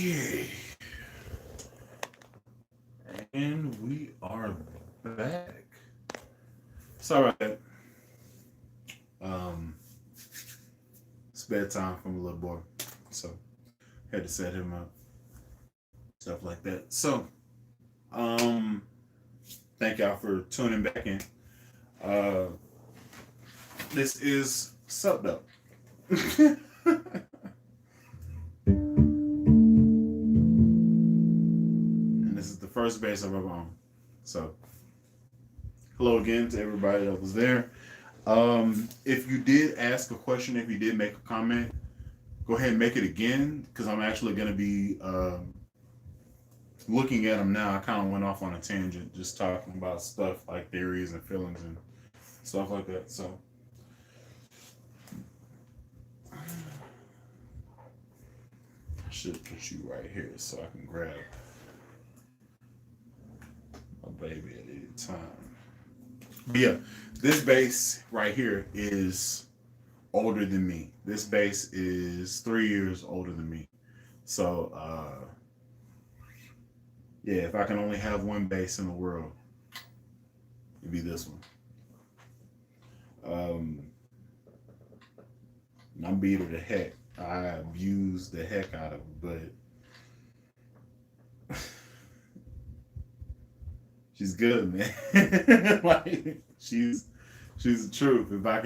Okay. And we are back. Sorry about that. Um, it's bedtime from a little boy. So had to set him up. Stuff like that. So, um, thank y'all for tuning back in. Uh, this is Sup Though. And this is the first base I've ever on. So, hello again to everybody that was there. If you did ask a question, if you did make a comment, go ahead and make it again because I'm actually going to be looking at them now. I kind of went off on a tangent just talking about stuff like theories and feelings and stuff like that. So, I should put you right here so I can grab my baby at any time. But yeah, this bass right here is older than me. This bass is 3 years older than me. So, yeah, if I can only have one bass in the world, it'd be this one. Um, I'm beat her to heck. I abused the heck out of her, but she's good, man. Like she's the truth. If I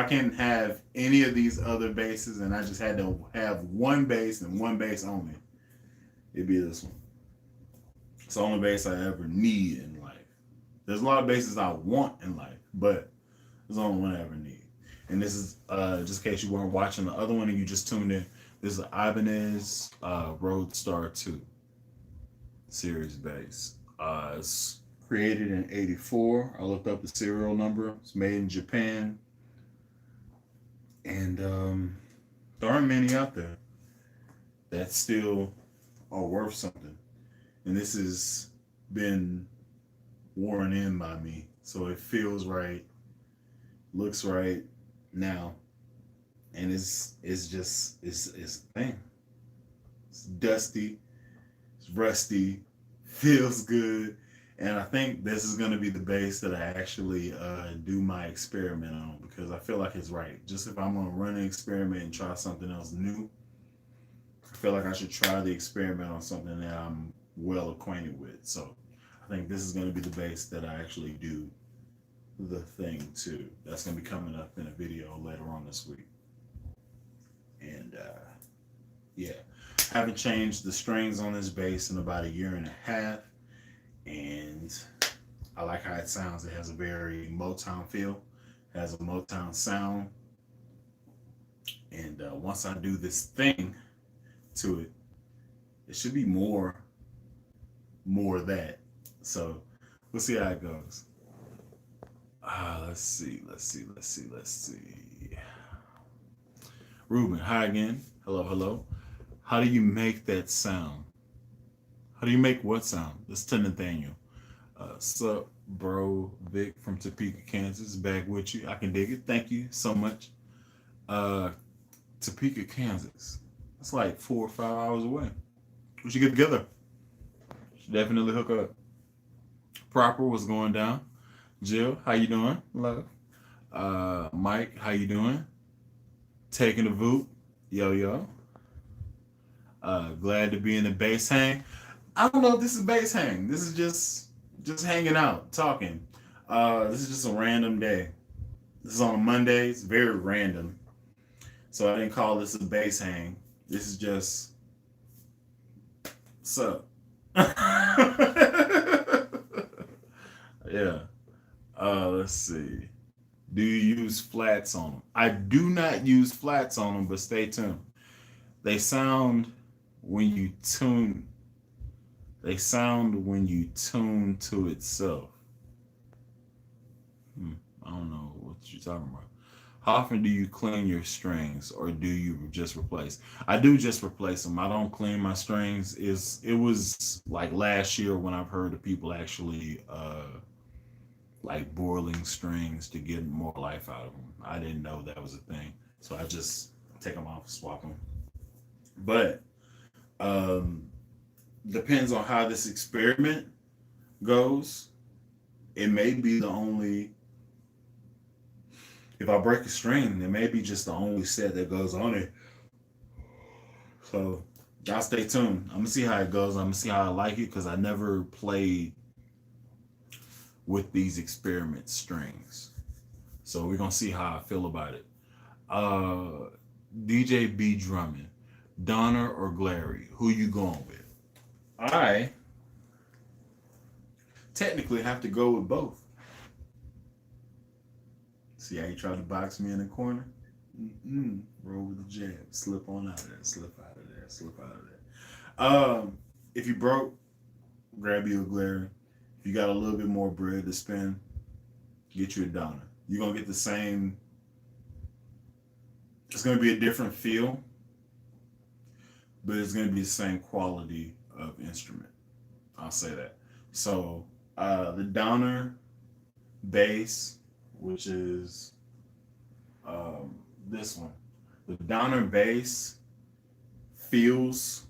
can have any of these other basses, and I just had to have one bass and one bass only, it'd be this one. It's the only bass I ever need in life. There's a lot of basses I want in life, but it's the only one I ever need. And this is just in case you weren't watching the other one and you just tuned in. This is an Ibanez Roadstar 2 series bass. It's created in '84. I looked up the serial number. It's made in Japan, and there aren't many out there that still are worth something. And this has been worn in by me, so it feels right, looks right now, and it's a thing. It's dusty, it's rusty, feels good, and I think this is gonna be the bass that I actually do my experiment on because I feel like it's right. Just if I'm gonna run an experiment and try something else new, I feel like I should try the experiment on something that I'm well acquainted with. So I think this is gonna be the bass that I actually do the thing too. That's gonna be coming up in a video later on this week. And yeah, I haven't changed the strings on this bass in about a year and a half, and I like how it sounds. It has a very Motown feel, it has a Motown sound, and once I do this thing to it, it should be more of that. So we'll see how it goes. Let's see. Ruben, hi again. Hello, hello. How do you make that sound? How do you make what sound? This is to Nathaniel. Sup, bro? Vic from Topeka, Kansas, back with you. I can dig it. Thank you so much. Uh, Topeka, Kansas. That's like 4 or 5 hours away. We should get together. Should definitely hook up. Proper, what's going down? Jill, how you doing? Love. Mike, how you doing? Taking a voot. Yo, yo. Glad to be in the base hang. I don't know if this is base hang. This is just hanging out, talking. This is just a random day. This is on a Monday. It's very random. So I didn't call this a base hang. This is just sup. Yeah. Let's see. Do you use flats on them? I do not use flats on them, but stay tuned. They sound when you tune. They sound when you tune to itself. I don't know what you're talking about. How often do you clean your strings, or do you just replace? I do just replace them. I don't clean my strings. It was like last year when I've heard of people actually like boiling strings to get more life out of them. I didn't know that was a thing, so I just take them off, swap them. But Um, Depends on how this experiment goes. It may be the only, if I break a string, it may be just the only set that goes on it. So y'all stay tuned. I'm gonna see how it goes. I'm gonna see how I like it because I never played with these experiment strings. So we're gonna see how I feel about it. Uh DJ B drumming, Donner or Glary, who you going with? I technically have to go with both. See how you tried to box me in the corner? Roll with the jab. Slip on out of there. Slip out of there. Slip out of there. If you broke, grab you a Glare. If you got a little bit more bread to spend, get you a Donner. You're gonna get the same. It's gonna be a different feel, but it's gonna be the same quality of instrument. I'll say that. So the Donner bass, which is this one. The Donner bass feels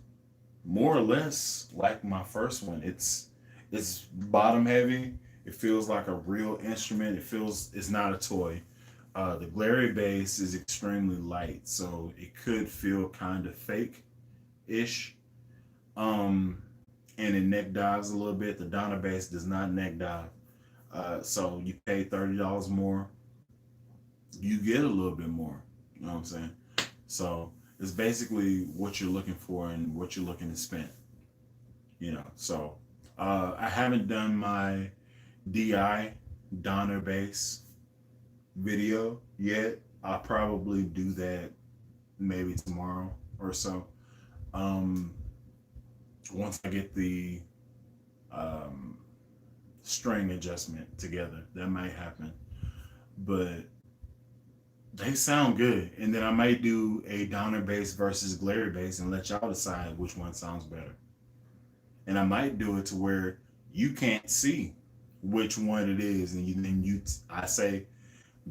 more or less like my first one. It's bottom heavy. It feels like a real instrument. It feels it's not a toy. The Glary bass is extremely light, so it could feel kind of fake ish. And it neck dives a little bit. The Donner bass does not neck dive. So you pay $30 more, you get a little bit more. You know what I'm saying? So it's basically what you're looking for and what you're looking to spend. You know, so I haven't done my DI Donner bass video yet. I'll probably do that maybe tomorrow or so. Um, Once I get the string adjustment together, that might happen. But they sound good. And then I might do a Donner bass versus Glary bass and let y'all decide which one sounds better. And I might do it to where you can't see which one it is, and I say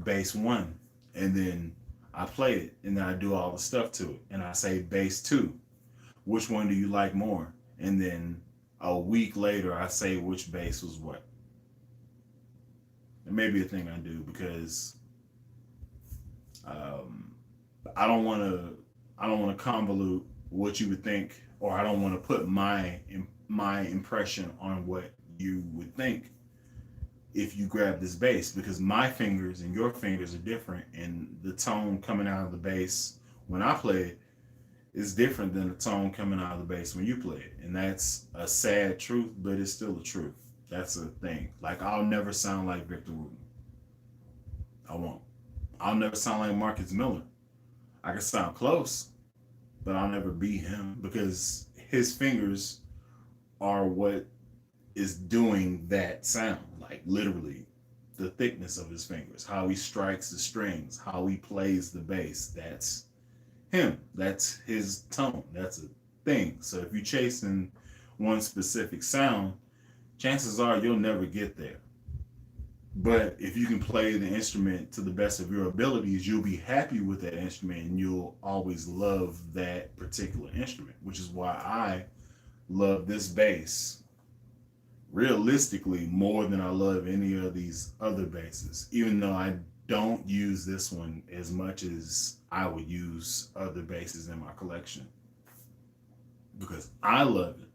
bass one, and then I play it, and then I do all the stuff to it, and I say bass two. Which one do you like more? And then a week later, I say which bass was what. It may be a thing I do because I don't want to. I don't want to convolute what you would think, or I don't want to put my impression on what you would think if you grab this bass, because my fingers and your fingers are different, and the tone coming out of the bass when I play it is different than the tone coming out of the bass when you play it. And that's a sad truth, but it's still the truth. That's a thing. Like, I'll never sound like Victor Wooten. I won't. I'll never sound like Marcus Miller. I can sound close, but I'll never be him because his fingers are what is doing that sound. Like, literally, the thickness of his fingers, how he strikes the strings, how he plays the bass. That's him. That's his tone. That's a thing. So if you're chasing one specific sound, chances are you'll never get there. But if you can play the instrument to the best of your abilities, you'll be happy with that instrument and you'll always love that particular instrument, which is why I love this bass realistically more than I love any of these other basses, even though I don't use this one as much as I would use other basses in my collection, because I love it.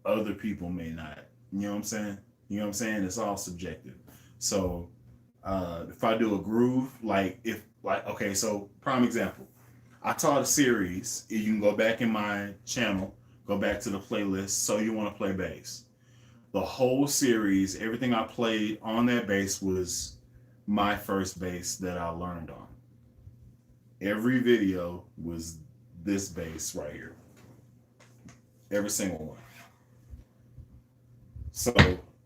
Other people may not. You know what I'm saying? You know what I'm saying? It's all subjective. So if I do a groove, okay, so prime example, I taught a series. You can go back in my channel, go back to the playlist. So you want to play bass. The whole series, everything I played on that bass was my first bass that I learned on. Every video was this bass right here. Every single one. So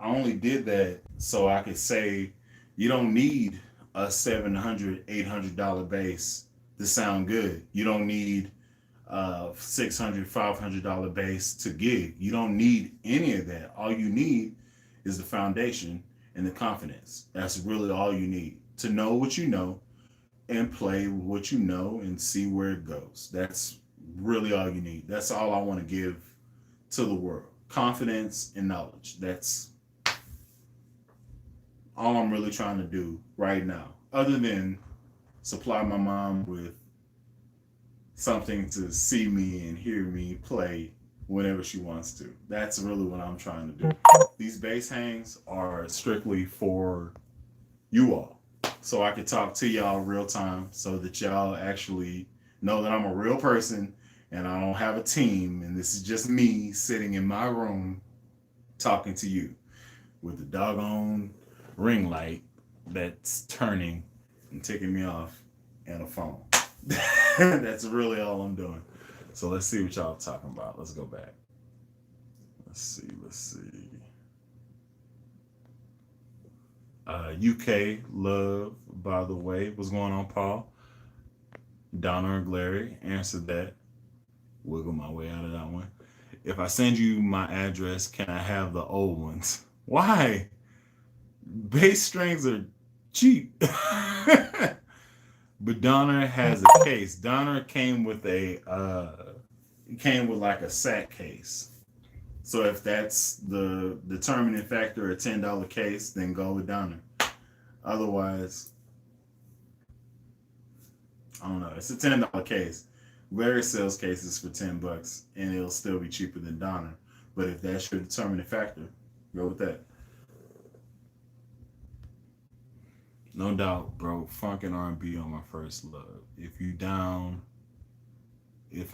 I only did that so I could say you don't need a $700, $800 bass to sound good. You don't need $600, $500 bass to gig. You don't need any of that. All you need is the foundation and the confidence. That's really all you need to know what you know and play what you know and see where it goes. That's really all you need. That's all I want to give to the world. Confidence and knowledge. That's all I'm really trying to do right now. Other than supply my mom with something to see me and hear me play whenever she wants to. That's really what I'm trying to do. These bass hangs are strictly for you all. So I can talk to y'all real time so that y'all actually know that I'm a real person and I don't have a team and this is just me sitting in my room talking to you with the doggone ring light that's turning and ticking me off and a phone. That's really all I'm doing. So let's see what y'all talking about. Let's go back. Let's see. UK love, by the way. What's going on, Paul? Donna and Glary answered that. Wiggle my way out of that one. If I send you my address, can I have the old ones? Why? Bass strings are cheap. But Donna has a case. Donna came with like a sack case. So if that's the determining factor, a $10 case, then go with Donna. Otherwise, I don't know. It's a $10 case. Larry sells cases for $10, and it'll still be cheaper than Donna. But if that's your determining factor, go with that. No doubt, bro. Funk and R&B on my first love. If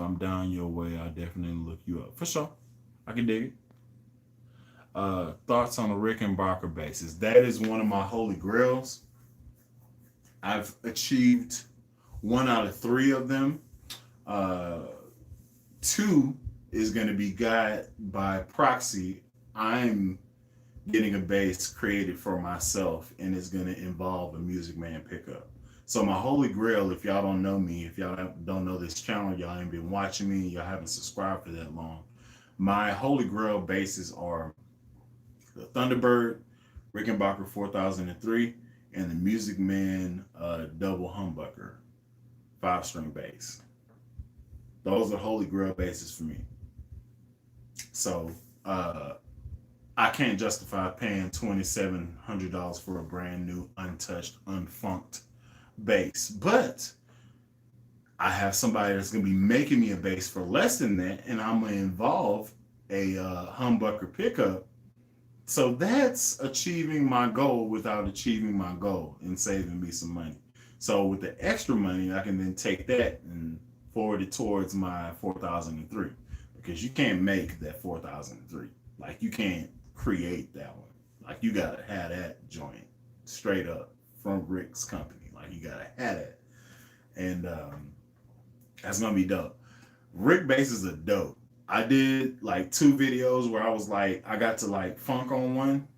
I'm down your way, I'll definitely look you up. For sure. I can dig it. Thoughts on the Rickenbacker bases. That is one of my holy grails. I've achieved 1 out of 3 of them. 2 is going to be got by proxy. I'm getting a bass created for myself, and it's going to involve a Music Man pickup. So my holy grail, if y'all don't know me, if y'all don't know this channel, y'all ain't been watching me, y'all haven't subscribed for that long, my holy grail basses are the Thunderbird Rickenbacker 4003 and the Music Man double humbucker 5-string bass. Those are holy grail basses for me. So I can't justify paying $2,700 for a brand new, untouched, unfunked bass. But I have somebody that's going to be making me a bass for less than that, and I'm going to involve a humbucker pickup. So that's achieving my goal without achieving my goal and saving me some money. So with the extra money, I can then take that and forward it towards my 4003, because you can't make that 4003. Like, you can't create that one. Like, you gotta have that joint straight up from Rick's company. Like, you gotta have that. And that's gonna be dope. Rick basses are dope. I did like 2 videos where I was like, I got to like funk on one,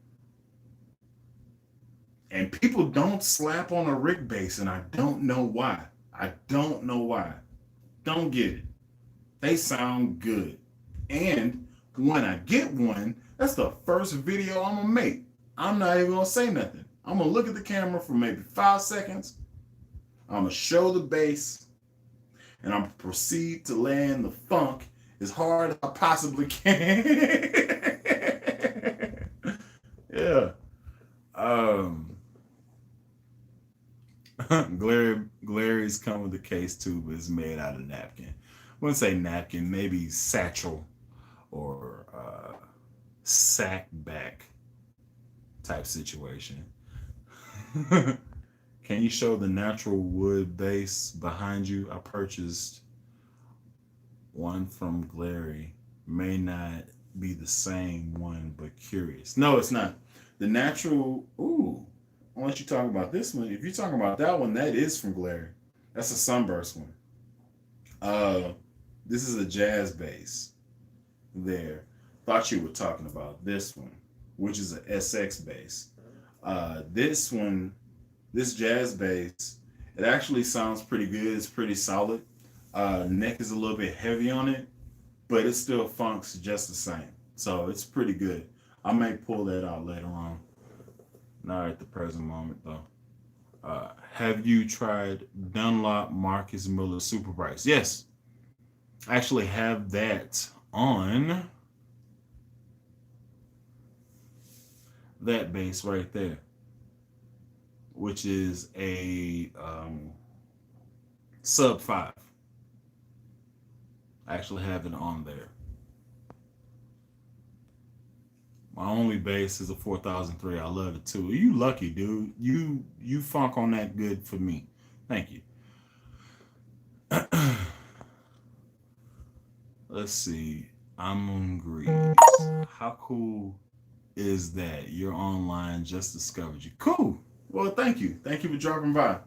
and people don't slap on a Rick bass, and I don't know why. Don't get it. They sound good. And when I get one, that's the first video I'm gonna make. I'm not even gonna say nothing. I'm gonna look at the camera for maybe 5 seconds. I'm gonna show the bass, and I'm gonna proceed to land the funk as hard as I possibly can. Yeah. Glary's come with a case too, but it's made out of napkin. I wouldn't say napkin, maybe satchel or sack back type situation. Can you show the natural wood bass behind you? I purchased one from Glary. May not be the same one, but curious. No, it's not. The natural, unless you're talking about this one. If you're talking about that one, that is from Glary. That's a Sunburst one. This is a jazz bass there. Thought you were talking about this one, which is an SX bass. This one, this jazz bass, it actually sounds pretty good. It's pretty solid. Neck is a little bit heavy on it, but it still funks just the same. So it's pretty good. I may pull that out later on. Not at the present moment, though. Have you tried Dunlop Marcus Miller Super Price? Yes. I actually have that on that bass right there, which is a sub 5. I actually have it on there. My only bass is a 4003. I love it too. You lucky, dude. You funk on that good for me. Thank you. Let's see. I'm on Grease. How cool is that? You're online, just discovered you. Cool. Well, thank you. Thank you for dropping by.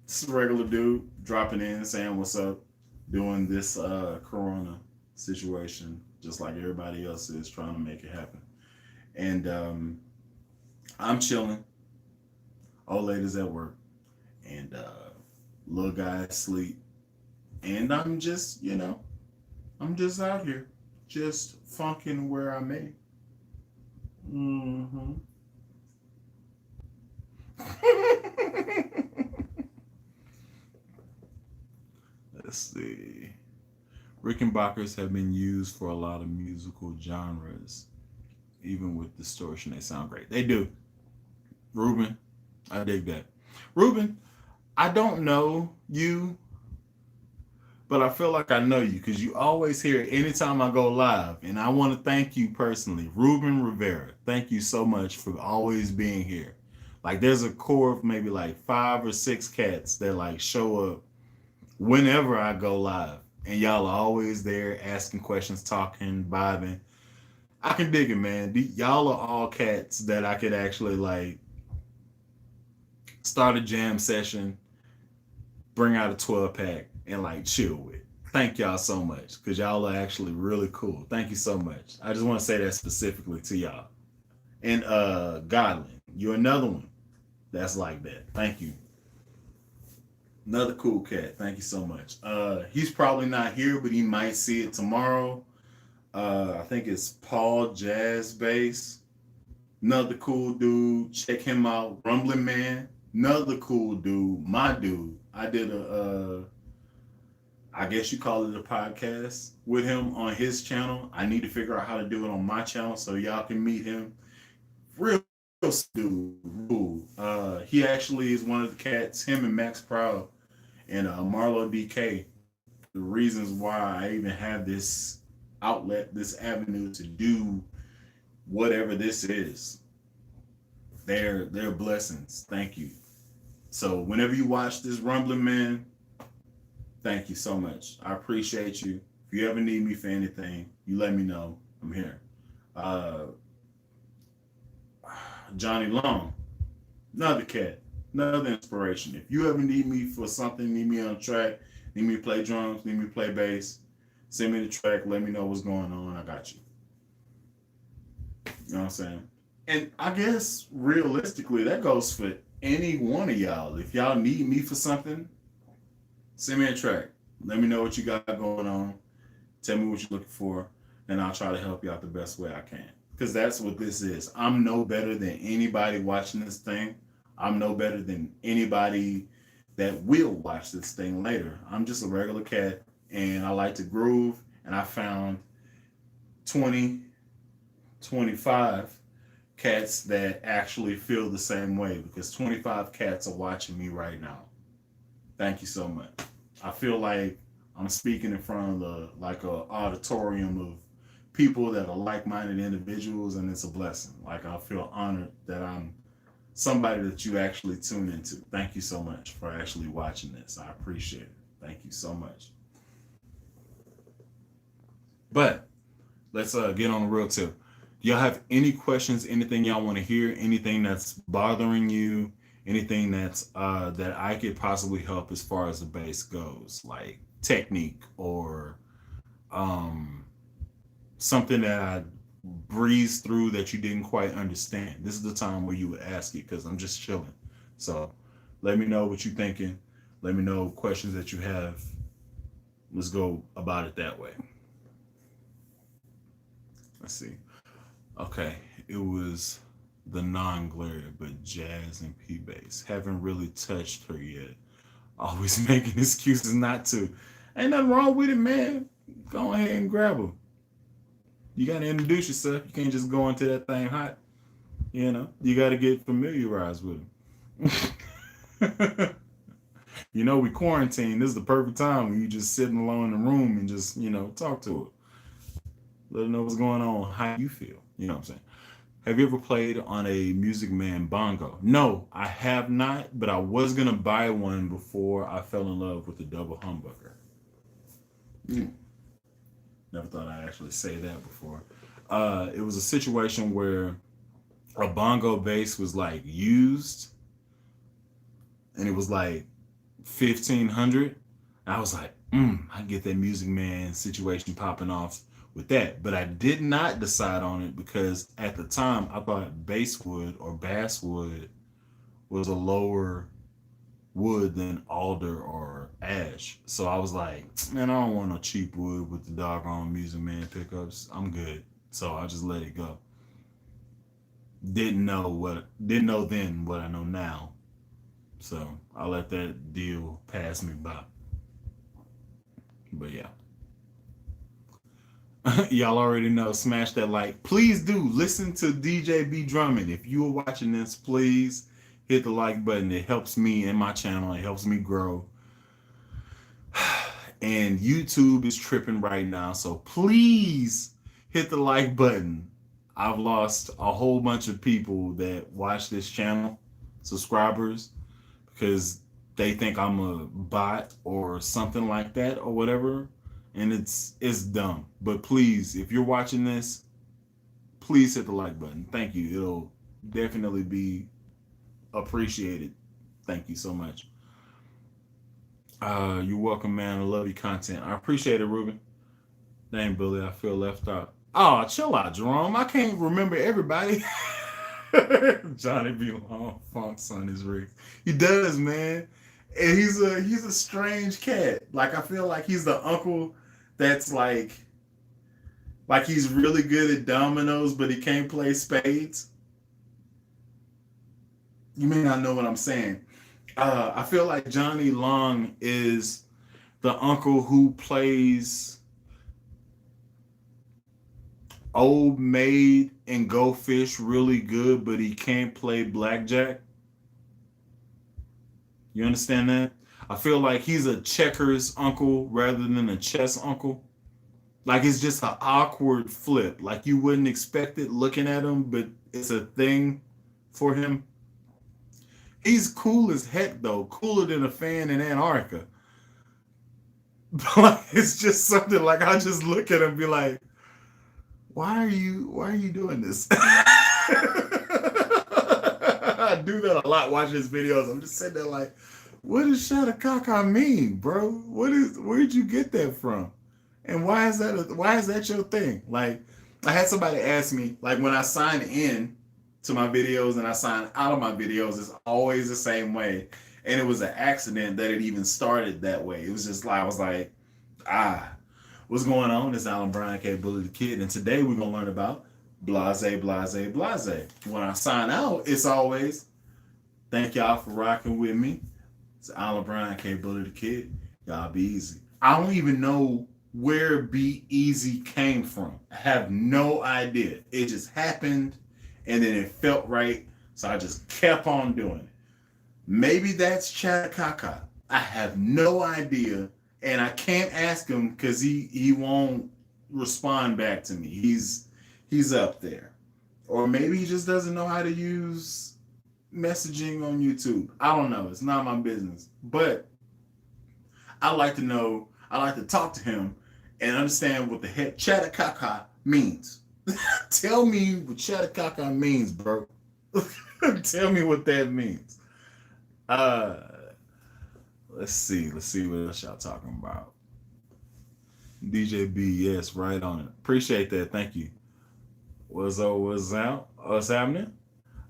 This is a regular dude dropping in, saying what's up, doing this corona situation, just like everybody else is trying to make it happen. And I'm chilling. Old lady's at work, and little guy asleep. And I'm just, I'm just out here, just funking where I'm at. Mm-hmm. Let's see. Rickenbackers have been used for a lot of musical genres. Even with distortion, they sound great. They do. Ruben, I dig that. Ruben, I don't know you, but I feel like I know you because you always hear anytime I go live. And I want to thank you personally, Ruben Rivera. Thank you so much for always being here. Like there's a core of maybe like 5 or 6 cats that like show up whenever I go live. And y'all are always there asking questions, talking, vibing. I can dig it, man. Y'all are all cats that I could actually like start a jam session, bring out a 12 pack, and like chill with. Thank y'all so much because y'all are actually really cool. Thank you so much. I just want to say that specifically to y'all. And Godlin, you're another one that's like that. Thank you. Another cool cat. Thank you so much. He's probably not here, but he might see it tomorrow. I think it's Paul Jazz Bass. Another cool dude. Check him out. Rumbling Man. Another cool dude. My dude. I did I guess you call it a podcast with him on his channel. I need to figure out how to do it on my channel so y'all can meet him. Real dude. Cool. He actually is one of the cats, him and Max Proud and Marlo DK. The reasons why I even have this outlet, this avenue to do whatever this is. They're blessings. Thank you. So whenever you watch this Rumbling Man, thank you so much. I appreciate you. If you ever need me for anything, you let me know. I'm here. Uh, Johnny Long, another cat, another inspiration. If you ever need me for something, need me on track, need me to play drums, need me to play bass, send me the track, let me know what's going on. I got you. You know what I'm saying? And I guess realistically, that goes for any one of y'all. If y'all need me for something, send me a track. Let me know what you got going on. Tell me what you're looking for, and I'll try to help you out the best way I can. Because that's what this is. I'm no better than anybody watching this thing. I'm no better than anybody that will watch this thing later. I'm just a regular cat, and I like to groove, and I found 20, 25 cats that actually feel the same way because 25 cats are watching me right now. Thank you so much. I feel like I'm speaking in front of a auditorium of people that are like-minded individuals, and it's a blessing. Like I feel honored that I'm somebody that you actually tune into. Thank you so much for actually watching this. I appreciate it. Thank you so much. But let's get on the real tip. Do y'all have any questions? Anything y'all want to hear? Anything that's bothering you? Anything that's that I could possibly help as far as the bass goes, like technique or something that I breezed through that you didn't quite understand. This is the time where you would ask it because I'm just chilling. So let me know what you're thinking. Let me know questions that you have. Let's go about it that way. Let's see. Okay, it was the non-glare, but jazz and P-bass. Haven't really touched her yet. Always making excuses not to. Ain't nothing wrong with it, man. go ahead and grab them. You got to introduce yourself. You can't just go into that thing hot. You got to get familiarized with them. We quarantine. This is the perfect time when you just sitting alone in the room and just, talk to it. Let them know what's going on, how you feel. You know what I'm saying? Have you ever played on a Music Man bongo? No, I have not, but I was going to buy one before I fell in love with the double humbucker. Mm. Never thought I'd actually say that before. It was a situation where a bongo bass was like used and it was like 1,500. I was like, I get that Music Man situation popping off with that. But I did not decide on it because at the time I thought basswood or basswood was a lower wood than alder or ash. So I was like, man, I don't want no cheap wood with the doggone Music Man pickups. I'm good. So I just let it go. Didn't know then what I know now. So I let that deal pass me by. But yeah. Y'all already know. Smash that like. Please do listen to DJ B drumming. If you are watching this, please hit the like button. It helps me and my channel. It helps me grow. And YouTube is tripping right now, so please hit the like button. I've lost a whole bunch of people that watch this channel, subscribers, because they think I'm a bot or something like that or whatever, and it's dumb. But please, if you're watching this, please hit the like button. Thank you. It'll definitely be appreciated. Thank you so much. You're welcome, man. I love your content. I appreciate it, Ruben. Dang, Billy, I feel left out. Oh, chill out, Jerome. I can't remember everybody. Johnny B. Long Funk's on his rigs. He does, man. And he's a strange cat. Like I feel like he's the uncle that's like he's really good at dominoes, but he can't play spades. You may not know what I'm saying. I feel like Johnny Long is the uncle who plays Old Maid and Go Fish really good, but he can't play blackjack. You understand that? I feel like he's a checkers uncle rather than a chess uncle. Like it's just an awkward flip. Like you wouldn't expect it looking at him, but it's a thing for him. He's cool as heck though, cooler than a fan in Antarctica. But it's just something like I just look at him and be like, why are you doing this? I do that a lot watching his videos. I'm just sitting there like, what does Shadakaka mean, bro? Where'd you get that from? And why is that your thing? Like, I had somebody ask me, like when I sign in to my videos and I sign out of my videos, it's always the same way. And it was an accident that it even started that way. It was just like, I was like, what's going on? It's Alan Bryan, K. Bully the Kid. And today we're going to learn about blase, blase, blase. When I sign out, it's always, thank y'all for rocking with me. It's Alan Bryan, K. Bully the Kid. Y'all be easy. I don't even know where Be Easy came from. I have no idea. It just happened and then it felt right. So I just kept on doing it. Maybe that's Chadakaka. I have no idea. And I can't ask him because he won't respond back to me. He's up there. Or maybe he just doesn't know how to use messaging on YouTube. I don't know. It's not my business. But I like to know, I like to talk to him and understand what the heck Chadakaka means. Tell me what Chadakaka means, bro. Tell me what that means. Let's see what else y'all talking about. DJ B, yes, right on it. Appreciate that. Thank you. What's happening?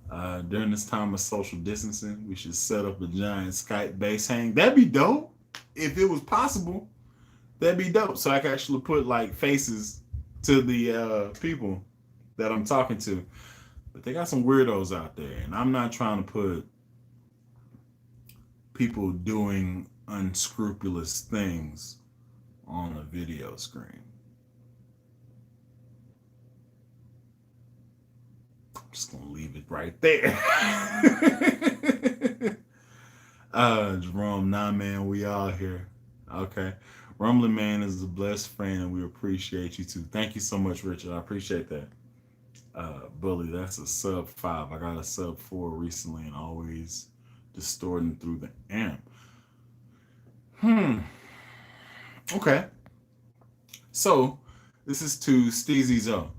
During this time of social distancing, we should set up a giant Skype base hang. That'd be dope. If it was possible, that'd be dope. So I can actually put like faces to the people that I'm talking to. But they got some weirdos out there, and I'm not trying to put people doing unscrupulous things on the video screen. I'm just gonna leave it right there. Jerome, nah man, we all here. Okay. Rumbling Man is a blessed friend and we appreciate you too. Thank you so much, Richard. I appreciate that. Bully, that's a sub 5. I got a sub 4 recently and always distorting through the amp. Okay. So this is to Steezy Zo.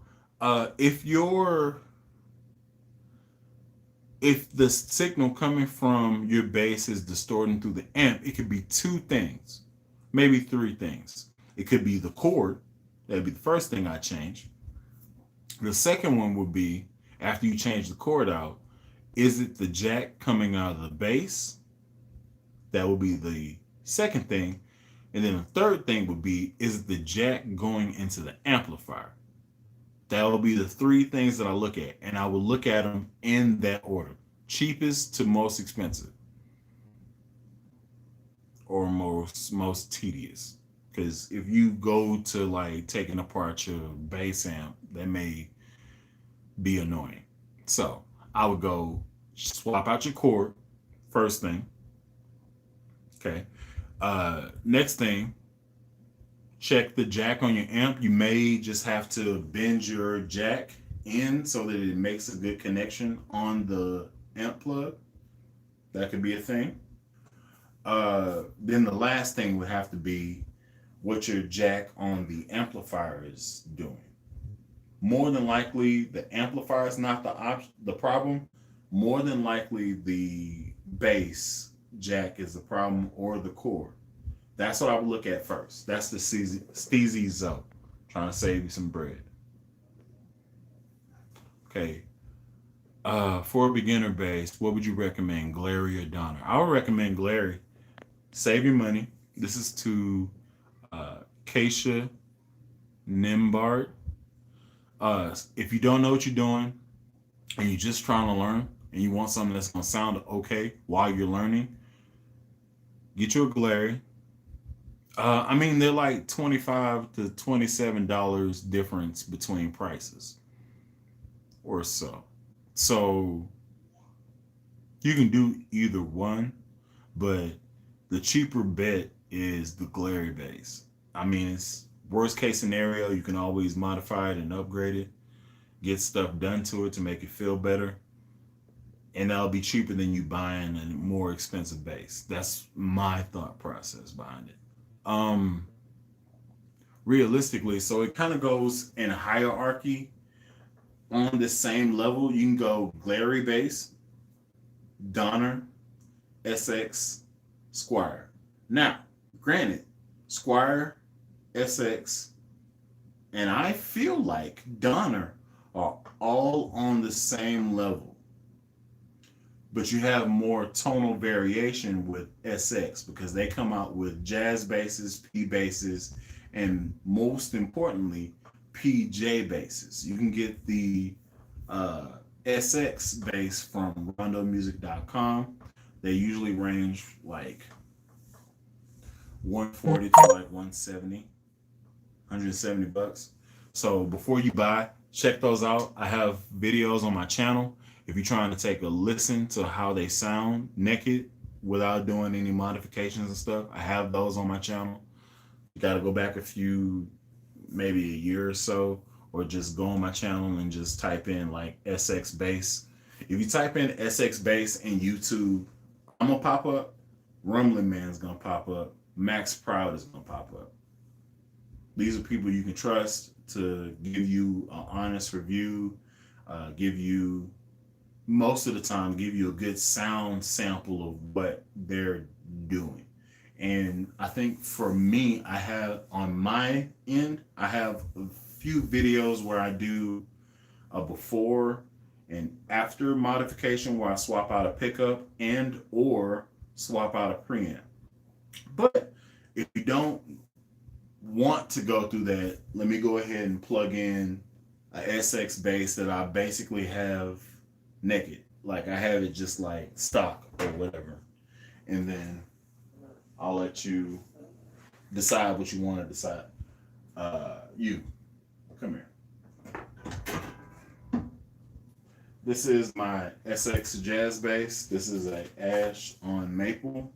If the signal coming from your bass is distorting through the amp, it could be two things, maybe three things. It could be the chord. That'd be the first thing I change. The second one would be, after you change the chord out, is it the jack coming out of the bass? That would be the second thing. And then the third thing would be, is it the jack going into the amplifier? That will be the three things that I look at. And I will look at them in that order. Cheapest to most expensive. Or most tedious. Because if you go to like taking apart your bass amp, that may be annoying. So I would go swap out your chord, first thing. Okay. Next thing, check the jack on your amp. You may just have to bend your jack in so that it makes a good connection on the amp plug. That could be a thing. Then the last thing would have to be what your jack on the amplifier is doing. More than likely, the amplifier is not the problem. More than likely, the bass jack is the problem, or the chord. That's what I would look at first. That's the Steezy Zo, trying to save you some bread. Okay. For a beginner bass, what would you recommend, Glary or Donner? I would recommend Glary. Save your money. This is to Keisha Nimbard. If you don't know what you're doing and you're just trying to learn and you want something that's going to sound okay while you're learning, get you a Glary. I mean, they're like $25 to $27 difference between prices or so. So you can do either one, but the cheaper bet is the Glary bass. I mean, it's worst case scenario, you can always modify it and upgrade it, get stuff done to it to make it feel better. And that'll be cheaper than you buying a more expensive bass. That's my thought process behind it. Realistically, so it kind of goes in a hierarchy. On the same level, you can go Glary bass, Donner, SX, Squire. Now, granted, Squire, SX, and I feel like Donner are all on the same level. But you have more tonal variation with SX because they come out with jazz basses, P basses, and most importantly, PJ basses. You can get the SX bass from rondomusic.com. They usually range like 140 to like 170 bucks. So before you buy, check those out. I have videos on my channel. If you're trying to take a listen to how they sound naked without doing any modifications and stuff, I have those on my channel. You got to go back maybe a year or so, or just go on my channel and just type in like SX bass. If you type in SX bass in YouTube, I'm gonna pop up. Rumbling Man's gonna pop up. Max Proud is gonna pop up. These are people you can trust to give you an honest review, most of the time give you a good sound sample of what they're doing. And I think for me, I have on my end, I have a few videos where I do a before and after modification where I swap out a pickup and or swap out a preamp. But if you don't want to go through that, let me go ahead and plug in a SX bass that I basically have naked. Like I have it just like stock or whatever. And then I'll let you decide what you want to decide. You come here. This is my SX Jazz Bass. This is a ash on maple,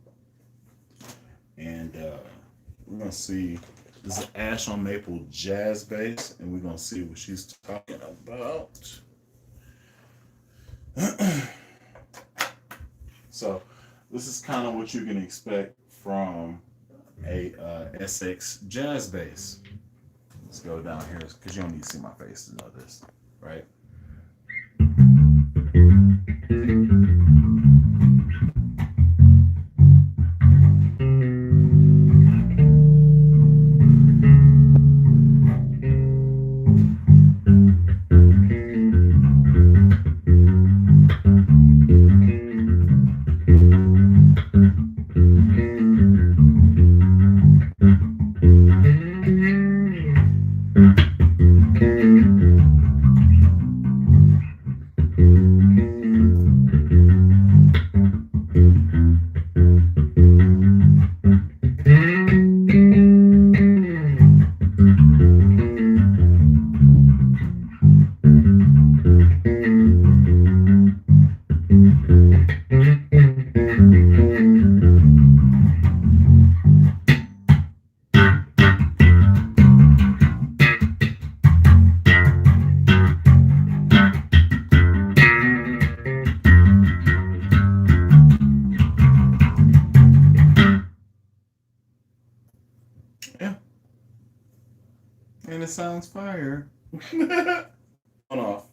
and we're gonna see. This is an ash on maple jazz bass, and we're gonna see what she's talking about. So, this is kind of what you can expect from a SX Jazz Bass. Let's go down here because you don't need to see my face to know this, right? Yeah, and it sounds fire. On off.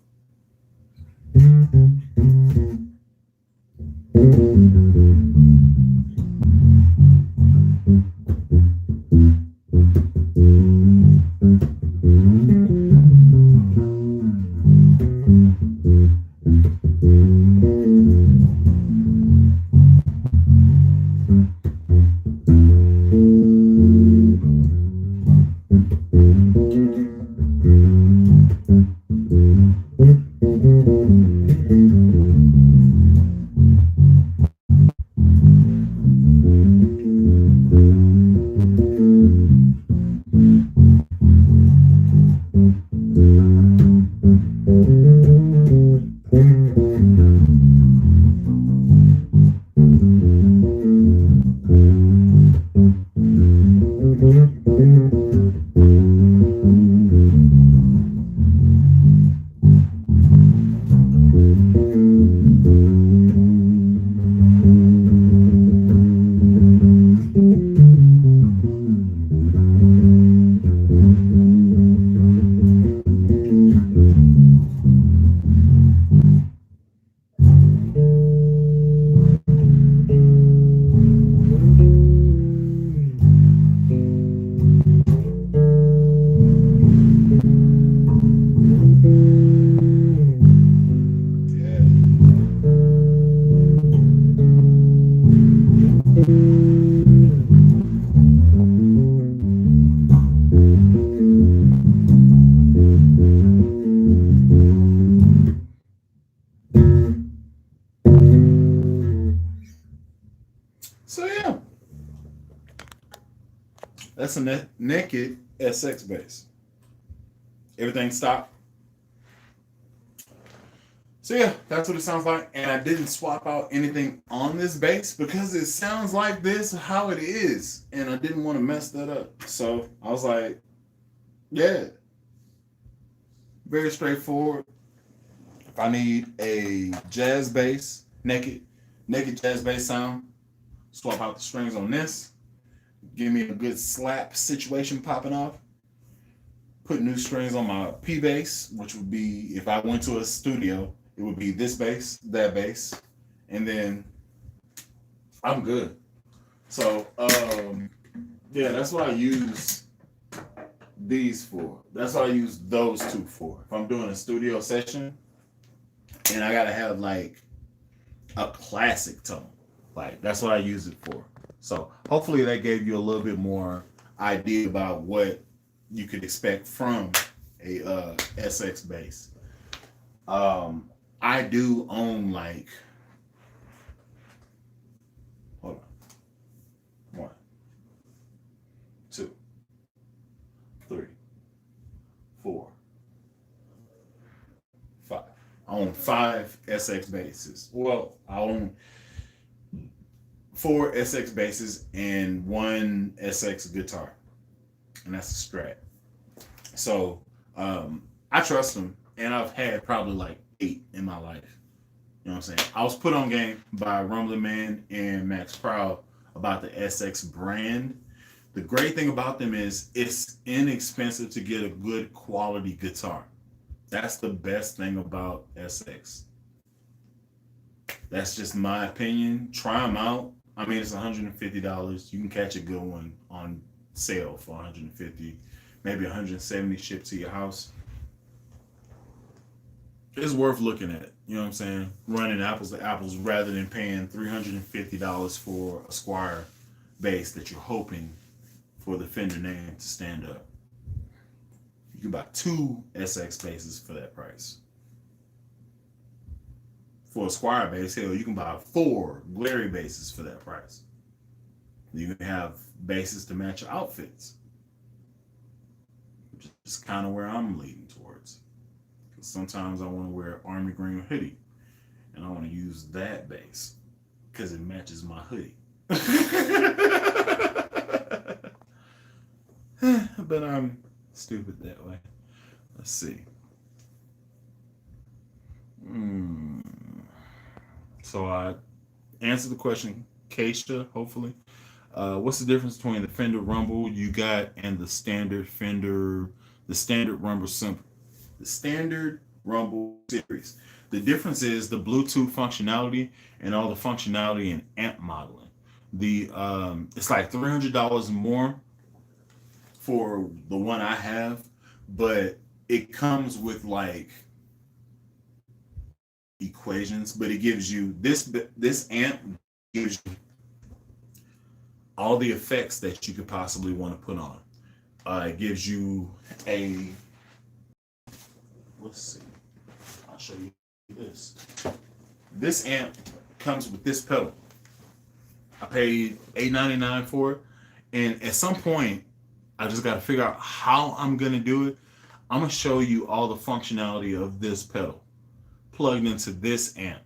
So yeah, that's a naked SX bass. Everything stopped. So yeah, that's what it sounds like. And I didn't swap out anything on this bass because it sounds like this how it is, and I didn't want to mess that up. So I was like, yeah, very straightforward. If I need a jazz bass, naked jazz bass sound, swap out the strings on this, give me a good slap situation popping off, put new strings on my P bass, which would be, if I went to a studio, it would be this bass, that bass, and then I'm good. So yeah, that's what I use these for. That's what I use those two for. If I'm doing a studio session and I gotta have like a classic tone, like that's what I use it for. So hopefully that gave you a little bit more idea about what you could expect from a SX bass. I do own like, hold on, 1, four, five. I own 5 SX basses. Well, I own 4 SX basses and 1 SX guitar, and that's a Strat. So I trust them, and I've had probably like 8 in my life. You know what I'm saying? I was put on game by Rumbling Man and Max Proud about the SX brand. The great thing about them is it's inexpensive to get a good quality guitar. That's the best thing about SX. That's just my opinion. Try them out. I mean, it's $150. You can catch a good one on sale for 150, maybe 170 shipped to your house. It's worth looking at. You know what I'm saying? Running apples to apples rather than paying $350 for a Squire bass that you're hoping for the Fender name to stand up. You can buy 2 SX basses for that price. For a Squire bass, hell, you can buy 4 Glary basses for that price. You can have basses to match your outfits, which is kind of where I'm leading towards. Because sometimes I want to wear army green hoodie, and I want to use that bass because it matches my hoodie. But I'm stupid that way. Let's see. So I answered the question, Keisha, hopefully. What's the difference between the Fender Rumble you got and the standard Fender, the standard Rumble Simple? The standard Rumble series. The difference is the Bluetooth functionality and all the functionality in amp modeling. The it's like $300 more for the one I have, but it comes with like equations, but it gives you this amp gives you all the effects that you could possibly want to put on. It gives you a, let's see, I'll show you this. This amp comes with this pedal. I paid $8.99 for it, and at some point I just got to figure out how I'm gonna do it. I'm gonna show you all the functionality of this pedal plugged into this amp,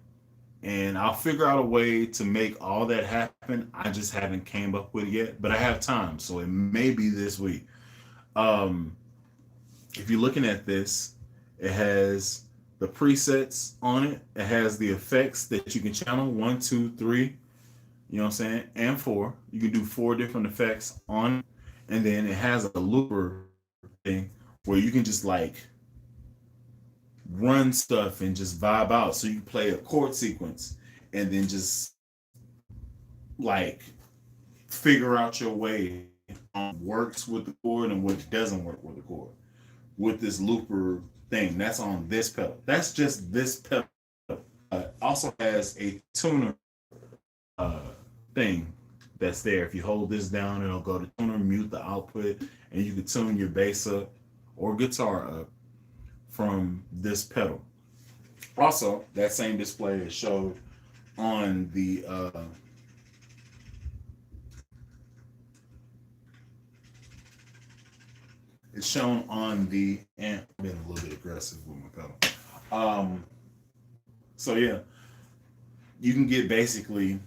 and I'll figure out a way to make all that happen. I just haven't came up with it yet, but I have time, so it may be this week. If you're looking at this, it has the presets on it. It has the effects that you can channel 1, 2, 3, you know what I'm saying, and 4. You can do 4 different effects on it, and then it has a looper thing where you can just like run stuff and just vibe out. So you can play a chord sequence and then just like figure out your way on what works with the chord and what doesn't work with the chord with this looper thing. That's on this pedal. That's just this pedal. Also has a tuner thing that's there. If you hold this down, it'll go to tuner, mute the output, and you can tune your bass up or guitar up from this pedal. Also, that same display is showed on the it's shown on the amp. I've been a little bit aggressive with my pedal. So yeah, you can get basically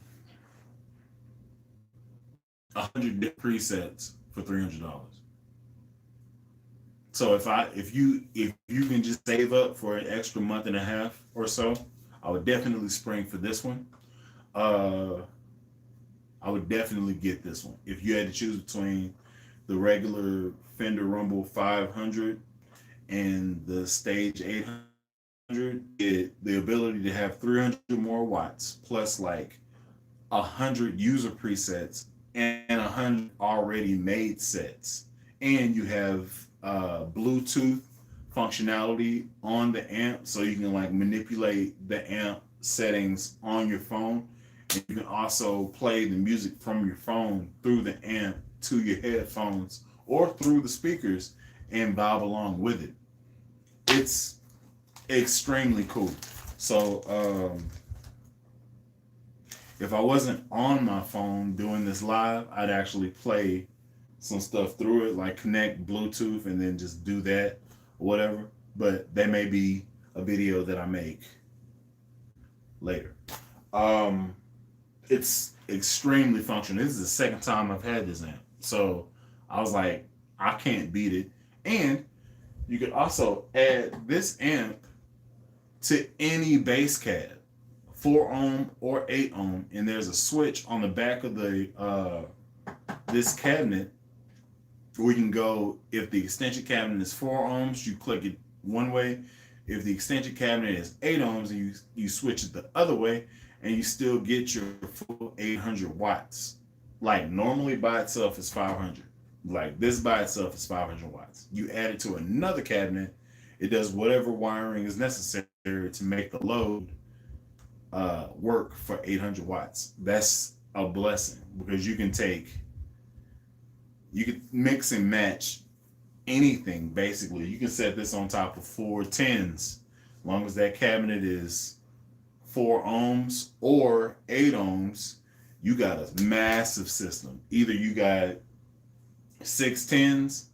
100 presets for $300. So if you can just save up for an extra month and a half or so, I would definitely spring for this one. I would definitely get this one. If you had to choose between the regular Fender Rumble 500 and the Stage 800, the ability to have 300 more watts plus like 100 user presets and 100 already made sets, and you have Bluetooth functionality on the amp, so you can like manipulate the amp settings on your phone, and you can also play the music from your phone through the amp to your headphones or through the speakers and vibe along with it. It's extremely cool. So if I wasn't on my phone doing this live, I'd actually play some stuff through it, like connect Bluetooth and then just do that. or whatever, but that may be a video that I make later. Um, it's extremely functional. This is the second time I've had this amp, so I was like, I can't beat it. And you could also add this amp to any bass cab, 4 ohm or 8 ohm, and there's a switch on the back of the this cabinet where you can go. If the extension cabinet is 4 ohms, you click it one way. If the extension cabinet is 8 ohms, you switch it the other way, and you still get your full 800 watts. Like normally by itself is 500. Like this by itself is 500 watts. You add it to another cabinet, it does whatever wiring is necessary to make the load work for 800 watts. That's a blessing because you can mix and match anything basically. You can set this on top of 410s, as long as that cabinet is 4 ohms or 8 ohms. You got a massive system. Either you got 610s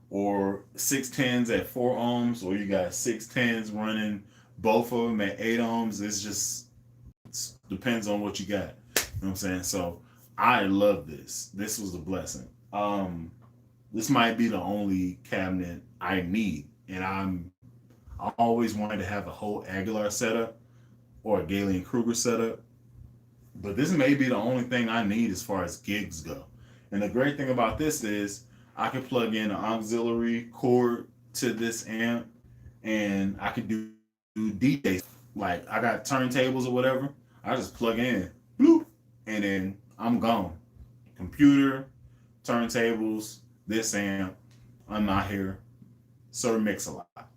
or 610s at 4 ohms, or you got 610s running both of them at 8 ohms. It depends on what you got. You know what I'm saying? So I love this. This was a blessing. This might be the only cabinet I need, and I always wanted to have a whole Aguilar setup or a Galen Kruger setup, but this may be the only thing I need as far as gigs go. And the great thing about this is I can plug in an auxiliary cord to this amp, and I can do DJs. Like I got turntables or whatever, I just plug in, bloop, and then I'm gone. Computer, turntables, this amp, I'm not here. Sir Mix a Lot.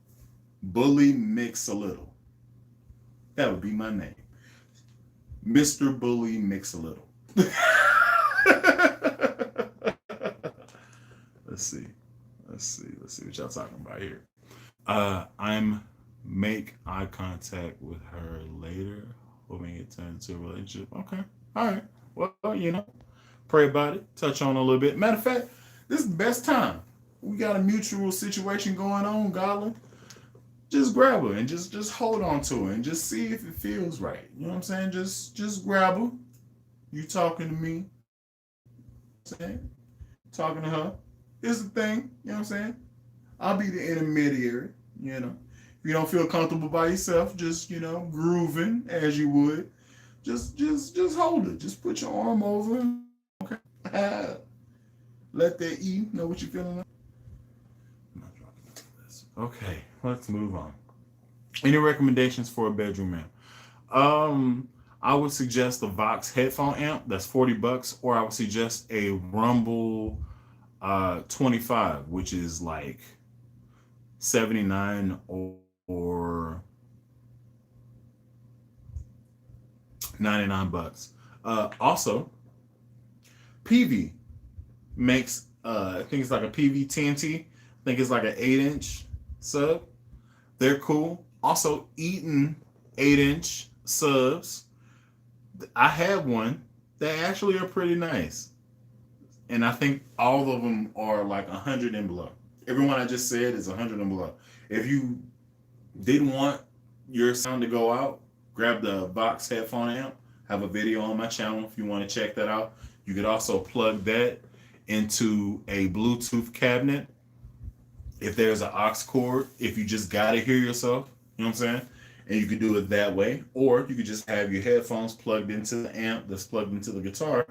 Bully Mix a Little. That would be my name. Mr. Bully Mix a Little. Let's see what y'all talking about here. I'm make eye contact with her later, hoping it turns into a relationship. Okay. All right. Well, pray about it. Touch on a little bit. Matter of fact, this is the best time. We got a mutual situation going on, Goblin. Just grab her and just hold on to her and just see if it feels right. You know what I'm saying? Just grab her. You talking to me. Saying, talking to her. Here's the thing. You know what I'm saying? I'll be the intermediary. If you don't feel comfortable by yourself, just grooving as you would. Just hold it. Just put your arm over her. Okay. Let that E know what you're feeling like. I'm not dropping this. Okay, let's move on. Any recommendations for a bedroom amp? I would suggest the Vox headphone amp. That's $40, or I would suggest a Rumble 25, which is like 79 or $99. Also, PV makes I think it's like a PV TNT. I think it's like an 8-inch sub. They're cool. Also, Eaton 8-inch subs. I have one. They actually are pretty nice. And I think all of them are like 100 and below. Everyone I just said is 100 and below. If you didn't want your sound to go out, grab the Vox headphone amp. Have a video on my channel if you want to check that out. You could also plug that into a Bluetooth cabinet. If there's an aux cord, if you just gotta hear yourself, you know what I'm saying? And you could do it that way. Or you could just have your headphones plugged into the amp that's plugged into the guitar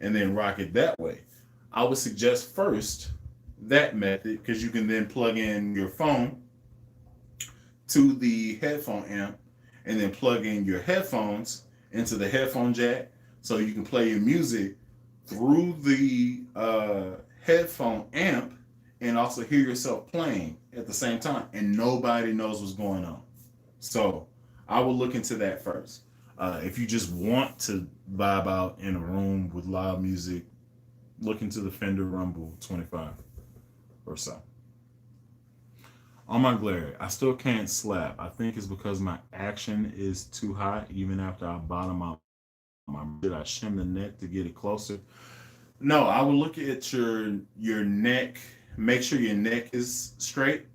and then rock it that way. I would suggest first that method because you can then plug in your phone to the headphone amp and then plug in your headphones into the headphone jack so you can play your music through the headphone amp and also hear yourself playing at the same time, and nobody knows what's going on. So I will look into that first. If you just want to vibe out in a room with loud music, look into the Fender Rumble 25 or so. On my glare, I still can't slap. I think it's because my action is too high even after I bottom out. Did I shim the neck to get it closer? No, I would look at your neck. Make sure your neck is straight.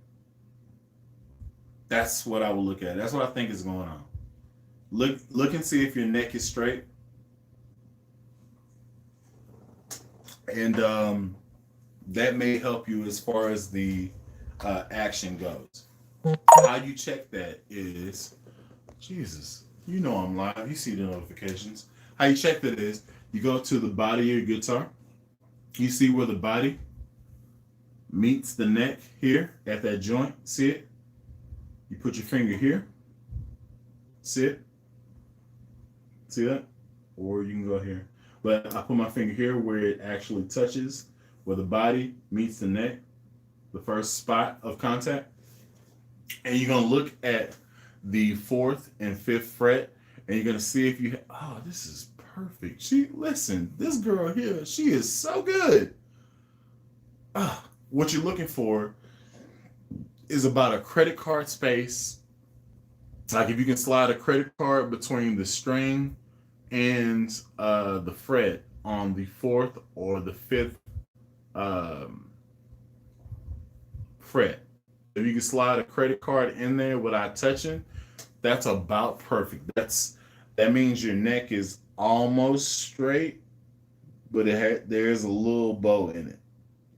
That's what I will look at. That's what I think is going on. Look and see if your neck is straight, and that may help you as far as the action goes. How you check that is, Jesus, you know I'm live. You see the notifications. How you check that is, you go to the body of your guitar. You see where the body meets the neck here at that joint. See it? You put your finger here. See it? See that? Or you can go here. But I put my finger here where it actually touches, where the body meets the neck, the first spot of contact. And you're going to look at the 4th and 5th fret, and you're going to see if you, oh, this is perfect. Listen, this girl here, she is so good. What you're looking for is about a credit card space. Like if you can slide a credit card between the string and the fret on the 4th or the 5th fret. If you can slide a credit card in there without touching, that's about perfect. That means your neck is almost straight, but there's a little bow in it.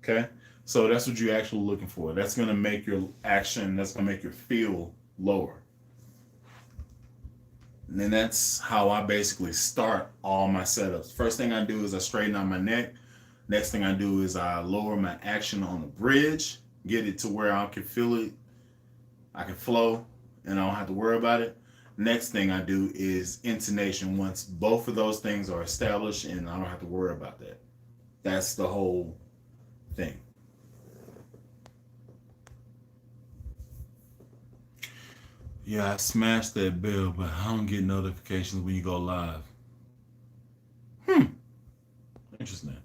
Okay, so that's what you're actually looking for. That's gonna make your action. That's gonna make your feel lower. And then that's how I basically start all my setups. First thing I do is I straighten out my neck. Next thing I do is I lower my action on the bridge, get it to where I can feel it, I can flow, and I don't have to worry about it. Next thing I do is intonation. Once both of those things are established and I don't have to worry about that. That's the whole thing. Yeah, I smashed that bell, but I don't get notifications when you go live. Interesting.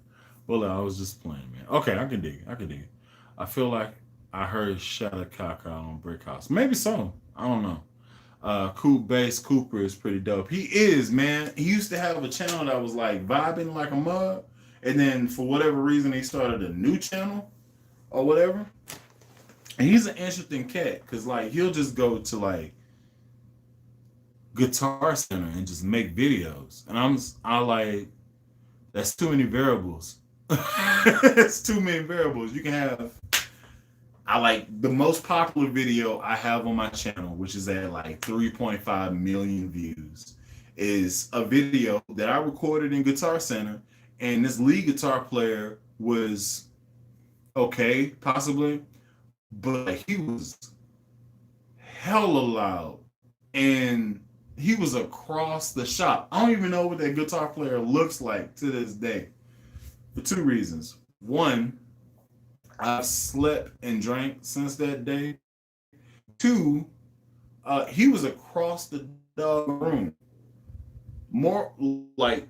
Well, I was just playing, man. Okay, I can dig it. I feel like I heard Shattercock on Brick House. Maybe so. I don't know. Coop Bass Cooper is pretty dope. He is, man. He used to have a channel that was like vibing like a mug. And then for whatever reason, he started a new channel or whatever. And he's an interesting cat because like he'll just go to like Guitar Center and just make videos. And I like, that's too many variables. It's too many variables. You can have, I like the most popular video I have on my channel, which is at like 3.5 million views, is a video that I recorded in Guitar Center, and this lead guitar player was okay, possibly, but he was hella loud, and he was across the shop. I don't even know what that guitar player looks like to this day, for two reasons. One, I've slept and drank since that day. Two, he was across the dog room. More like,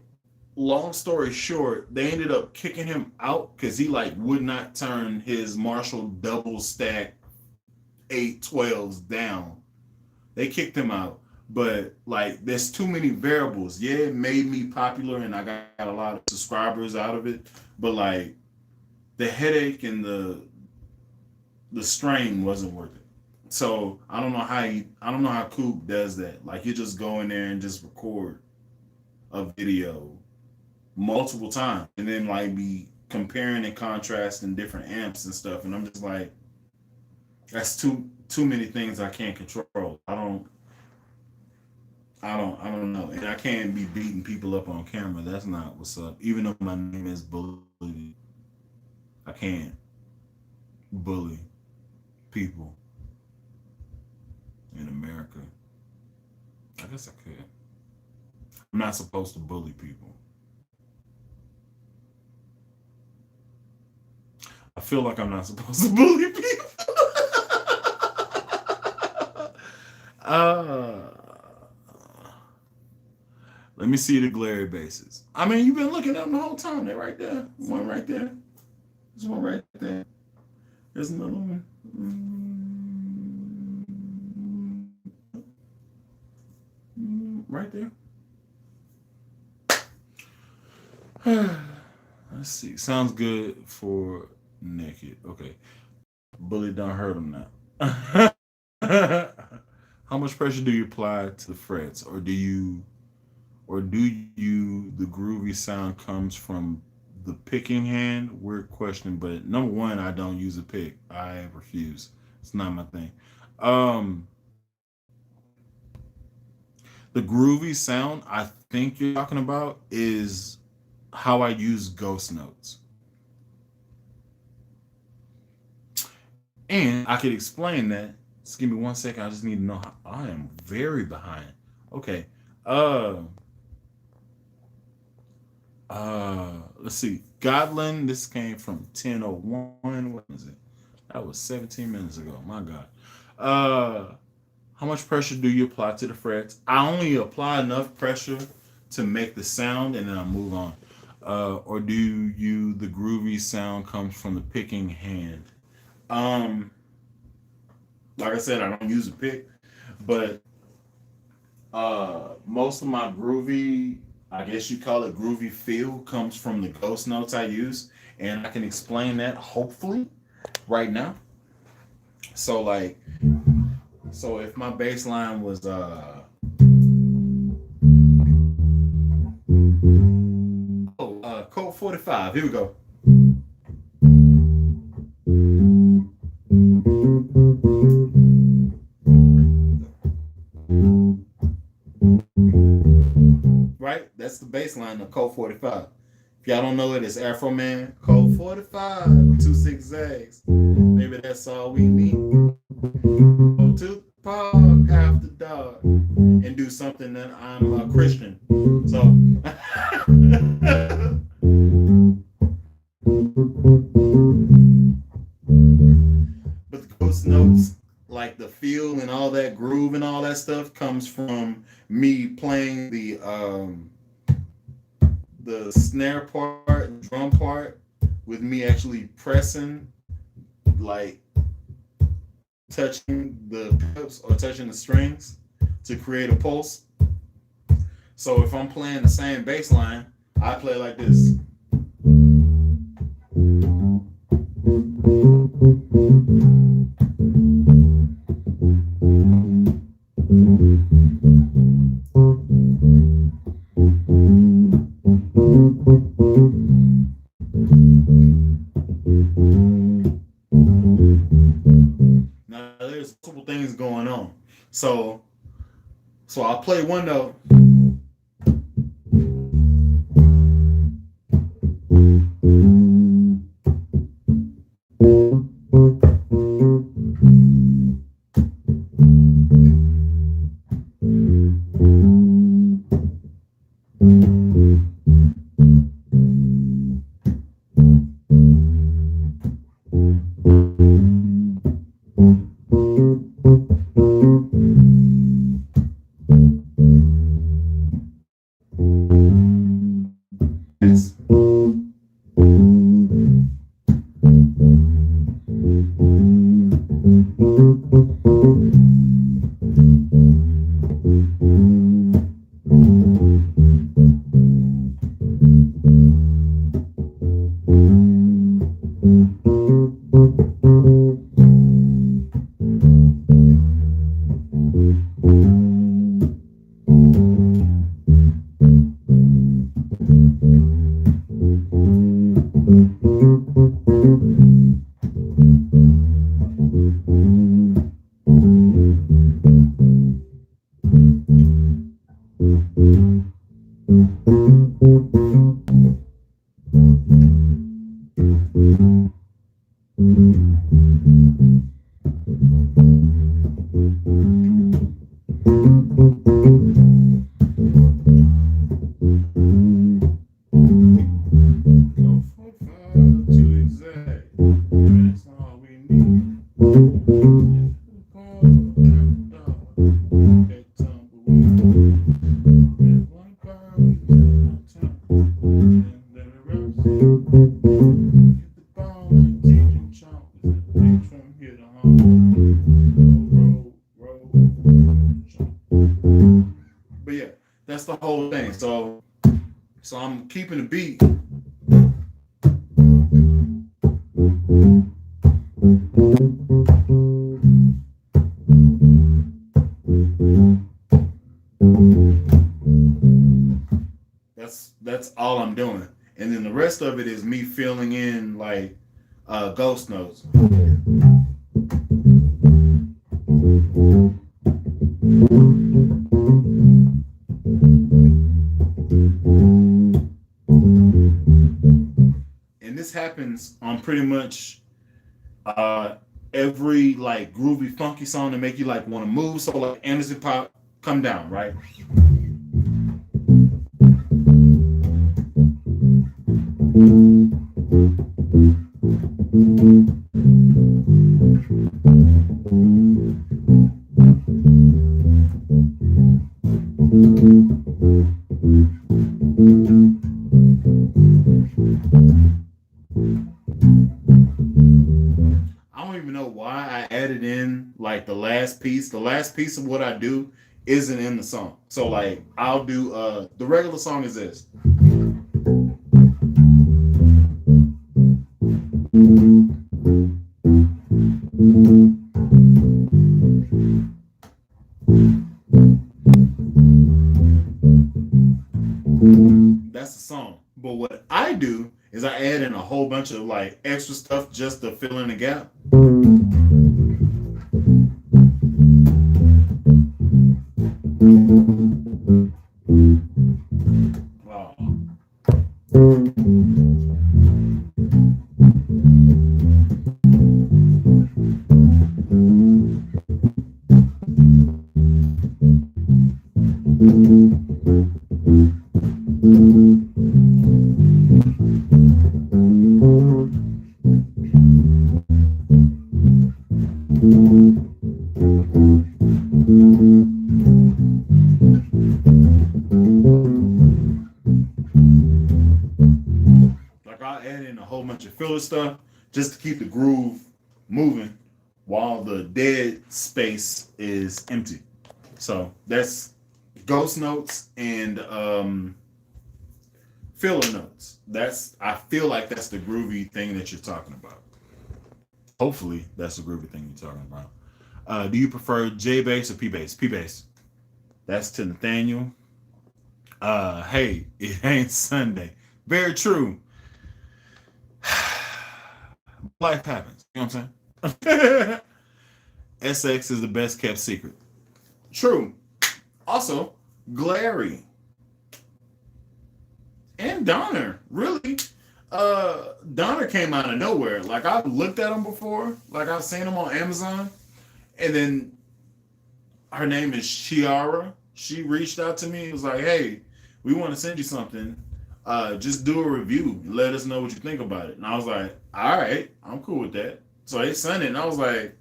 long story short, they ended up kicking him out because he like would not turn his Marshall double stack 812s down. They kicked him out. But like, there's too many variables. Yeah, it made me popular and I got a lot of subscribers out of it. But like, the headache and the strain wasn't worth it. So I don't know how Coop does that. Like, you just go in there and just record a video multiple times and then like be comparing and contrasting different amps and stuff. And I'm just like, that's too many things I can't control. I don't know. And I can't be beating people up on camera. That's not what's up. Even though my name is Bully, I can't bully people in America. I guess I could. I'm not supposed to bully people. I feel like I'm not supposed to bully people. Let me see the glary bases. I mean, you've been looking at them the whole time. They're right there. One right there. There's one right there. There's another one. Right there. Let's see. Sounds good for naked. Okay. Bully don't hurt him now. How much pressure do you apply to the frets, or do you the groovy sound comes from the picking hand? Weird question, but number one, I don't use a pick. I refuse. It's not my thing. Um, the groovy sound I think you're talking about is how I use ghost notes, and I could explain that. Just give me 1 second. I just need to know how I am very behind. Okay. Uh, let's see. Godlin, this came from 10:01. What is it? That was 17 minutes ago. My God. How much pressure do you apply to the frets? I only apply enough pressure to make the sound, and then I move on. Or do you the groovy sound comes from the picking hand? Um, like I said, I don't use a pick, but most of my groovy, I guess you call it groovy feel, comes from the ghost notes I use, and I can explain that hopefully right now. So like, so if my bass line was code 45, here we go. Right? That's the bass line of code 45. If y'all don't know it, it's Afro Man, code 45, 2 6 Zags. Maybe that's all we need. Go to the park after dark and do something that I'm a Christian. So, but the ghost notes, like the feel and all that groove and all that stuff, comes from me playing the snare part, drum part, with me actually pressing, like touching the pickups or touching the strings to create a pulse. So if I'm playing the same bass line, I play like this. Now there's multiple things going on. So I'll play one note. Yes. But yeah, that's the whole thing. So I'm keeping the beat. all I'm doing. And then the rest of it is me filling in like ghost notes. And this happens on pretty much every like groovy funky song to make you like want to move. So like Anderson Pop, Come Down, right? I don't even know why I added in like the last piece. The last piece of what I do isn't in the song. So like I'll do the regular song is this. That's the song. But what I do is I add in a whole bunch of like extra stuff just to fill in the gap. Wow. Like I'll add in a whole bunch of filler stuff just to keep the groove moving while the dead space is empty. So that's ghost notes and filler notes. I feel like that's the groovy thing that you're talking about. Hopefully that's the groovy thing you're talking about. Do you prefer J bass or P bass? P bass. That's to Nathaniel. Hey, it ain't Sunday. Very true. Life happens. You know what I'm saying? SX is the best kept secret. True. Also, Glary and Donner. Really? Donner came out of nowhere. Like I've looked at him before. Like I've seen him on Amazon. And then her name is Chiara. She reached out to me and was like, hey, we want to send you something. Just do a review. Let us know what you think about it. And I was like, all right, I'm cool with that. So they sent it and I was like,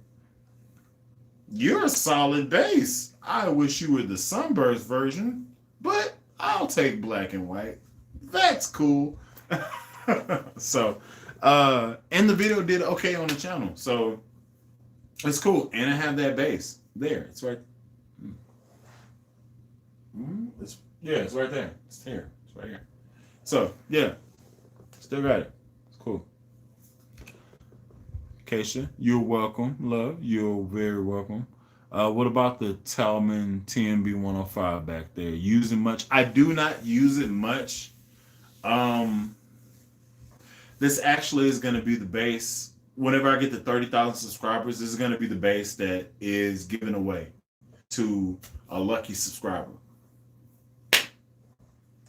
you're a solid bass. I wish you were the Sunburst version, but I'll take black and white. That's cool. So, and the video did okay on the channel. So it's cool. And I have that bass there. It's right. It's right there. It's here. It's right here. So, yeah. Still got it. It's cool. Keisha, you're welcome. Love, you're very welcome. What about the Talman TNB 105 back there? Using much? I do not use it much. This actually is going to be the bass. Whenever I get to 30,000 subscribers, this is going to be the bass that is given away to a lucky subscriber.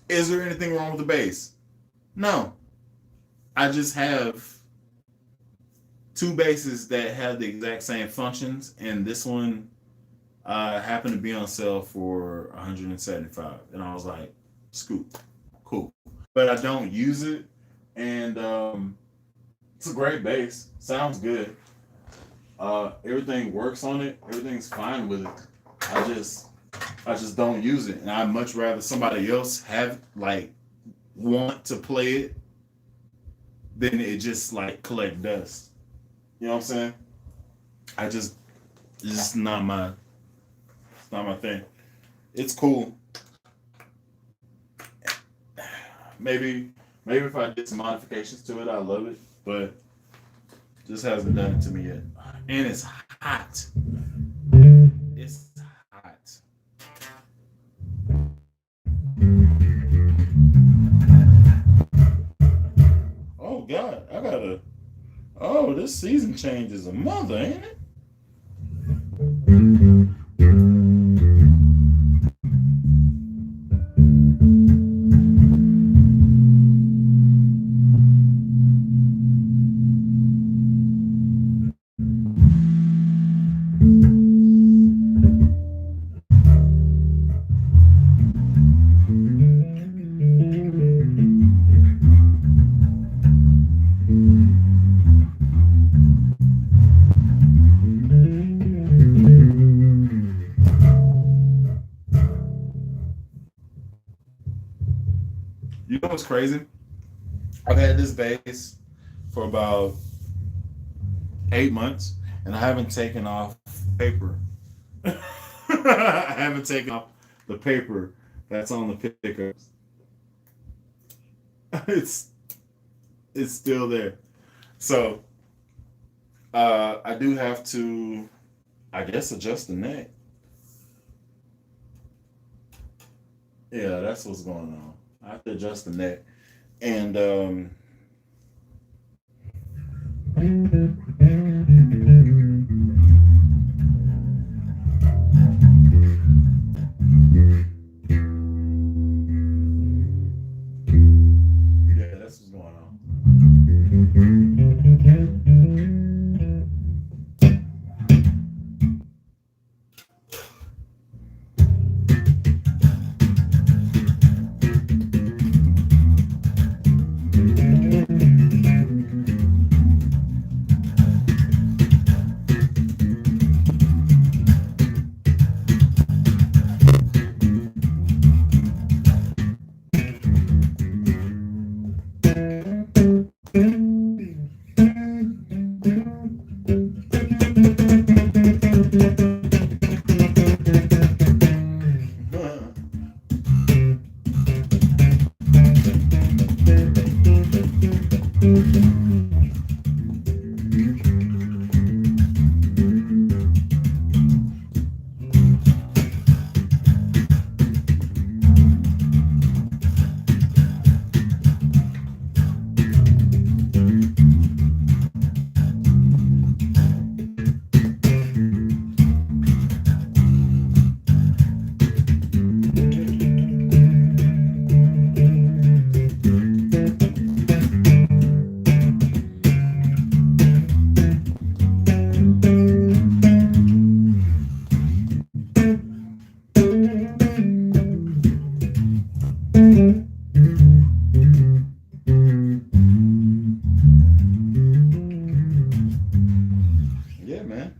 Is there anything wrong with the bass? No. I just have two basses that have the exact same functions, and this one happened to be on sale for $175, and I was like, scoop, cool. But I don't use it, and it's a great bass. Sounds good. Everything works on it. Everything's fine with it. I just don't use it, and I'd much rather somebody else have want to play it than it just collect dust. You know what I'm saying? It's just not my thing. It's cool. Maybe if I did some modifications to it, I love it, but just hasn't done it to me yet. And it's hot. It's hot. this season change is a mother, ain't it? You know what's crazy? I've had this bass for about 8 months, and I haven't taken off paper. I haven't taken off the paper that's on the pickups. It's it's still there. So I do have to, I guess, adjust the neck. Yeah, that's what's going on. I have to adjust the neck, and yeah, that's what's going on. Yeah, man.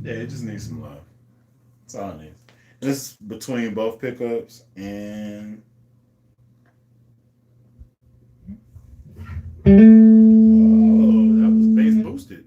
Yeah, it just needs some love. That's all it needs. This between both pickups and oh, that was bass boosted.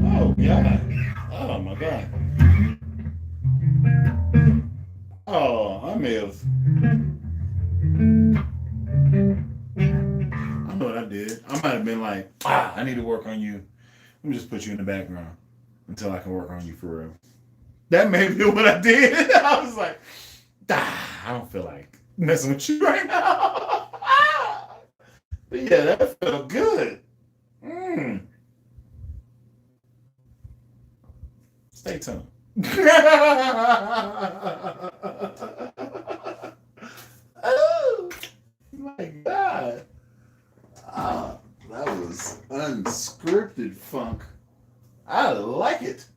Oh God. Oh my God. Oh, I may have. I know what I did. I might have been like, I need to work on you. Let me just put you in the background until I can work on you for real. That may be what I did. I was like, I don't feel like messing with you right now. But yeah, that felt good. Mm. Stay tuned. Oh my God. Ah, that was unscripted funk. I like it.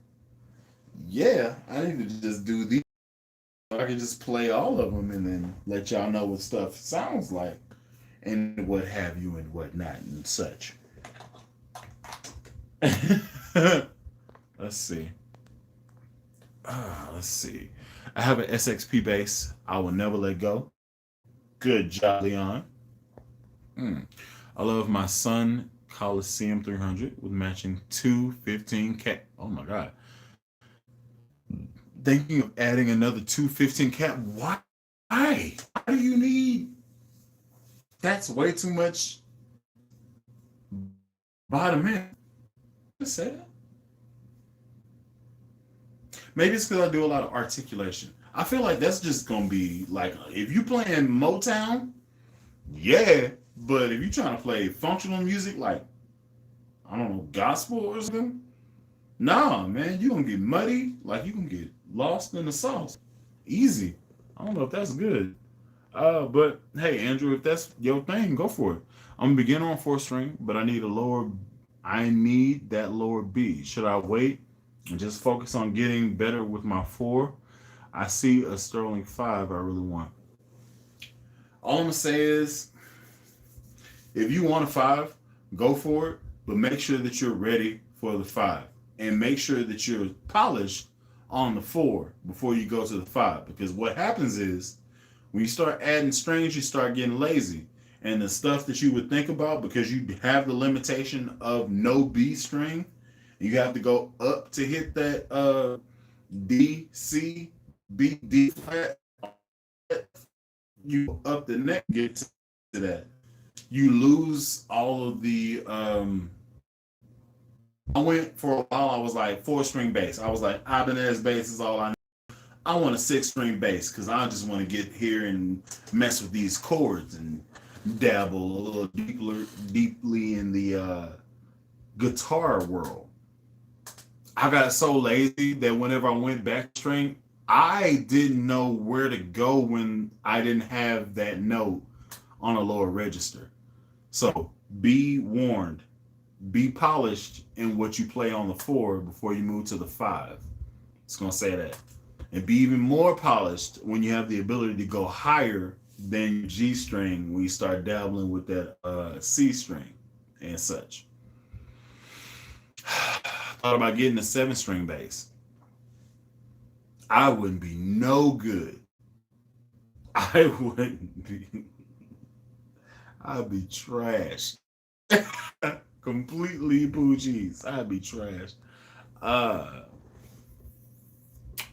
Yeah, I need to just do these. I can just play all of them and then let y'all know what stuff sounds like and what have you and whatnot and such. Let's see. Let's see. I have an SXP bass. I will never let go. Good job, Leon. Mm. I love my Sun Coliseum 300 with matching 215 Oh my God. Thinking of adding another 215 Why? Why do you need? That's way too much bottom end. Just say that. Maybe it's because I do a lot of articulation. I feel like that's just gonna be like if you playing Motown, yeah. But if you trying to play functional music like I don't know gospel or something, nah, man, you gonna get muddy. Like you gonna get lost in the sauce. Easy. I don't know if that's good. But hey, Andrew, if that's your thing, go for it. I'm a beginner on 4 string, but I need a lower. I need that lower B. Should I wait and just focus on getting better with my 4? I see a Sterling 5 I really want. All I'm gonna say is, if you want a 5, go for it, but make sure that you're ready for the 5, and make sure that you're polished on the 4 before you go to the 5. Because what happens is, when you start adding strings, you start getting lazy. And the stuff that you would think about, because you have the limitation of no B string, you have to go up to hit that D, C, B, D flat. You up the neck, get to that. You lose all of the. I went for a while, I was like 4 string bass. I was like, Ibanez bass is all I need. I want a 6 string bass because I just want to get here and mess with these chords and dabble a little deeply in the guitar world. I got so lazy that whenever I went back string, I didn't know where to go when I didn't have that note on a lower register. So be warned, be polished in what you play on the 4 before you move to the 5. It's gonna say that. And be even more polished when you have the ability to go higher than your G string when you start dabbling with that C string and such. Thought about getting a 7 string bass. I wouldn't be no good. I wouldn't be. I'd be trash. Completely poochies. I'd be trash. Uh,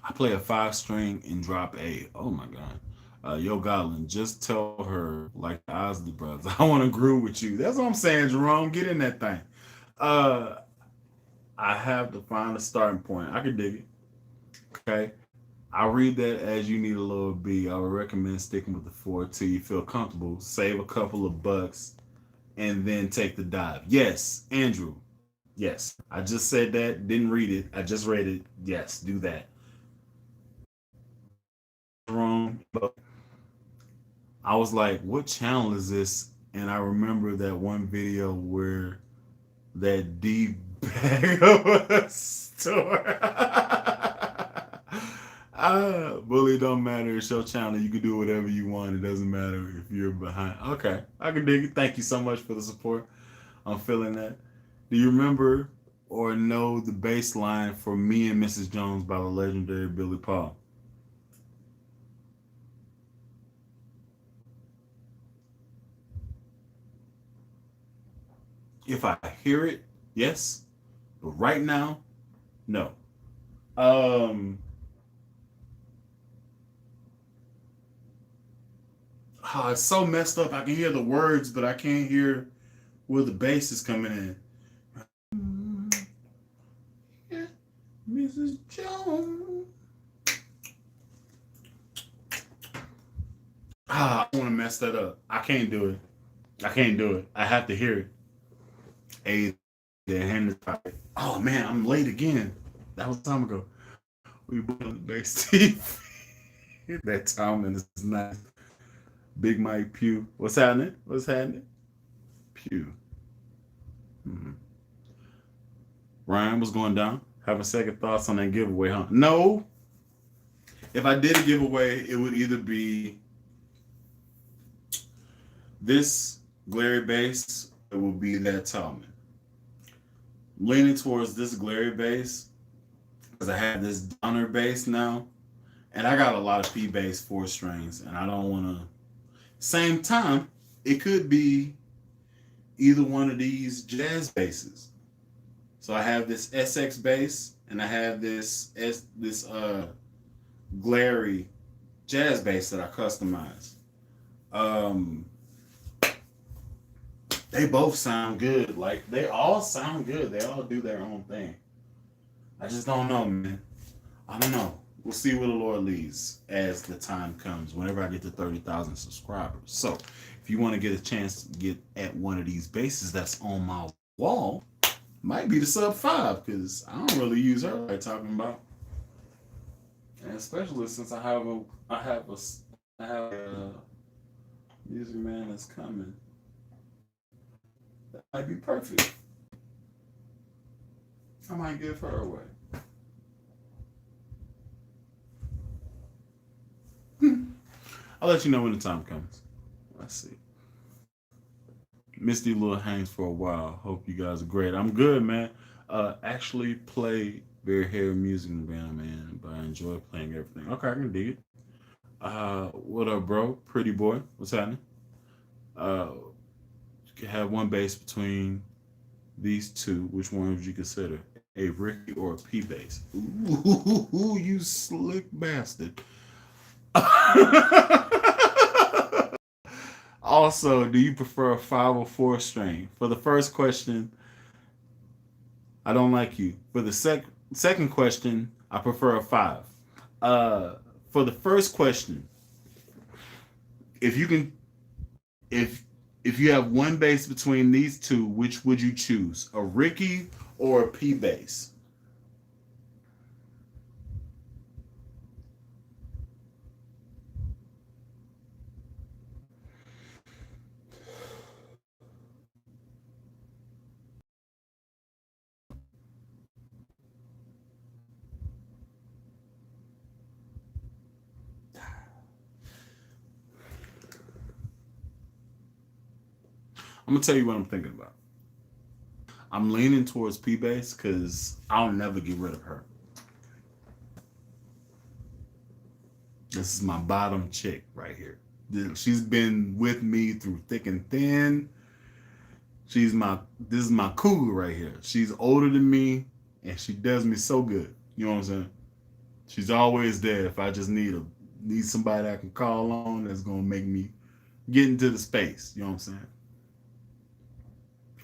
I play a 5 string and drop A. Oh my God. Yo, Goblin, just tell her like the Osley brothers. I want to groove with you. That's what I'm saying, Jerome. Get in that thing. Uh, I have to find a starting point. I can dig it. Okay. I read that as you need a little B. I would recommend sticking with the 4 till you feel comfortable. Save a couple of bucks and then take the dive. Yes, Andrew. Yes. I just said that. Didn't read it. I just read it. Yes, do that. Wrong. I was like, what channel is this? And I remember that one video where that D bag of a store. Bully don't matter. It's your channel. You can do whatever you want. It doesn't matter if you're behind. Okay, I can dig it. Thank you so much for the support. I'm feeling that. Do you remember or know the bass line for Me and Mrs. Jones by the legendary Billy Paul? If I hear it, yes. But right now, no. Um, it's so messed up. I can hear the words, but I can't hear where the bass is coming in. Yeah, Mrs. Jones. I want to mess that up. I can't do it. I can't do it. I have to hear it. A the hand is tight. Oh man, I'm late again. That was time ago. We put on the base team. That timing is nice. Big Mike Pew. What's happening? What's happening? Pew. Mm-hmm. Ryan, what's going down? Having second thoughts on that giveaway, huh? No. If I did a giveaway, it would either be this glary bass, it would be that Tallman. Leaning towards this glary bass because I have this Donner bass now, and I got a lot of P bass 4 strings, and I don't want to. Same time, it could be either one of these jazz basses. So I have this SX bass, and I have this glary jazz bass that I customize. They both sound good. Like, they all sound good. They all do their own thing. I just don't know, man. I don't know. We'll see where the Lord leads as the time comes, whenever I get to 30,000 subscribers. So if you want to get a chance to get at one of these basses that's on my wall, might be the sub 5, because I don't really use her like talking about. And especially since I have a music man that's coming. That might be perfect. I might give her away. I'll let you know when the time comes. Let's see. Misty Little hangs for a while. Hope you guys are great. I'm good, man. Actually play very heavy music in the band, man, but I enjoy playing everything. Okay, I can dig it. What up, bro? Pretty boy. What's happening? You can have one bass between these two. Which one would you consider? A Ricky or a P bass? Ooh, you slick bastard. Also, do you prefer a 5 or 4 string? For the first question, I don't like you. For the second question, I prefer a 5. For the first question, if you can, if you have one bass between these two, which would you choose? A Ricky or a P bass? I'm gonna tell you what I'm thinking about. I'm leaning towards P bass because I'll never get rid of her. This is my bottom chick right here. She's been with me through thick and thin. This is my cougar right here. She's older than me and she does me so good. You know what I'm saying? She's always there if I just need somebody I can call on that's gonna make me get into the space. You know what I'm saying?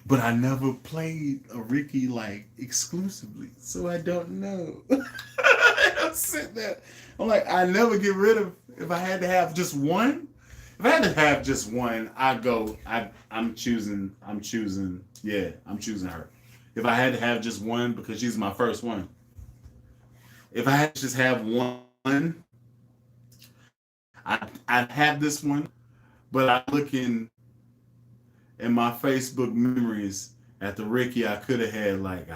But I never played a Ricky like exclusively, so I don't know. I'm sitting there. I'm like, I never get rid of. If I had to have just one, if I had to have just one, I'd go. I'm choosing. Yeah, I'm choosing her. If I had to have just one, because she's my first one. If I had to just have one, I'd have this one. But I'm looking in my Facebook memories at the Ricky I could have had, like,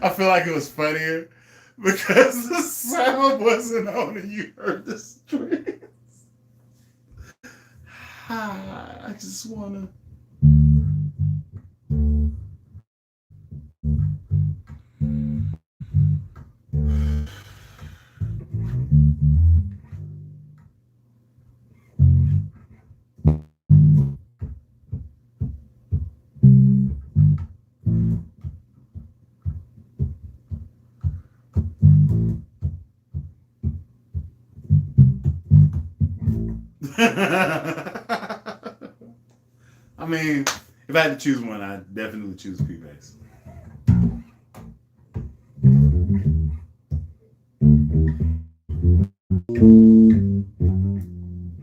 I feel like it was funnier because the sound wasn't on and you heard the strings. I just wanna. I mean, if I had to choose one, I'd definitely choose P bass.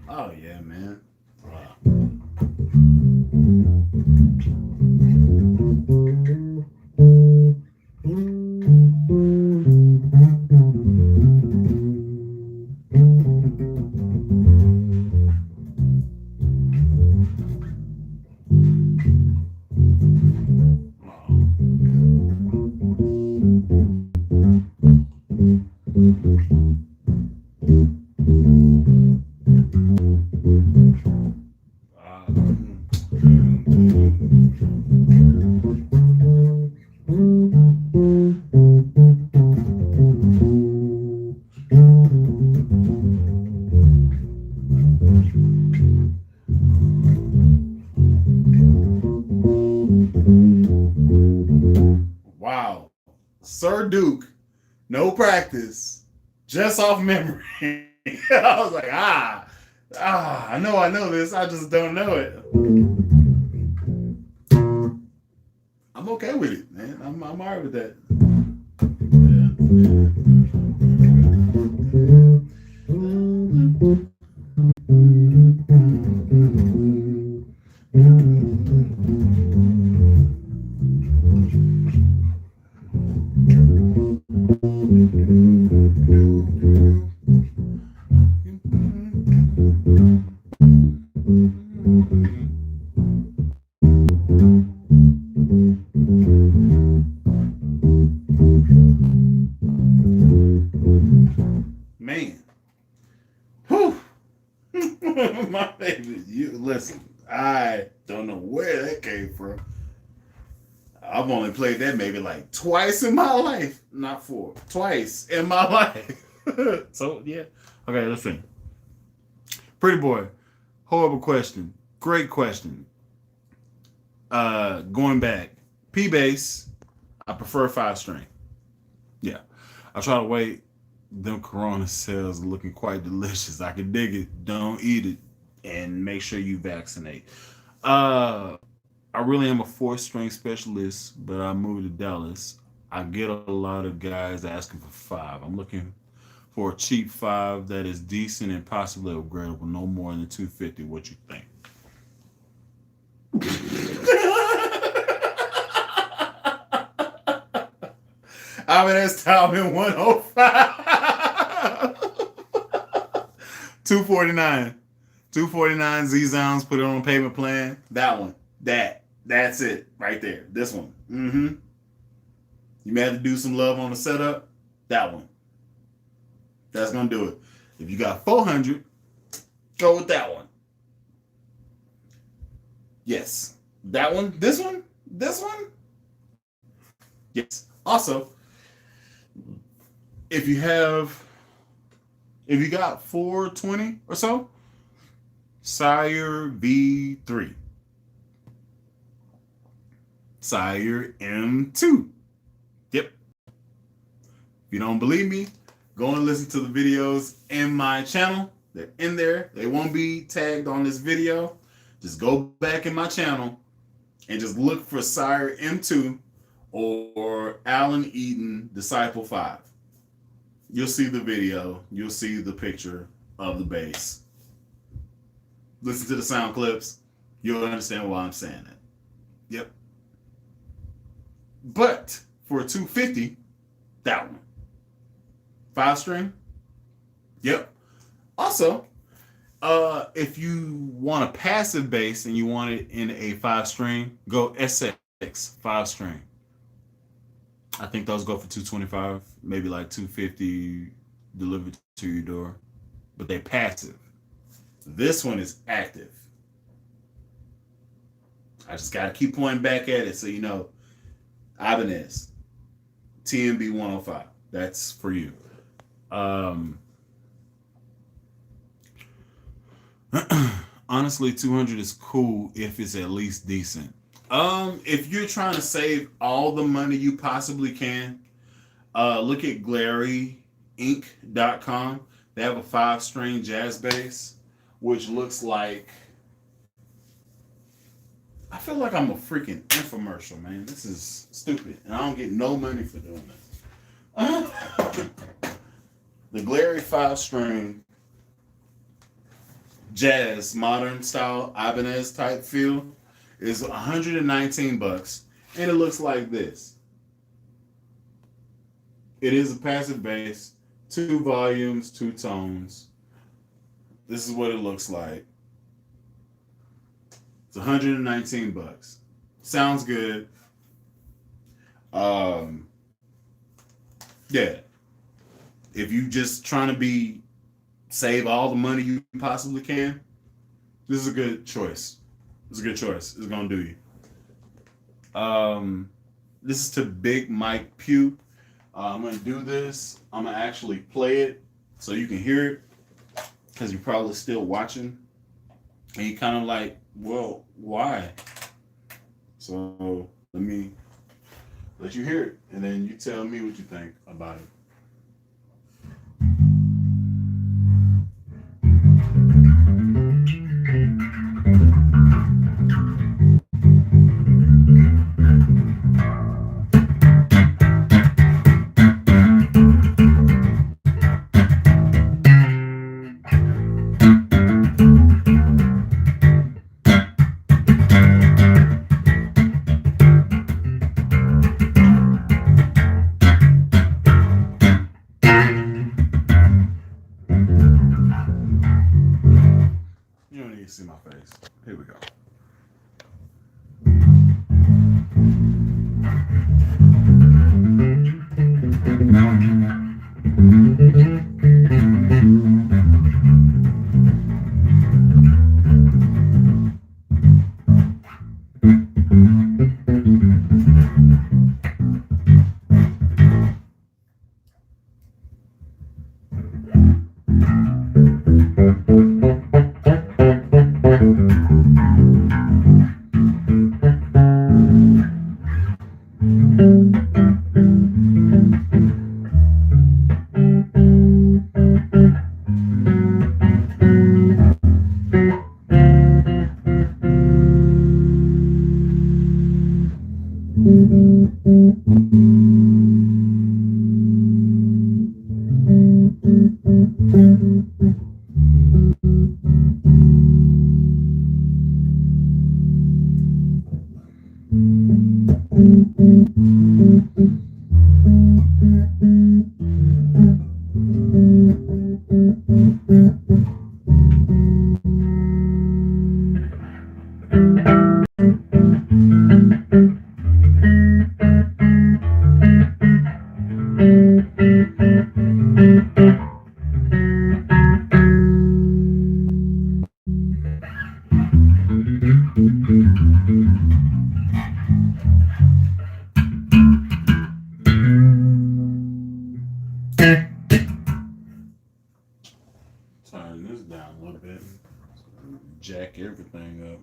Oh yeah, man. Wow. Wow. Sir Duke, no practice, just off memory. I was like, I know this. I just don't know it. I'm okay with it, man. I'm all right with that. Man. Whew. My favorite. You listen, I don't know where that came from. I've only played that maybe like twice in my life. Not four. Twice in my life. So yeah. Okay, listen. Pretty boy. Horrible question. Great question. Going back. P bass. I prefer 5-string. Yeah. I try to wait. Them Corona cells are looking quite delicious. I can dig it. Don't eat it. And make sure you vaccinate. I really am a 4-string specialist, but I moved to Dallas. I get a lot of guys asking for 5. I'm looking for a cheap 5 that is decent and possibly upgradable, no more than 250. What you think? I mean, that's time in 105. 249. 249 Z Zounds, put it on a payment plan. That one. That's it. Right there. This one. Mm-hmm. You may have to do some love on the setup. That one. That's gonna do it. If you got 400, go with that one. Yes. That one. This one. This one. Yes. Also, if you got 420 or so, Sire V3. Sire M2. Yep. If you don't believe me, go and listen to the videos in my channel. They're in there. They won't be tagged on this video. Just go back in my channel and just look for Sire M2 or Alan Eaton Disciple 5. You'll see the video. You'll see the picture of the bass. Listen to the sound clips. You'll understand why I'm saying that. Yep. But for a 250, that one. 5-string. Yep. Also, if you want a passive bass and you want it in a 5-string, go SX 5-string. I think those go for 225, maybe like 250 delivered to your door. But they're passive. This one is active. I just got to keep pointing back at it so you know. Ibanez, TMB 105. That's for you. Honestly, 200 is cool if it's at least decent. If you're trying to save all the money you possibly can, look at GlaryInc.com. They have a 5-string jazz bass which looks like, I feel like I'm a freaking infomercial, man. This is stupid, and I don't get no money for doing this. The Glary 5-string jazz modern style Ibanez type feel is $119, and it looks like this. It is a passive bass, 2 volumes, 2 tones. This is what it looks like. It's $119. Sounds good. Yeah. If you just trying to save all the money you possibly can, this is a good choice. It's a good choice. It's gonna do you. This is to Big Mike Pugh. I'm gonna do this. I'm gonna actually play it so you can hear it, because you're probably still watching, and you kind of like, well, why? So let me let you hear it, and then you tell me what you think about it. You don't need to see my face. Here we go. Turn this down a little bit. Jack everything up.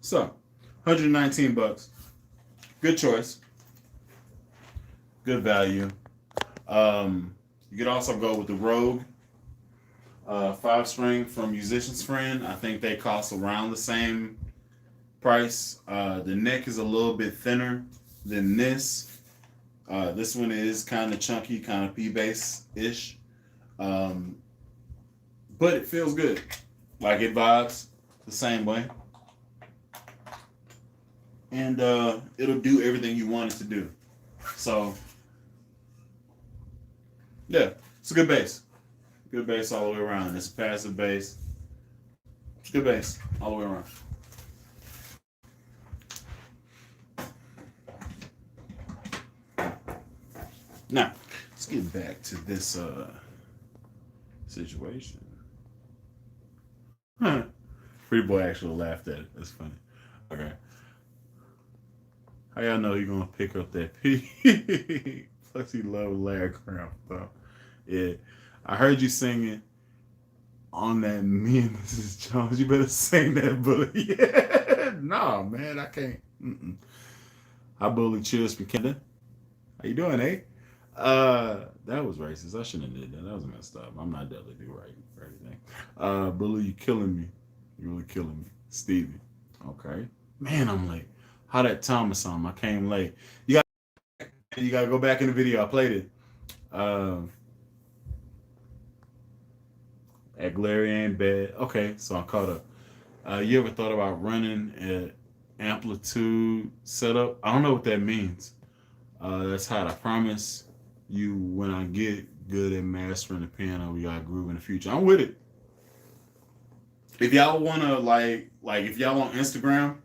So, $119. Good choice. Good value. You could also go with the Rogue 5-string from Musician's Friend. I think they cost around the same price. The neck is a little bit thinner than this. This one is kind of chunky, kind of P-bass-ish. But it feels good. Like, it vibes the same way. And it'll do everything you want it to do. So, yeah, it's a good bass. Good bass all the way around. It's a passive bass. It's good bass all the way around. Now, let's get back to this situation. Pretty boy actually laughed at it. That's funny. Okay. How y'all know he gonna pick up that P? Plus he love Larry Cramp though. Yeah. I heard you singing on that Me and Mrs. Jones. You better sing that, Bully. Yeah. Nah, man, I can't. Mm-mm. I Bully Cheers from Canada. How you doing, eh? That was racist. I shouldn't have did that. That was messed up. I'm not definitely do right for everything. Bully, you killing me. You really killing me. Stevie. Okay. Man, I'm late. How that Thomas song? I came late. You gotta go back in the video. I played it. At Glary ain't bad. Okay, so I caught up. You ever thought about running an amplitude setup? I don't know what that means. That's how I promise you when I get good at mastering the piano, we got groove in the future. I'm with it. If y'all wanna like if y'all on Instagram,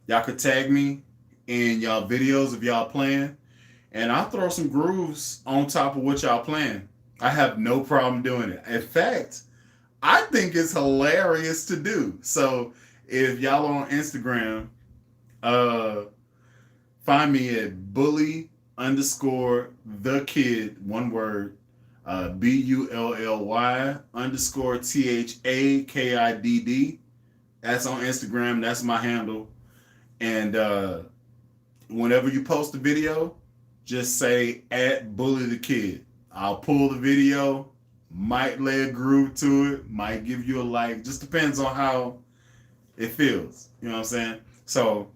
y'all could tag me in y'all videos of y'all playing, and I'll throw some grooves on top of what y'all playing. I have no problem doing it. In fact, I think it's hilarious to do. So if y'all on Instagram, find me at bully underscore the kid, one word, BULLY underscore THAKIDD. That's on Instagram. That's my handle. And whenever you post a video, just say at bully the kid. I'll pull the video, might lay a groove to it, might give you a like. Just depends on how it feels. You know what I'm saying? So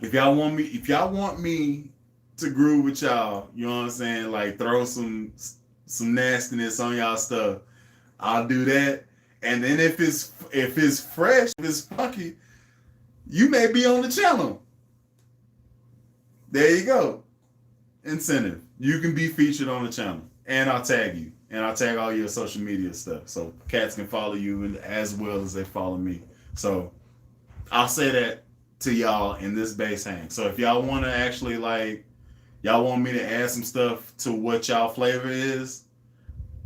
if y'all want me to groove with y'all, you know what I'm saying? Like throw some nastiness on y'all stuff, I'll do that. And then if it's fresh, if it's funky, you may be on the channel. There you go. Incentive. You can be featured on the channel. And I'll tag you. And I'll tag all your social media stuff. So cats can follow you as well as they follow me. So I'll say that to y'all in this bass hang. So if y'all want to actually y'all want me to add some stuff to what y'all flavor is,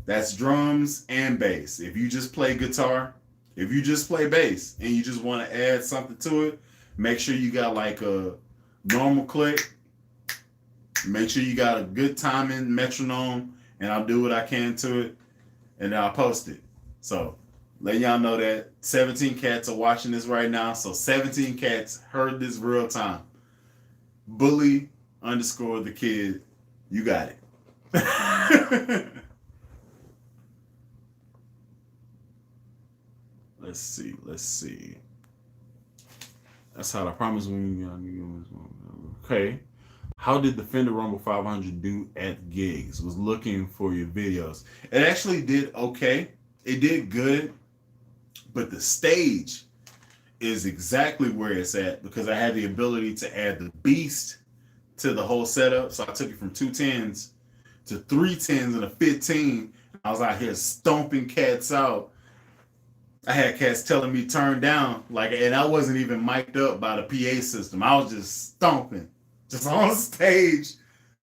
that's drums and bass. If you just play guitar, if you just play bass and you just want to add something to it, make sure you got like a normal click. Make sure you got a good timing metronome, and I'll do what I can to it, and then I'll post it. So letting y'all know that 17 cats are watching this right now. So 17 cats heard this real time. Bully underscore the kid. You got it. Let's see. That's how I promise when you okay. How did the Fender Rumble 500 do at gigs? Was looking for your videos. It actually did okay. It did good, but the stage is exactly where it's at because I had the ability to add the beast to the whole setup. So I took it from 210s to 310s and a 15. I was out here stomping cats out. I had cats telling me turn down, and I wasn't even mic'd up by the PA system. I was just stomping. Just on stage.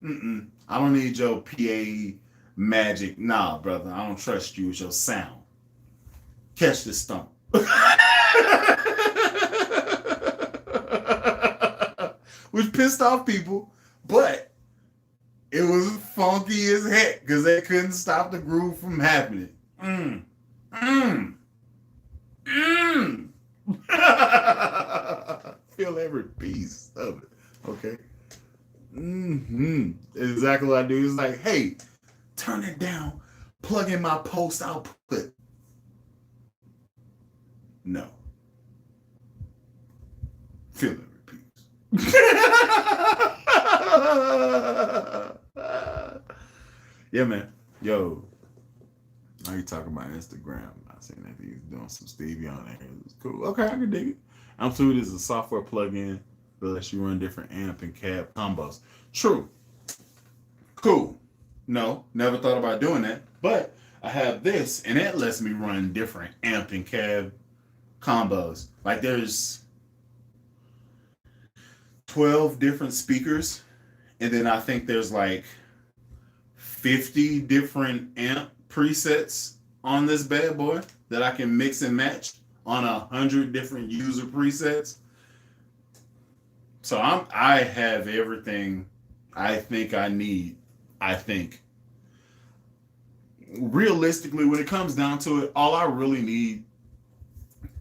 I don't need your PA magic. Nah, brother. I don't trust you with your sound. Catch this stomp. Which pissed off people, but it was funky as heck because they couldn't stop the groove from happening. Feel every piece of it. Okay. Exactly what I do. It's like, hey, turn it down, plug in my post output. No. Feel every piece. Yeah, man. Yo, now you talking about Instagram. I seen that he's doing some Stevie on there. It was cool. Okay, I can dig it. Amplitude is a software plugin that lets you run different amp and cab combos. True. Cool. No, never thought about doing that. But I have this, and it lets me run different amp and cab combos. Like there's 12 different speakers, and then I think there's like 50 different amp presets on this bad boy that I can mix and match on 100 different user presets. So I have everything I think I need. I think realistically, when it comes down to it, all I really need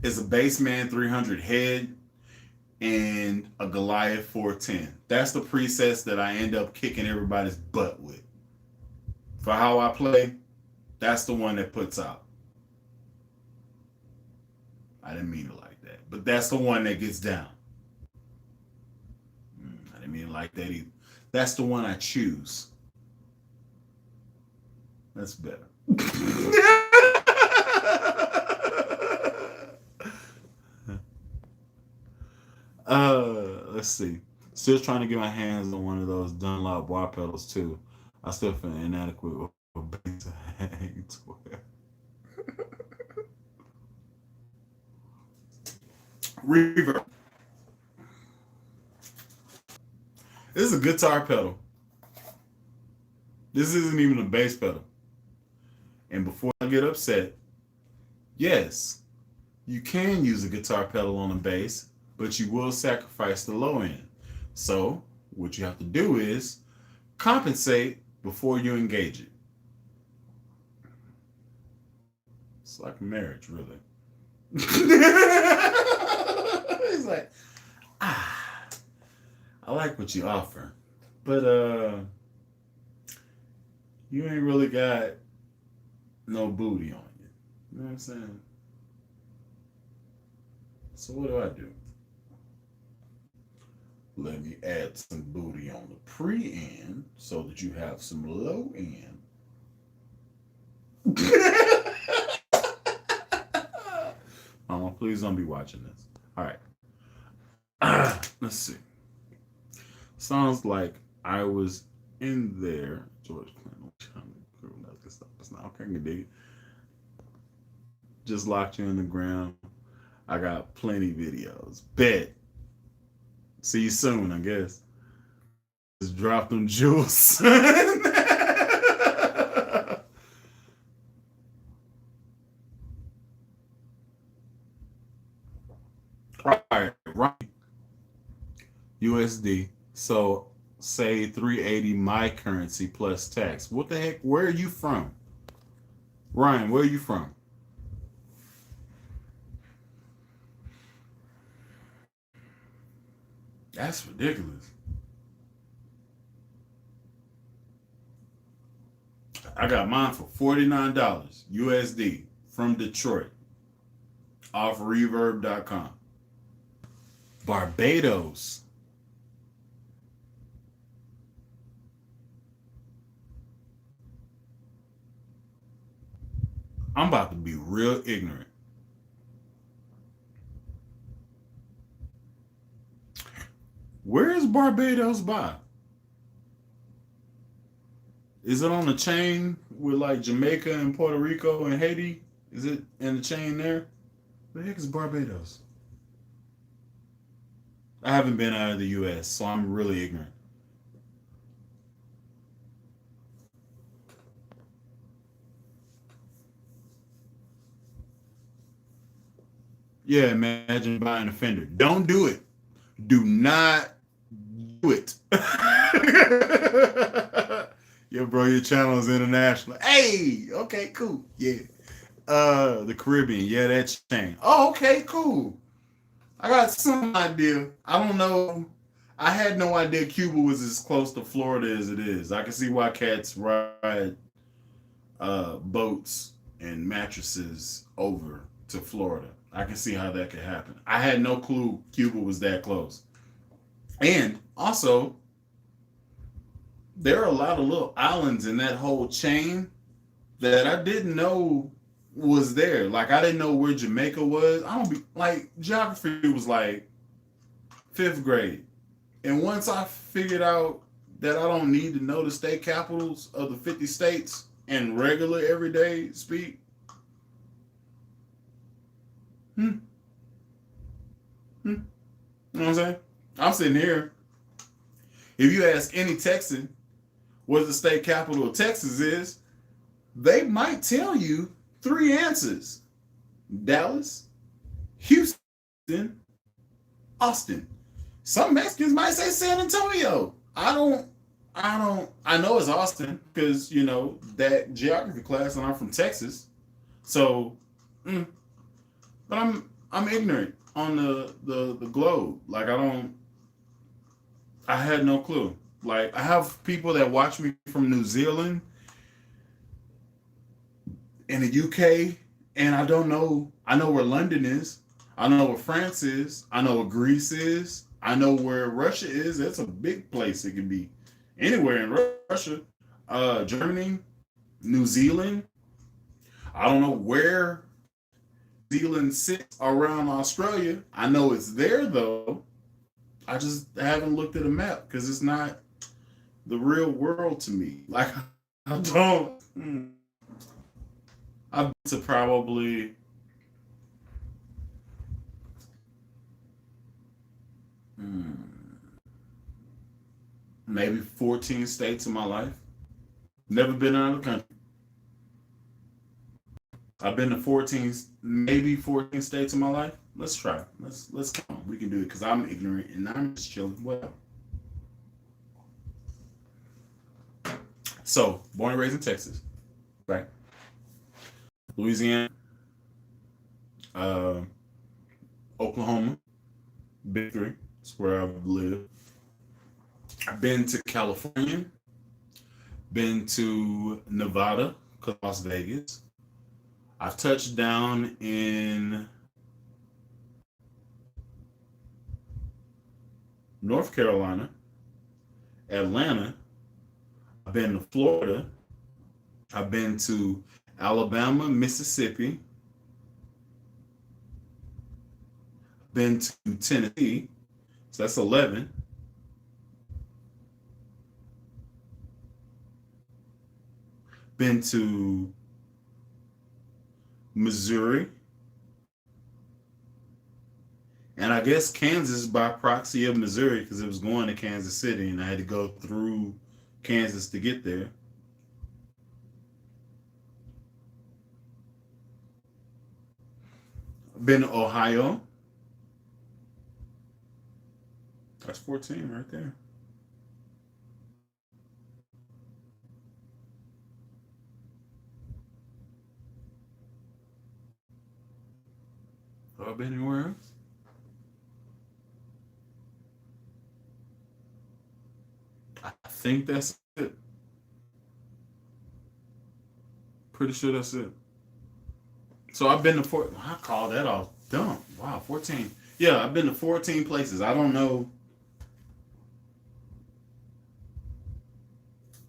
is a Bassman 300 head and a Goliath 410. That's the presets that I end up kicking everybody's butt with. For how I play, that's the one that puts out. I didn't mean it like that, but that's the one that gets down. I didn't mean it like that either. That's the one I choose. That's better. Let's see. Still trying to get my hands on one of those Dunlop wah pedals too. I still feel inadequate with bass hang 12. Reverb. This is a guitar pedal. This isn't even a bass pedal. And before I get upset, yes, you can use a guitar pedal on a bass, but you will sacrifice the low end. So what you have to do is compensate before you engage it. It's like a marriage, really. It's like, I like what you offer, but you ain't really got no booty on you. You know what I'm saying? So what do? Let me add some booty on the pre-end so that you have some low end. Oh, please don't be watching this. All right. Let's see. Sounds like I was in there. George Clinton. It's not okay. You dig it. Just locked you in the ground. I got plenty videos. Bet. See you soon, I guess. Just drop them jewels. All right. USD. So say 380 my currency plus tax. What the heck? Where are you from? Ryan, where are you from? That's ridiculous. I got mine for $49 USD from Detroit off reverb.com. Barbados. I'm about to be real ignorant. Where is Barbados by? Is it on the chain with like Jamaica and Puerto Rico and Haiti? Is it in the chain there? Where the heck is Barbados? I haven't been out of the US, so I'm really ignorant. Yeah, imagine buying a Fender. Don't do it. Do not do it. Yo, bro, your channel is international. Hey, okay, cool. Yeah. The Caribbean. Yeah, that chain. Oh, okay, cool. I got some idea. I don't know. I had no idea Cuba was as close to Florida as it is. I can see why cats ride boats and mattresses over to Florida. I can see how that could happen. I had no clue Cuba was that close. And also, there are a lot of little islands in that whole chain that I didn't know was there. Like, I didn't know where Jamaica was. I don't be like, geography was like 5th grade. And once I figured out that I don't need to know the state capitals of the 50 states in regular everyday speak, you know what I'm saying? I'm sitting here. If you ask any Texan what the state capital of Texas is, they might tell you 3 answers: Dallas, Houston, Austin. Some Mexicans might say San Antonio. I know it's Austin because that geography class, and I'm from Texas. So, mm, but I'm ignorant on the globe. Like I had no clue. Like I have people that watch me from New Zealand and the UK, and I don't know. I know where London is. I know where France is. I know where Greece is. I know where Russia is. That's a big place. It can be anywhere in Russia, Germany, New Zealand. I don't know where New Zealand sits around Australia. I know it's there though. I just haven't looked at a map because it's not the real world to me. Like I don't. I've been to probably maybe 14 states in my life. Never been out of the country. I've been to 14, maybe 14 states in my life. Let's try. Let's count. We can do it because I'm ignorant and I'm just chilling. Well, so born and raised in Texas, right? Louisiana, uh, Oklahoma, Big Three. That's where I've lived. I've been to California, been to Nevada, Las Vegas. I've touched down in North Carolina, Atlanta. I've been to Florida. I've been to Alabama, Mississippi. Been to Tennessee. So that's 11. Been to Missouri. And I guess Kansas by proxy of Missouri because it was going to Kansas City and I had to go through Kansas to get there. Been to Ohio. That's 14 right there. Have I been anywhere else? I think that's it. Pretty sure that's it. So I've been to I call that all dumb. Wow, 14. Yeah, I've been to 14 places. I don't know.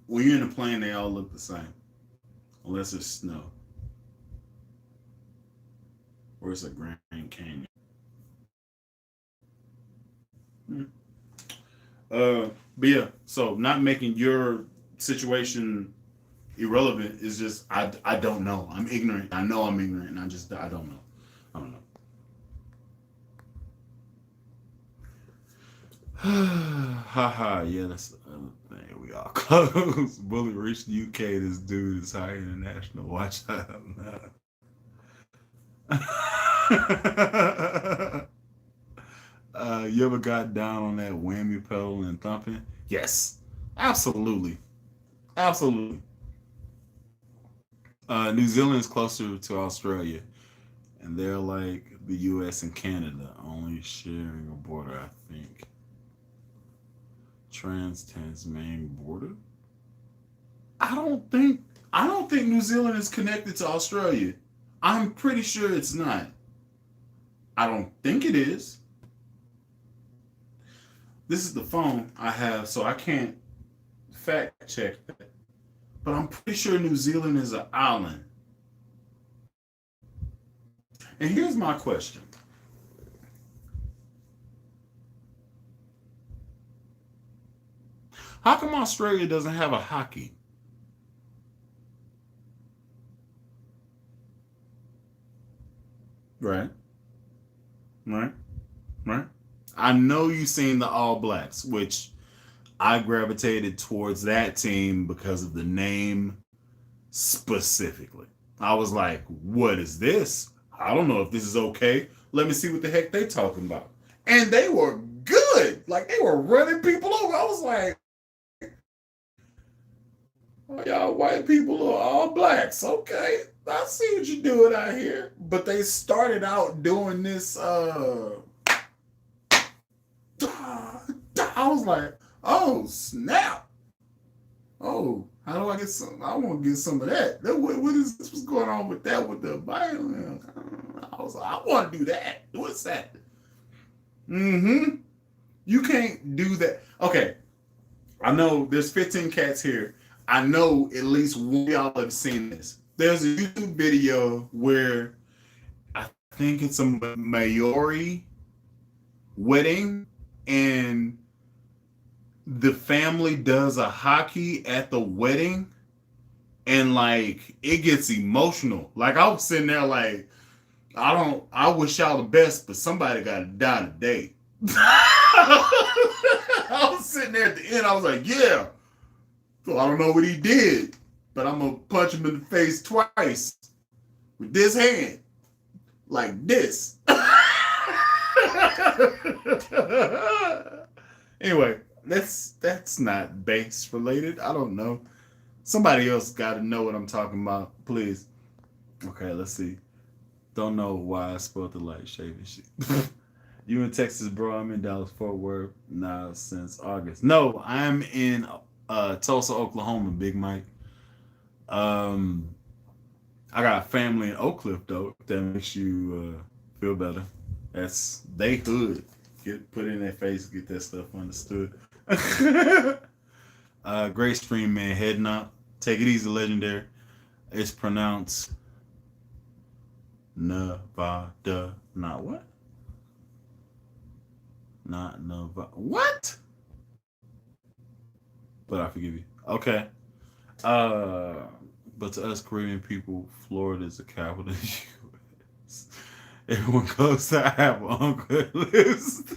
When you're in a plane, they all look the same, unless it's snow or it's a Grand Canyon. Hmm. But yeah, so not making your situation irrelevant is just I don't know. I'm ignorant. I know I'm ignorant, and I don't know. I don't know. Haha, yeah, that's man, we all close. Bullet reached the UK. This dude is high international. Watch out now. You ever got down on that whammy pedal and thumping? Yes, absolutely, absolutely. New Zealand is closer to Australia, and they're like the U.S. and Canada, only sharing a border, I think. Trans-Tasmanian border. I don't think New Zealand is connected to Australia. I'm pretty sure it's not. I don't think it is. This is the phone I have, so I can't fact check that. But I'm pretty sure New Zealand is an island. And here's my question. How come Australia doesn't have a hockey? Right, right, right. I know you've seen the All Blacks, which I gravitated towards that team because of the name specifically. I was like, what is this? I don't know if this is okay. Let me see what the heck they talking about. And they were good. good. Like they were running people over. I was like, oh, y'all white people are all blacks. Okay. I see what you're doing out here. But they started out doing this I was like, oh snap. Oh, how do I get some? I want to get some of that. What is this? What's going on with that? With the violin? I was like, I want to do that. What's that? Mm-hmm. You can't do that. Okay. I know there's 15 cats here. I know at least one of y'all have seen this. There's a YouTube video where I think it's a Maori wedding and the family does a hockey at the wedding and like it gets emotional. Like I was sitting there like, I wish y'all the best, but somebody gotta die today. I was sitting there at the end, I was like, yeah. So I don't know what he did, but I'm gonna punch him in the face twice with this hand. Like this. Anyway, that's not bass related. I don't know. Somebody else got to know what I'm talking about, please. Okay, let's see. Don't know why I spelled the light shaving shit. You in Texas, bro? I'm in Dallas Fort Worth now since August. No, I'm in Tulsa, Oklahoma, Big Mike. I got family in Oak Cliff though. If that makes you feel better. That's they hood. Get put in their face, get that stuff understood. Great stream, man. Heading up. Take it easy, legendary. It's pronounced Nevada. Not what? Not Nevada. What? But I forgive you. Okay. But to us Caribbean people, Florida is the capital of the U.S. Everyone goes to have an uncle list.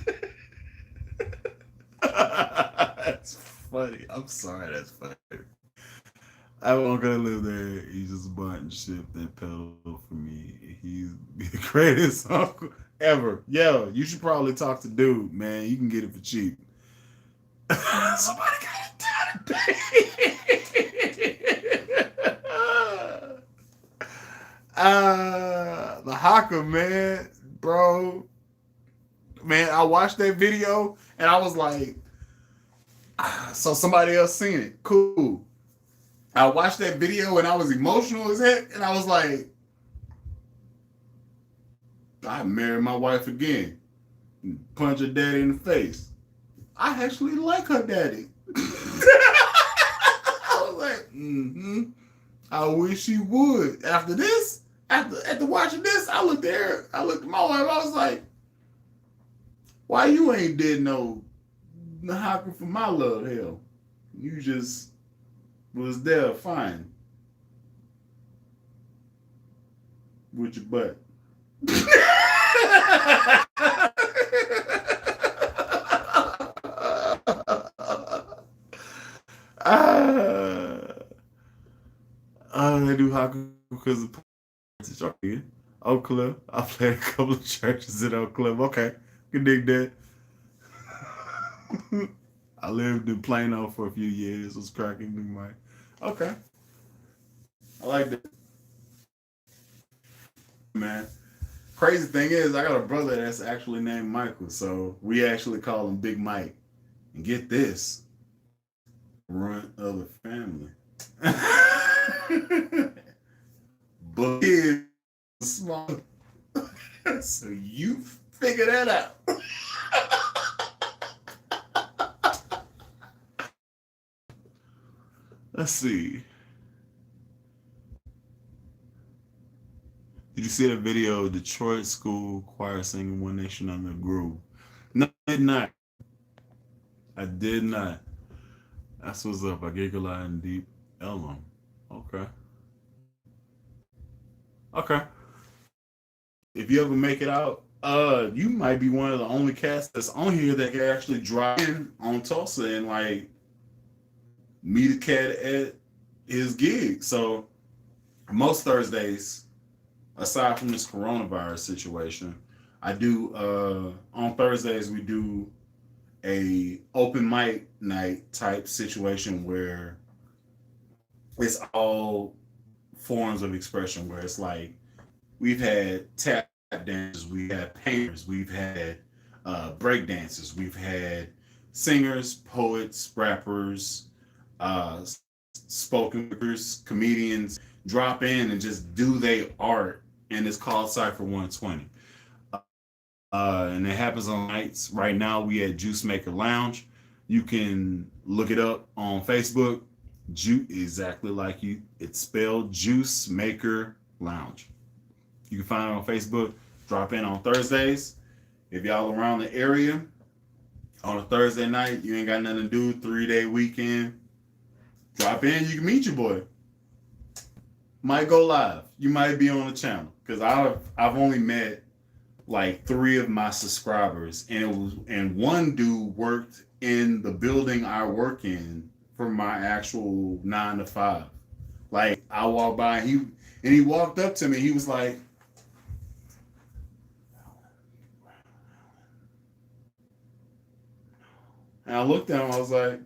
That's funny. I'm sorry, that's funny. I have an uncle that live there. He just bought and shipped that pedal for me. He's the greatest uncle ever. Yo, you should probably talk to dude, man. You can get it for cheap. Somebody got it down today. The Haka, man, bro. Man, I watched that video and I was like, so somebody else seen it. Cool. I watched that video and I was emotional as heck, and I was like, I married my wife again. Punch her daddy in the face. I actually like her daddy. I was like, I wish she would. After this, after watching this, I looked at my wife, I was like, why you ain't did no hockey for my love, hell? You just was there fine with your butt. I do hockey because of Oak Cliff. I played a couple of churches in Oak Cliff. Okay, can dig that. I lived in Plano for a few years. Was cracking Big Mike. Okay, I like that. Man, crazy thing is, I got a brother that's actually named Michael, so we actually call him Big Mike. And get this, runt of the family. But he is small. So you figure that out. Let's see. Did you see that video of Detroit school choir singing One Nation Under a Groove? No, I did not. I did not. That's what's up. I giggle out in deep Elm. Okay. Okay. If you ever make it out, you might be one of the only cats that's on here that can actually drive in on Tulsa and like meet a cat at his gig. So most Thursdays, aside from this coronavirus situation, I do on Thursdays we do a open mic night type situation where it's all forms of expression, where it's like we've had tap dancers, we've had painters, we've had break dancers, we've had singers, poets, rappers, uh, spoken words, comedians drop in and just do their art, and it's called Cypher 120. And it happens on nights. Right now, we at Juice Maker Lounge. You can look it up on Facebook. Exactly like you. It's spelled Juice Maker Lounge. You can find it on Facebook. Drop in on Thursdays. If y'all around the area on a Thursday night, you ain't got nothing to do, 3-day weekend, drop in. You can meet your boy. Might go live. You might be on the channel, because I've only met like 3 of my subscribers, and one dude worked in the building I work in for my actual 9 to 5. Like, I walked by, and he walked up to me. He was like, and I looked at him. I was like,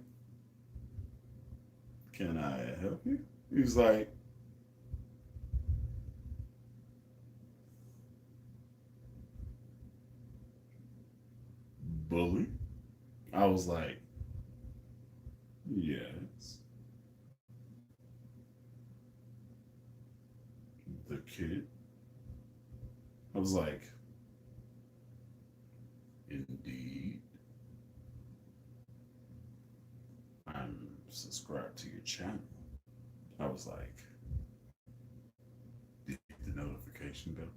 "Can I help you?" He was like, "Bully?" I was like, "Yes." The kid? I was like, "Indeed. I'm subscribed to your channel." I was like, "Did you get the notification bell?"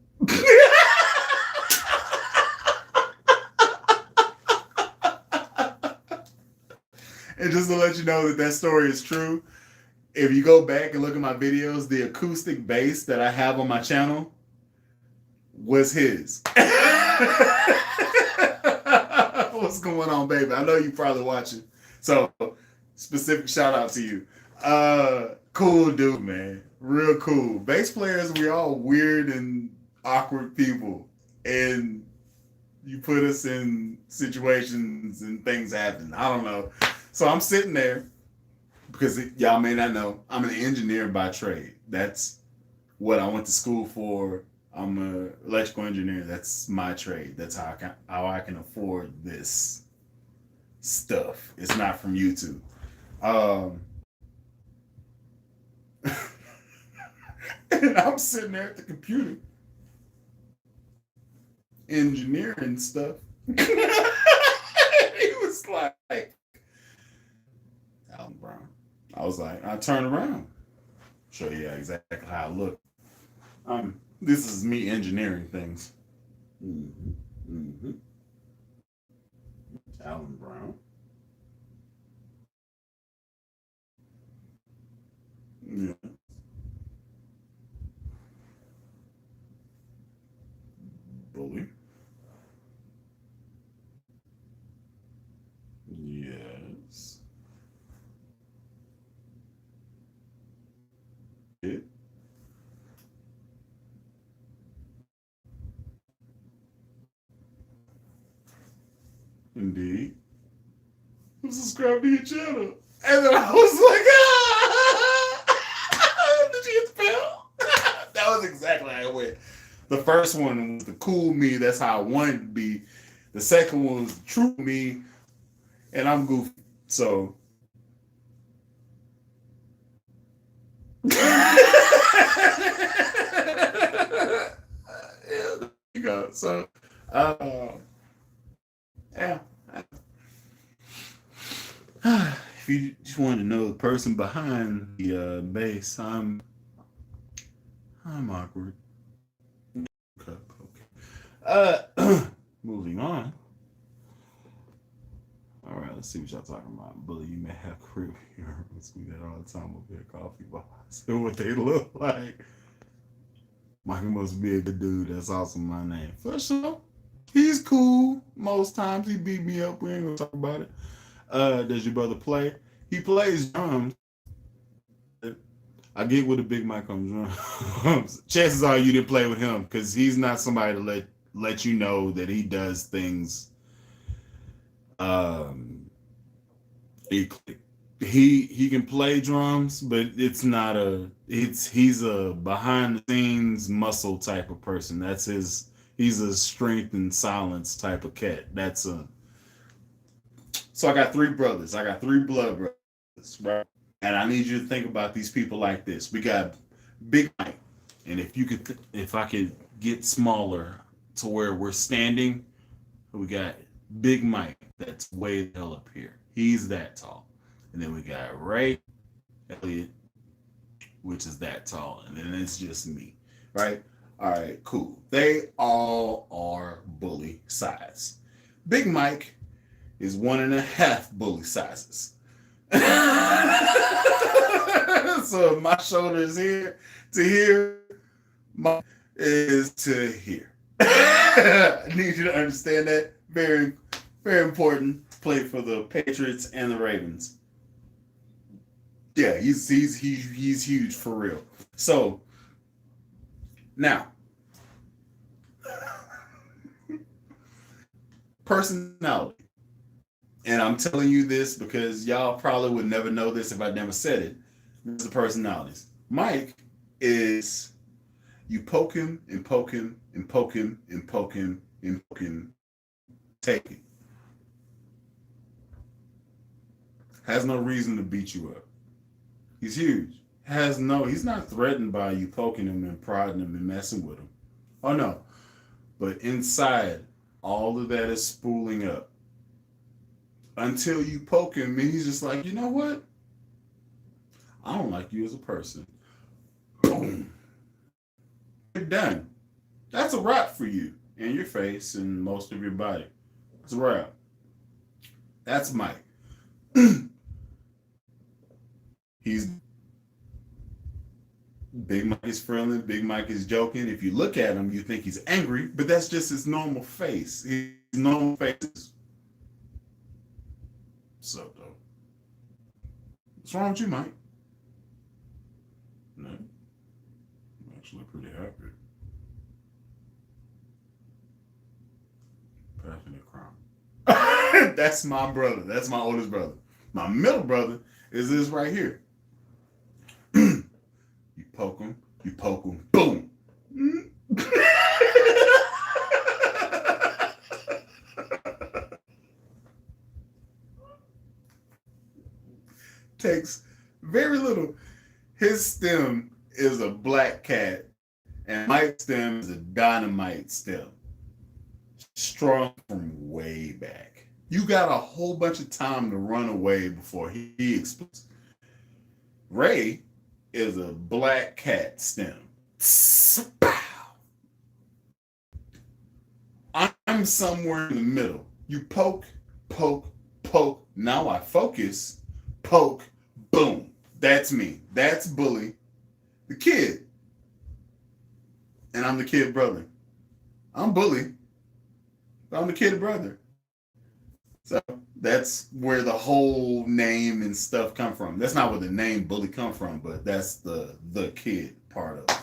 And just to let you know that story is true, if you go back and look at my videos, the acoustic bass that I have on my channel was his. What's going on, baby? I know you probably watching. So, specific shout out to you. Cool dude, man. Real cool. Bass players, we're all weird and awkward people. And you put us in situations and things happen. I don't know. So I'm sitting there, because y'all may not know, I'm an engineer by trade. That's what I went to school for. I'm an electrical engineer. That's my trade. That's how I can afford this stuff. It's not from YouTube. And I'm sitting there at the computer engineering stuff. He was like, "Alan Brown." I was like, I turned around, show you exactly how I look. This is me engineering things. Mm-hmm. Mm-hmm. Alan Brown. Yeah. Bully. Yes. It. Indeed. Subscribe to your channel. And then I was like, ah! Did you get the bell? That was exactly how it went. The first one was the cool me. That's how I wanted to be. The second one was the true me. And I'm goofy. So. Yeah, there you go. So, yeah. If you just want to know the person behind the bass, I'm awkward. Okay. Moving on. All right, let's see what y'all talking about. Bully, you may have Caribbean herbs. We that all the time over here, coffee bars. So what they look like. Michael must be a good dude. That's also my name. For sure. He's cool. Most times he beat me up. We ain't gonna talk about it. Does your brother play? He plays drums. I get with a big mic on drums. Chances are you didn't play with him, because he's not somebody to let you know that he does things Um, he can play drums, but it's not a he's a behind the scenes muscle type of person. That's his. He's a strength and silence type of cat. That's a. So I got three brothers. I got three blood brothers, right? And I need you to think about these people like this. We got Big Mike, and if I could get smaller to where we're standing, we got Big Mike. That's way the hell up here. He's that tall. And then we got Ray Elliott, which is that tall. And then it's just me, right? All right, cool. They all are bully size. Big Mike is 1.5 bully sizes. So my shoulder is here to here, my is to here. I need you to understand that. Very, very important. Play for the Patriots and the Ravens. Yeah, he's huge for real. So now, personality. And I'm telling you this because y'all probably would never know this if I never said it. This is the personalities. Mike is you poke him and poke him and poke him and poke him and poke him, take it. Has no reason to beat you up. He's huge. He's not threatened by you poking him and prodding him and messing with him. Oh no. But inside, all of that is spooling up. Until you poke him and he's just like, you know what? I don't like you as a person. Boom. You're done. That's a wrap for you and your face and most of your body. It's a wrap. That's Mike. He's Big Mike is friendly. Big Mike is joking. If you look at him, you think he's angry, but that's just his normal face. His normal face is. What's up, though? What's wrong with you, Mike? No. I'm actually pretty happy. Passionate crime. That's my brother. That's my oldest brother. My middle brother is this right here. You poke him, boom. Takes very little. His stem is a black cat, and Mike's stem is a dynamite stem. Strong from way back. You got a whole bunch of time to run away before he explodes. Ray is a black cat stem. I'm somewhere in the middle. You poke, poke, poke. Now I focus. Poke, boom. That's me. That's Bully, the kid. And I'm the kid brother. I'm Bully, but I'm the kid brother. So that's where the whole name and stuff come from. That's not where the name Bully come from, but that's the kid part of it.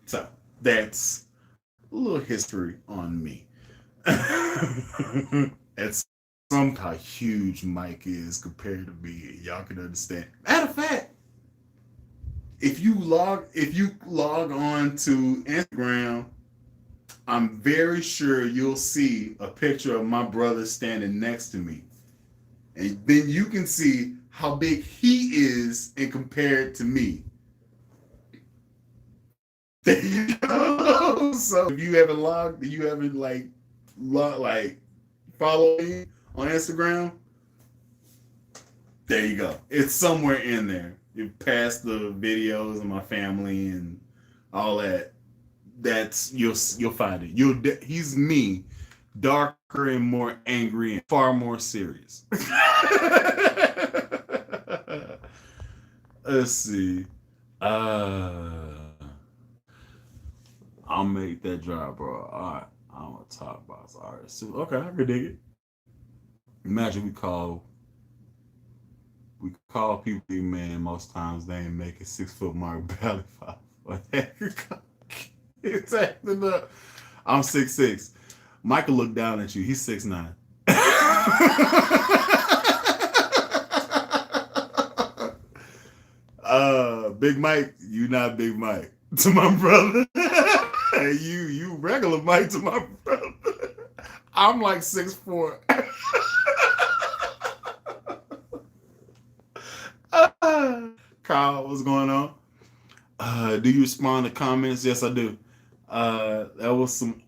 So that's a little history on me. It's some how huge Mike is compared to me. Y'all can understand. Matter of fact, if you log on to Instagram, I'm very sure you'll see a picture of my brother standing next to me. And then you can see how big he is in compared to me. There you go. So if you haven't follow me on Instagram, there you go. It's somewhere in there. You pass the videos of my family and all that. That's you'll find it. He's me, darker and more angry and far more serious. Let's see. I'll make that drop, bro. All right, I'm a top box artist. So, okay, I can dig it. Imagine we call people big man. Most times they ain't making 6 foot mark belly five. It's acting up. I'm 6'6". Michael looked down at you. He's 6'9". Big Mike, you not Big Mike to my brother. you regular Mike to my brother. I'm like 6'4". Kyle, what's going on? Do you respond to comments? Yes, I do. That was some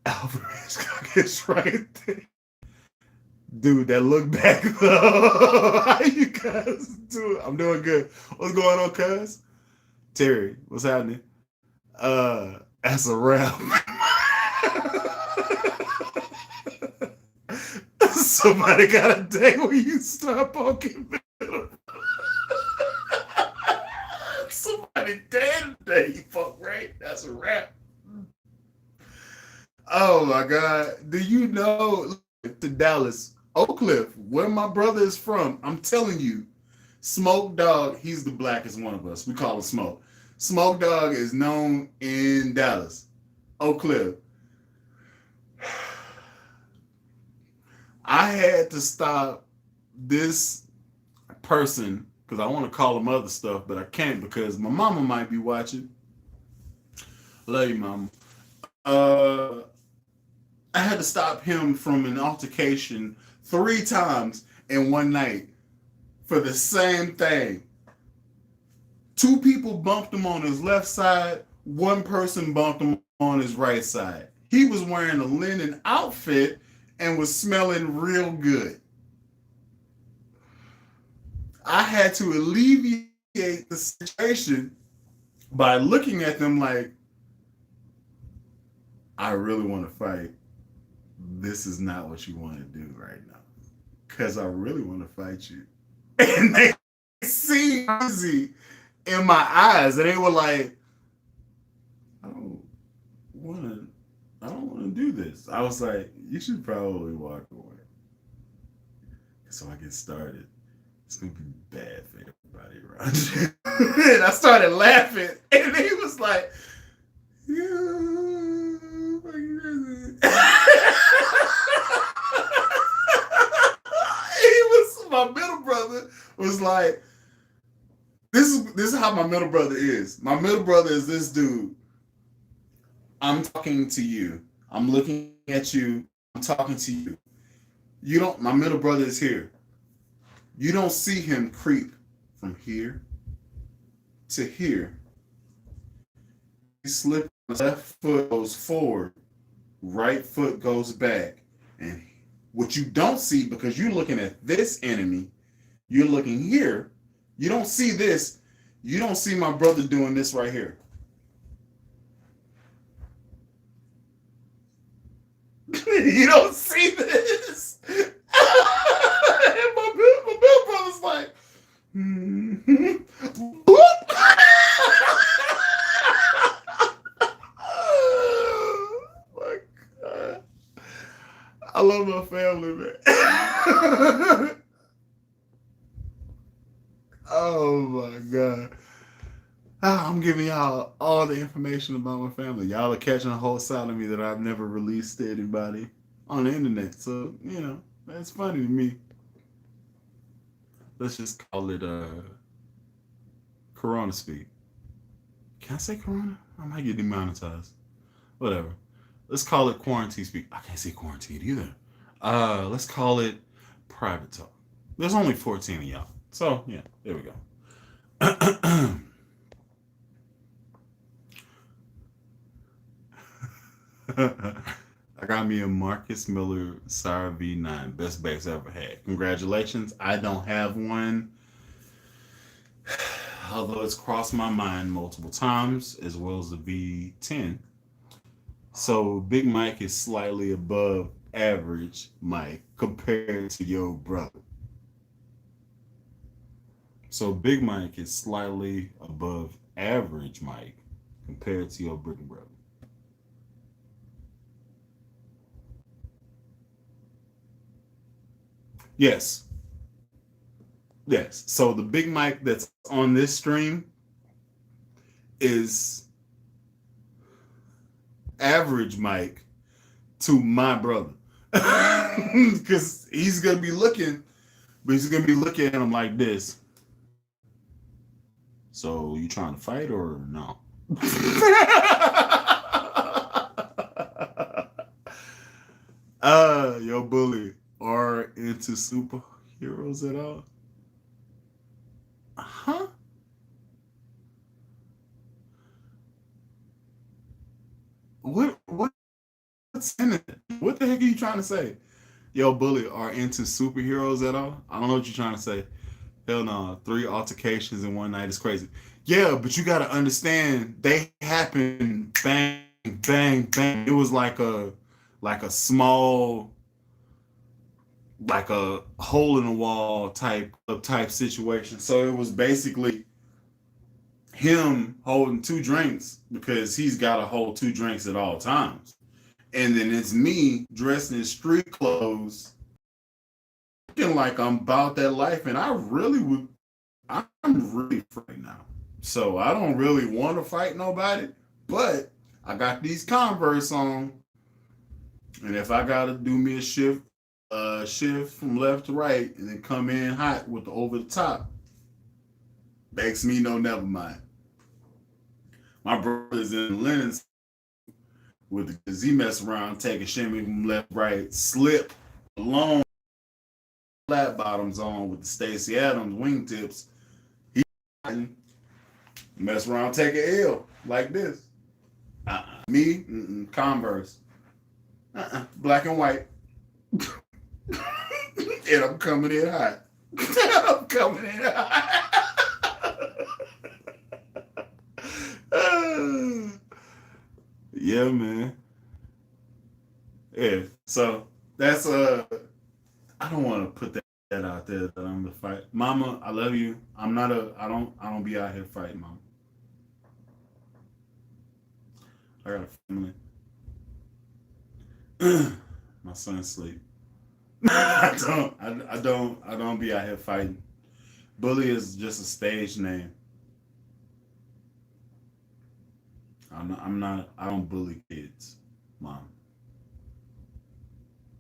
Alvarez cookies right there. Dude, that look back though. How you guys doing? I'm doing good. What's going on, cuz? Terry, what's happening? That's a wrap. Somebody got a day where you start poking middle. Somebody dead today, you fuck, right? That's a wrap. Oh my God. Do you know to Dallas, Oak Cliff, where my brother is from? I'm telling you, Smoke Dog, he's the blackest one of us. We call him Smoke. Smoke Dog is known in Dallas, Oak Cliff. I had to stop this person because I want to call him other stuff, but I can't because my mama might be watching. Love you, mama. I had to stop him from an altercation 3 times in one night for the same thing. 2 people bumped him on his left side. 1 person bumped him on his right side. He was wearing a linen outfit and was smelling real good. I had to alleviate the situation by looking at them like, I really want to fight. This is not what you want to do right now. Because I really want to fight you. And they see crazy in my eyes. And they were like, I don't want to do this. I was like, you should probably walk away. So I get started. It's going to be bad for everybody around you. And I started laughing. And he was like, my middle brother was like, this is how my middle brother is. My middle brother is this dude. I'm talking to you. I'm looking at you. I'm talking to you. My middle brother is here. You don't see him creep from here to here. He slips, left foot goes forward, right foot goes back. And what you don't see, because you're looking at this enemy, you're looking here, you don't see this. You don't see my brother doing this right here. You don't see this. And my middle brother's like, oh my God. I love my family, man. Oh my God. I'm giving y'all all the information about my family. Y'all are catching a whole side of me that I've never released to anybody on the internet. So, that's funny to me. Let's just call it Corona speak. Can I say Corona? I might get demonetized. Whatever. Let's call it quarantine speak. I can't say quarantine either. Let's call it private talk. There's only 14 of y'all. So, yeah, there we go. I got me a Marcus Miller Sire V9. Best bass I ever had. Congratulations. I don't have one. Although it's crossed my mind multiple times, as well as the V10. So Big Mike is slightly above average Mike compared to your brother. So Big Mike is slightly above average Mike compared to your big brother. Yes. Yes. So the Big Mike that's on this stream is average Mike to my brother. Because he's going to be looking, but he's going to be looking at him like this. So you trying to fight or no? Yo, bully are into superheroes at all? Huh? What's in it? What the heck are you trying to say? Yo, bully are into superheroes at all? I don't know what you're trying to say. Hell no. 3 altercations in one night is crazy. Yeah, but you gotta understand they happened bang, bang, bang. It was like a small like a hole in the wall type situation. So it was basically him holding 2 drinks because he's got to hold 2 drinks at all times. And then it's me dressed in street clothes, looking like I'm about that life. And I'm really afraid now. So I don't really want to fight nobody, but I got these Converse on. And if I got to do me a shift from left to right and then come in hot with the over the top, makes me know never mind. My brother's in Lennon's with the Z mess around, take a shimmy from left, right, slip long flat bottoms on with the Stacey Adams wingtips. He mess around, take an L like this. Me, Converse. Black and white. And I'm coming in hot. I'm coming in hot. Yeah, man. Yeah. So that's I don't want to put that out there that I'm the fight. Mama, I love you. I don't be out here fighting, Mama. I got a family. My son's asleep. I don't be out here fighting. Bully is just a stage name. I don't bully kids, Mom.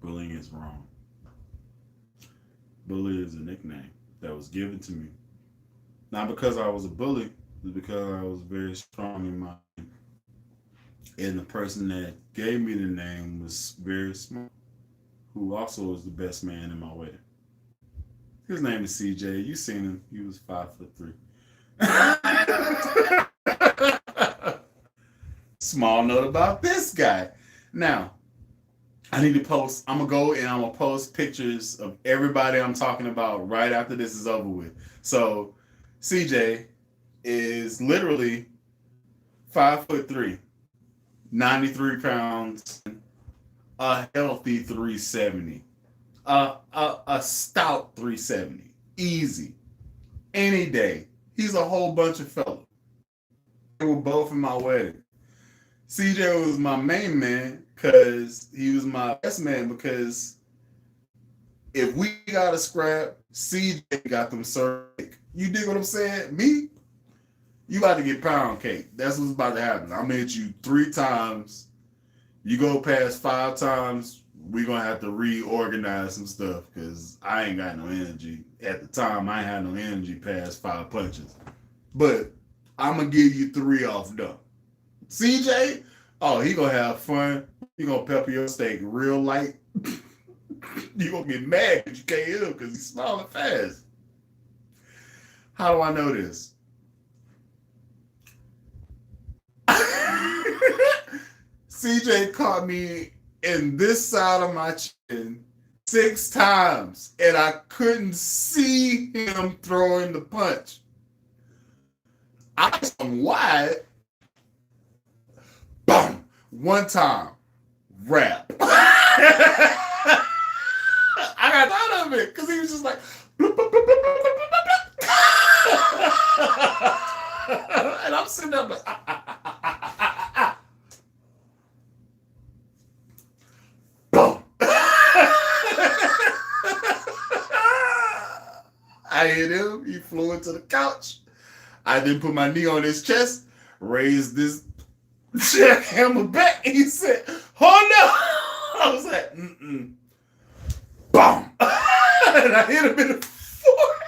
Bullying is wrong. Bully is a nickname that was given to me. Not because I was a bully, it's because I was very strong in my and the person that gave me the name was very smart, who also was the best man in my wedding. His name is CJ. You seen him. He was 5'3". Small note about this guy. Now, I need to post. I'm gonna go and I'm gonna post pictures of everybody I'm talking about right after this is over with. So, CJ is literally 5'3", 93 pounds, a healthy 370, a stout 370, easy, any day. He's a whole bunch of fellas. They were both in my wedding. CJ was my main man because he was my best man because if we got a scrap, CJ got them served. You dig what I'm saying? Me, you about to get pound cake. That's what's about to happen. I'm gonna hit you 3 times. You go past 5 times, we're gonna have to reorganize some stuff because I ain't got no energy. At the time, I ain't had no energy past 5 punches. But I'm gonna give you 3 off dump. CJ, oh, he gonna have fun. He gonna pepper your steak real light. You gonna get mad because you can't hit him because he's smiling fast. How do I know this? CJ caught me in this side of my chin 6 times, and I couldn't see him throwing the punch. I was wide. Boom! 1 time. Rap. I got out of it because he was just like, and I'm sitting there like, boom. I hit him. He flew into the couch. I then put my knee on his chest, raised this jackhammer back, and he said, "Oh I was like, mm-mm. Boom! And I hit him in the forehead.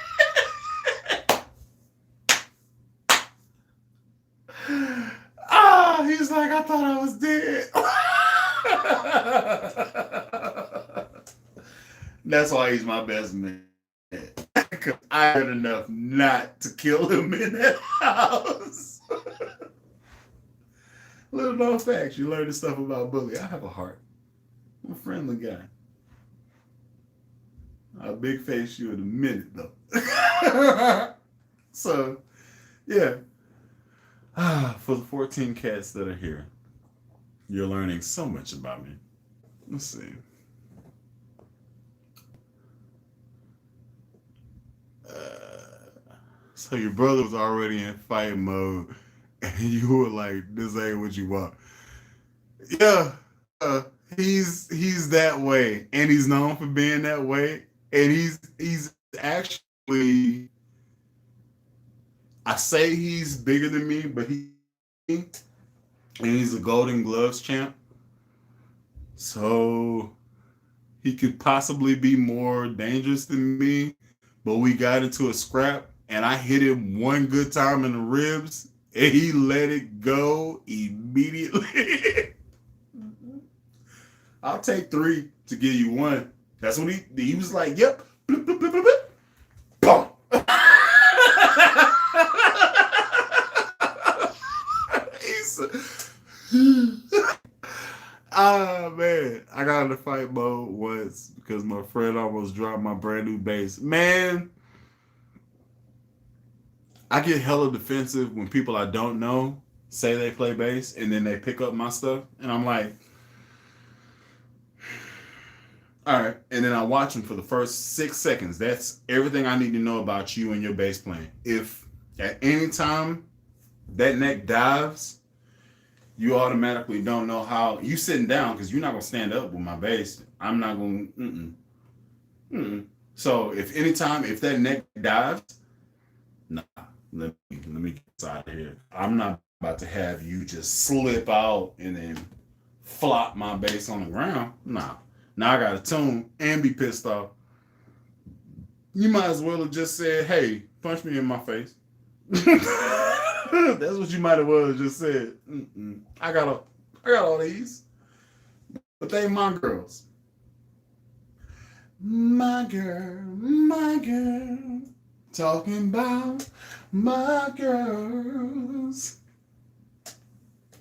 He's like, I thought I was dead. That's why he's my best man. Because I had enough not to kill him in that house. Little known facts. You learn this stuff about Bully. I have a heart. I'm a friendly guy. I'll big face you in a minute, though. So, yeah. For the 14 cats that are here, you're learning so much about me. Let's see. So your brother was already in fight mode, and you were like, "This ain't what you want." Yeah, he's that way, and he's known for being that way, and he's actually, I say he's bigger than me, but and he's a Golden Gloves champ, so he could possibly be more dangerous than me. But we got into a scrap, and I hit him one good time in the ribs, and he let it go immediately. I'll take 3 to give you 1. That's when he was like, "Yep." Bloop, bloop, bloop, bloop, bloop. Boom. Man, I got into fight mode once because my friend almost dropped my brand new bass. Man, I get hella defensive when people I don't know say they play bass and then they pick up my stuff, and I'm like, all right. And then I watch them for the first 6 seconds. That's everything I need to know about you and your bass playing. If at any time that neck dives, you automatically don't know how you sitting down, because you're not gonna stand up with my bass. I'm not gonna. So if that neck dives, nah, let me get out of here. I'm not about to have you just slip out and then flop my bass on the ground. Nah. Now I got to tune and be pissed off. You might as well have just said, "Hey, punch me in my face." That's what you might as well have just said. I got all these, but they my girls. My girl, talking about my girls.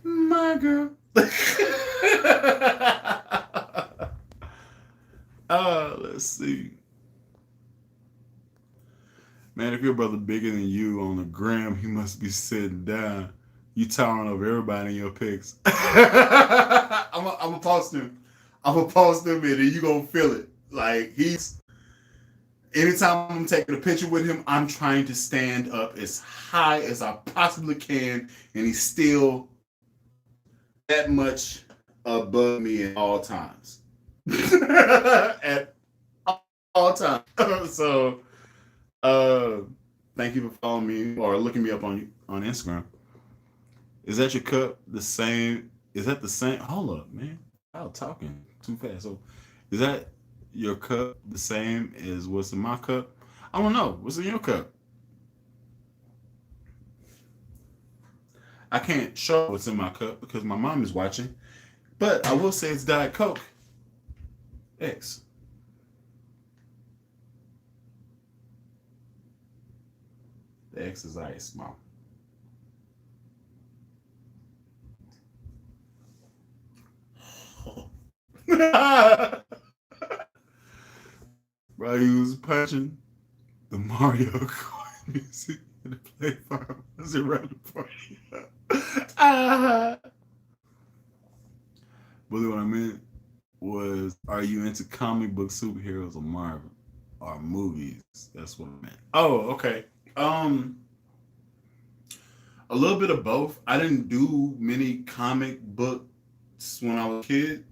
My girl. Let's see. Man, if your brother bigger than you on the gram, he must be sitting down. You towering over everybody in your pics. I'm gonna post him. I'm gonna post him, and then you gonna feel it. Like, anytime I'm taking a picture with him, I'm trying to stand up as high as I possibly can, and he's still that much above me at all times. At all times. So, thank you for following me or looking me up on Instagram. Is that your cup the same? Is that the same? Hold up, man. I was talking too fast. So, is that your cup the same as what's in my cup? I don't know. What's in your cup? I can't show what's in my cup because my mom is watching. But I will say it's Diet Coke X. The X is ice, Mom. Bro, he was punching the Mario Kart music in the playground as he ran the party. But what I meant was, are you into comic book superheroes or Marvel or movies? That's what I meant. Oh, okay. A little bit of both. I didn't do many comic books when I was a kid,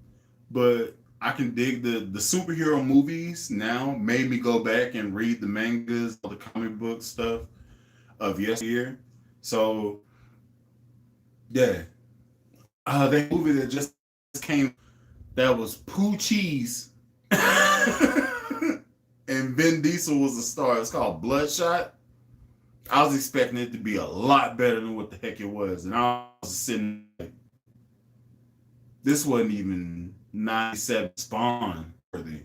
but I can dig the superhero movies now. Made me go back and read the mangas, all the comic book stuff of yesteryear. So yeah, that movie that just came. that was Pooh Cheese. And Vin Diesel was the star. It's called Bloodshot. I was expecting it to be a lot better than what the heck it was. And I was sitting like, this wasn't even 97 Spawn worthy.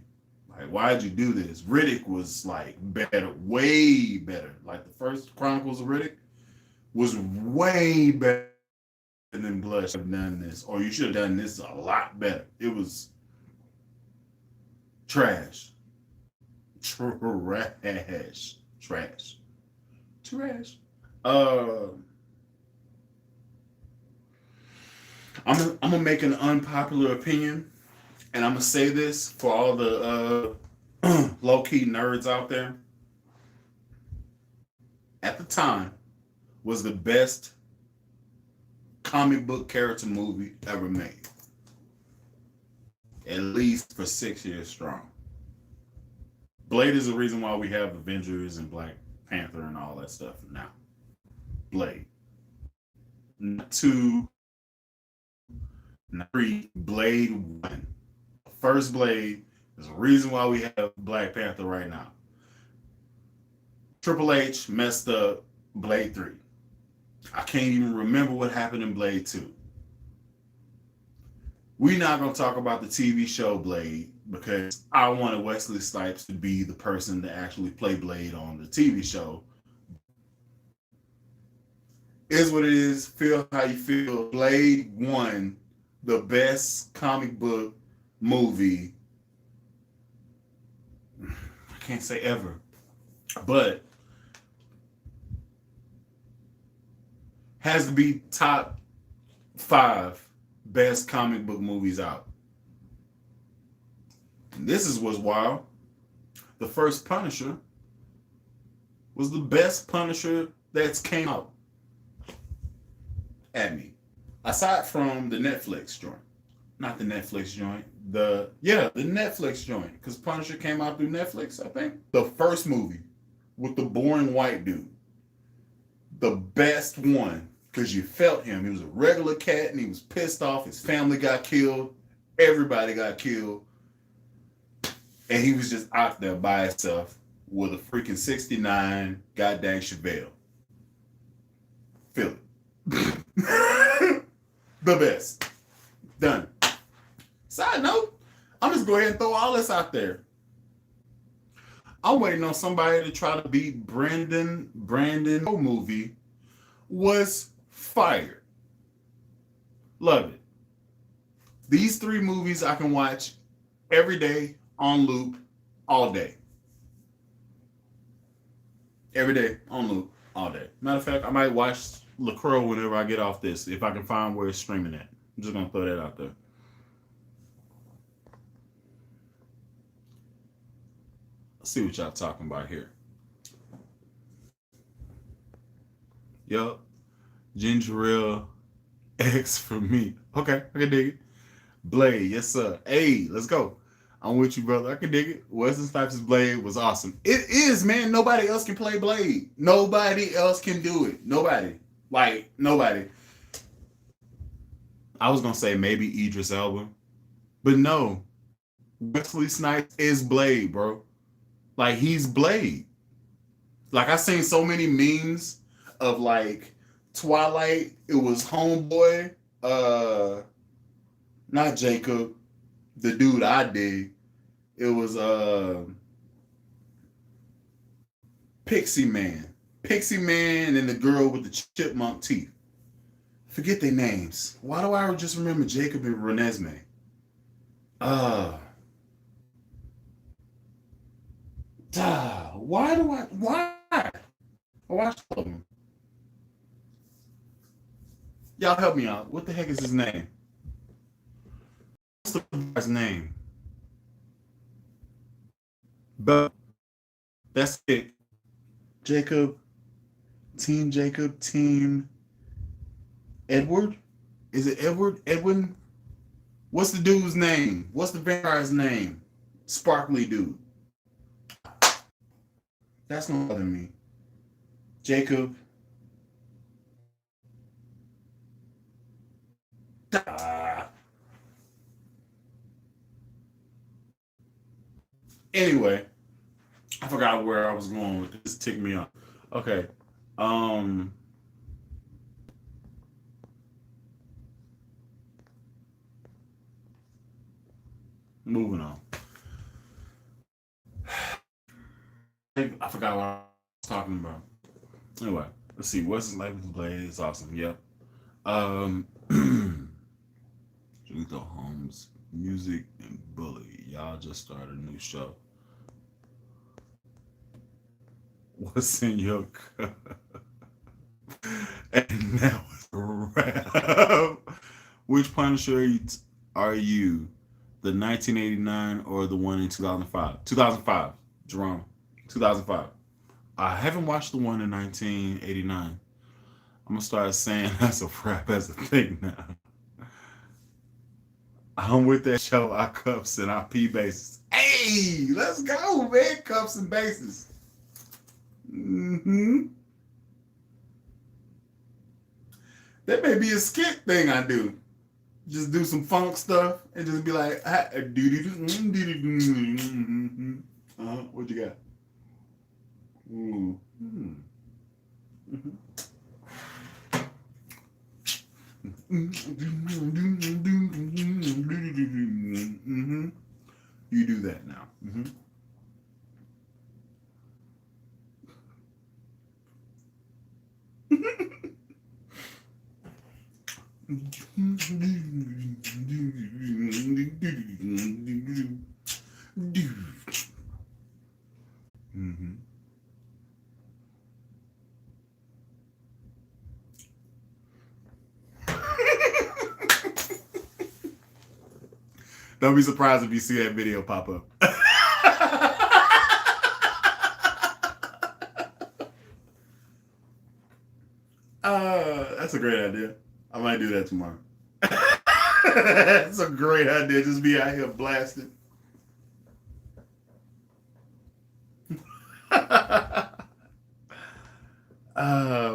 Like, why'd you do this? Riddick was like better, way better. Like the first Chronicles of Riddick was way better than Bloodshot. Have done this, or you should have done this a lot better. It was trash. Trash. Trash. Trash. I'm gonna make an unpopular opinion, and I'm gonna say this for all the low-key nerds out there. At the time, was the best comic book character movie ever made. At least for 6 years strong. Blade is the reason why we have Avengers and Black Panther and all that stuff now. Blade. Not 2, not 3, Blade 1. First Blade is the reason why we have Black Panther right now. Triple H messed up Blade 3. I can't even remember what happened in Blade 2. We're not going to talk about the TV show Blade because I wanted Wesley Snipes to be the person to actually play Blade on the TV show. Is what it is. Feel how you feel. Blade 1, the best comic book movie. I can't say ever, but has to be top 5 best comic book movies out. And this is what's wild. The first Punisher was the best Punisher that's came out at me. Aside from the Netflix joint. Not the Netflix joint. The Netflix joint. Because Punisher came out through Netflix, I think. The first movie with the boring white dude. The best one. Because you felt him. He was a regular cat and he was pissed off. His family got killed. Everybody got killed. And he was just out there by himself with a freaking 69 goddamn Chevelle. Feel it. The best. Done. Side note, I'm just going ahead and throw all this out there. I'm waiting on somebody to try to beat Brandon movie was fired. Love it. These 3 movies I can watch every day on loop all day. Every day on loop all day. Matter of fact, I might watch LaCroix whenever I get off this, if I can find where it's streaming at. I'm just going to throw that out there. Let's see what y'all talking about here. Yup. Ginger ale X for me. Okay, I can dig it. Blade, yes sir. Hey, let's go. I'm with you, brother. I can dig it. Wesley Snipes' Blade was awesome. It is, man. Nobody else can play Blade. Nobody else can do it. Nobody. Like, nobody. I was going to say maybe Idris Elba. But no. Wesley Snipes is Blade, bro. Like, he's Blade. Like, I seen so many memes of, like, Twilight. It was Homeboy. Not Jacob. The dude I dig. It was Pixie Man. Pixie Man and the girl with the chipmunk teeth. Forget their names. Why do I just remember Jacob and Renesmee? Why? I watched all of them. Y'all help me out. What the heck is his name? What's the guy's name? But that's it. Jacob, Team Edward? Is it Edward? Edwin? What's the dude's name? What's the vampire's name? Sparkly dude. That's not bothering me. Jacob. Anyway, I forgot where I was going with this. Ticked me off. Okay. Um. Moving on. I forgot what I was talking about. Anyway, let's see. What's his life with Blade? It's awesome. Yep. Um. Luther Holmes, music and bully. Y'all just started a new show. What's in your cup? And that was a wrap. Which Punisher are you? The 1989 or the one in 2005? 2005, Jerome. 2005. I haven't watched the one in 1989. I'm gonna start saying that's a wrap as a thing now. I'm with that show. I cups and I pee bases. Hey, let's go, man. Cups and bases. Mm-hmm. That may be a skit thing I do. Just do some funk stuff and just be like, what you got? Ooh. Mm-hmm. Mm-hmm. You do that now. Mm-hmm. Mm-hmm. Don't be surprised if you see that video pop up. That's a great idea. I might do that tomorrow. That's a great idea. Just be out here blasting.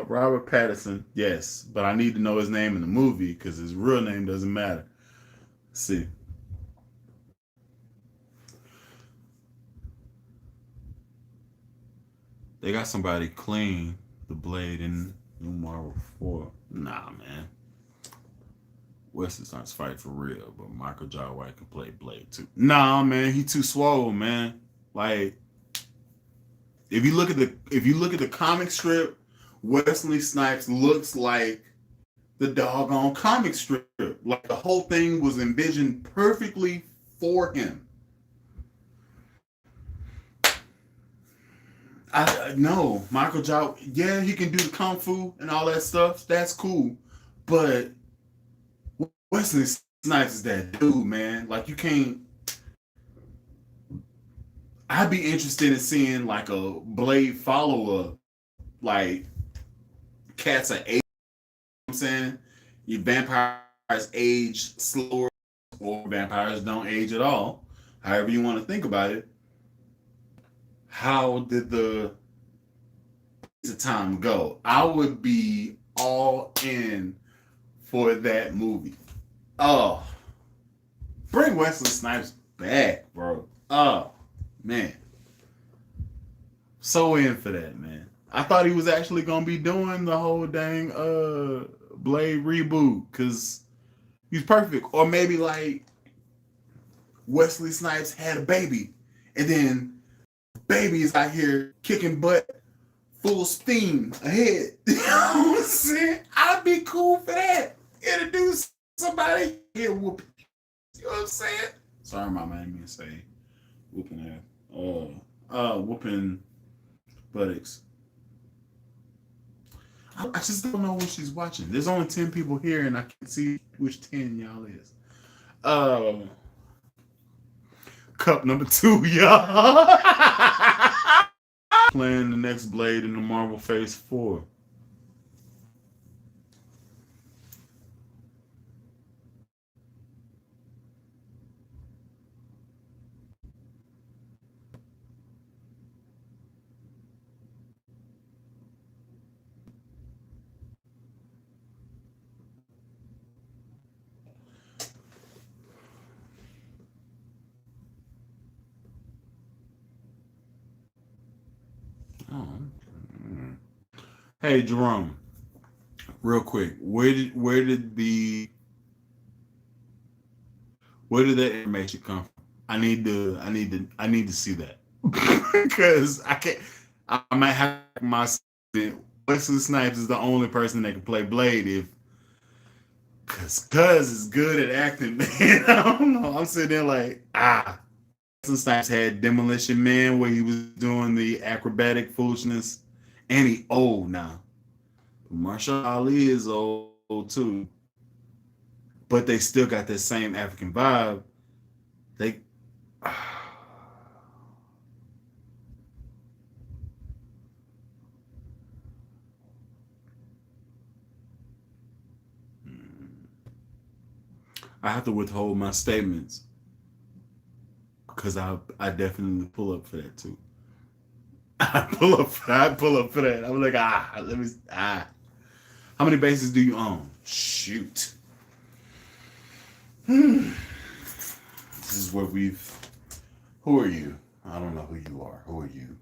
Robert Pattinson, yes, but I need to know his name in the movie because his real name doesn't matter. Let's see. They got somebody clean the Blade in New Marvel 4. Nah, man. Wesley Snipes fight for real, but Michael Jai White can play Blade too. Nah, man, he too swole, man. Like, if you look at the comic strip, Wesley Snipes looks like the doggone comic strip. Like the whole thing was envisioned perfectly for him. I no Michael Jai. Yeah, he can do the kung fu and all that stuff. That's cool, but Wesley Snipes is that dude, man. Like you can't. I'd be interested in seeing like a Blade follow up, like cats are age. I'm saying your vampires age slower, or vampires don't age at all. However you want to think about it. How did the time go? I would be all in for that movie. Oh, bring Wesley Snipes back, bro. Oh man, so in for that, man. I thought he was actually gonna be doing the whole dang Blade reboot because he's perfect. Or maybe like Wesley Snipes had a baby, and then baby is out here kicking butt full steam ahead. You know what I'm saying? I'd be cool for that. Introduce somebody here whooping. You know what I'm saying? Sorry, my man, me say whooping ass. Whooping buttocks. I just don't know what she's watching. There's only 10 people here, and I can't see which 10 y'all is. Cup number 2, y'all. Playing the next Blade in the Marvel Phase 4. Hey Jerome, real quick, where did that information come from? I need to see that because I can't. I might have my Wesley Snipes is the only person that can play Blade if Cuz is good at acting, man. I don't know. I'm sitting there like Wesley Snipes had Demolition Man where he was doing the acrobatic foolishness, and he old now. Marshall Ali is old too, but they still got that same African vibe. They I have to withhold my statements because I definitely pull up for that too. I pull up for that. I'm like let me How many bases do you own? Shoot. This is where we've. Who are you? I don't know who you are. Who are you?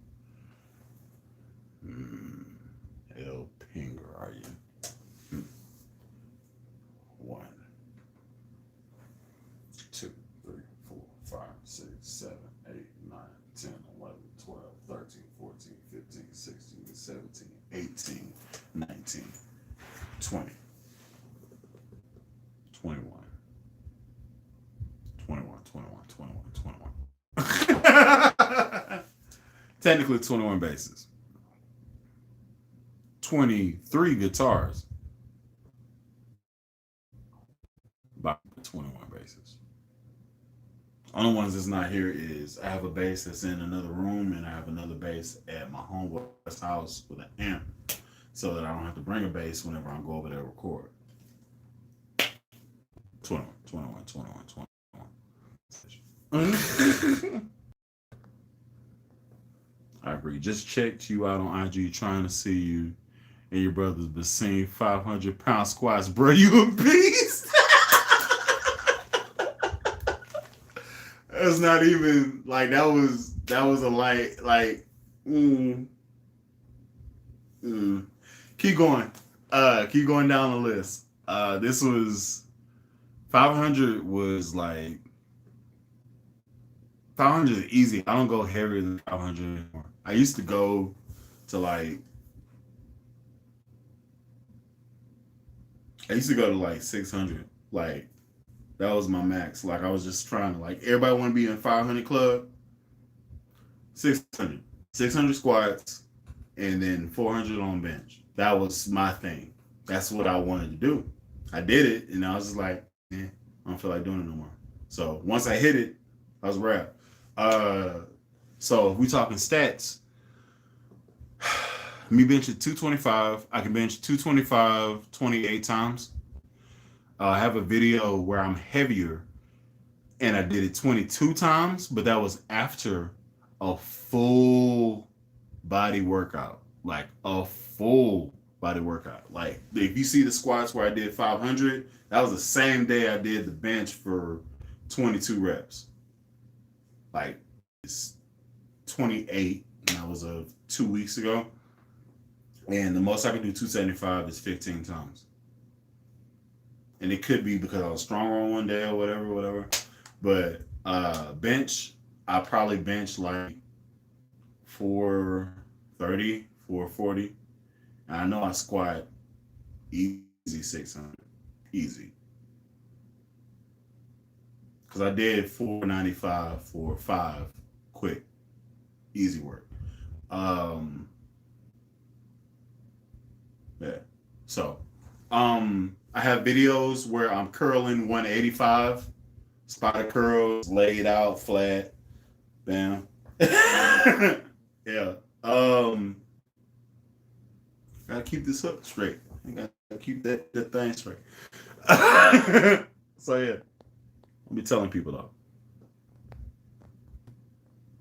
El Pinger, are you? 1, 2, 3, 4, 5, 6, 7, 8, 9, 10, 11, 12, 13, 14, 15, 16, 17, 18, 19, 20, 21, 21, 21, 21, 21. Technically 21 bases. 23 guitars by 21 bases. Only ones that's not here is I have a bass that's in another room and I have another bass at my homeboy's house with an amp so that I don't have to bring a bass whenever I go over there to record. 21, 21, 21, 21. I agree. Just checked you out on IG trying to see you and your brother's Basine 500-pound squats. Bro, you a beast. That's not even like that was a like keep going. Keep going down the list. This was 500 was like 500 is easy. I don't go heavier than 500 anymore. I used to go to like 600. Like that was my max. Like I was just trying to like everybody want to be in 500 club. 600. 600 squats and then 400 on bench. That was my thing. That's what I wanted to do. I did it and I was just like, I don't feel like doing it no more. So once I hit it, I was wrapped. So if we talking stats, me benching 225, I can bench 225 28 times. I have a video where I'm heavier and I did it 22 times, but that was after a full body workout. Like a full body workout. Like if you see the squats where I did 500, that was the same day I did the bench for 22 reps. Like it's 28 and that was 2 weeks ago. And the most I can do 275 is 15 times. And it could be because I was stronger on one day or whatever. But bench, I probably bench like 430, 440. And I know I squat easy 600. Easy. Because I did 495 for 5 quick. Easy work. Yeah. So, I have videos where I'm curling 185, spider curls, laid out flat, bam. Yeah. Gotta keep this up straight. I gotta keep that thing straight. So yeah, I'll be telling people though.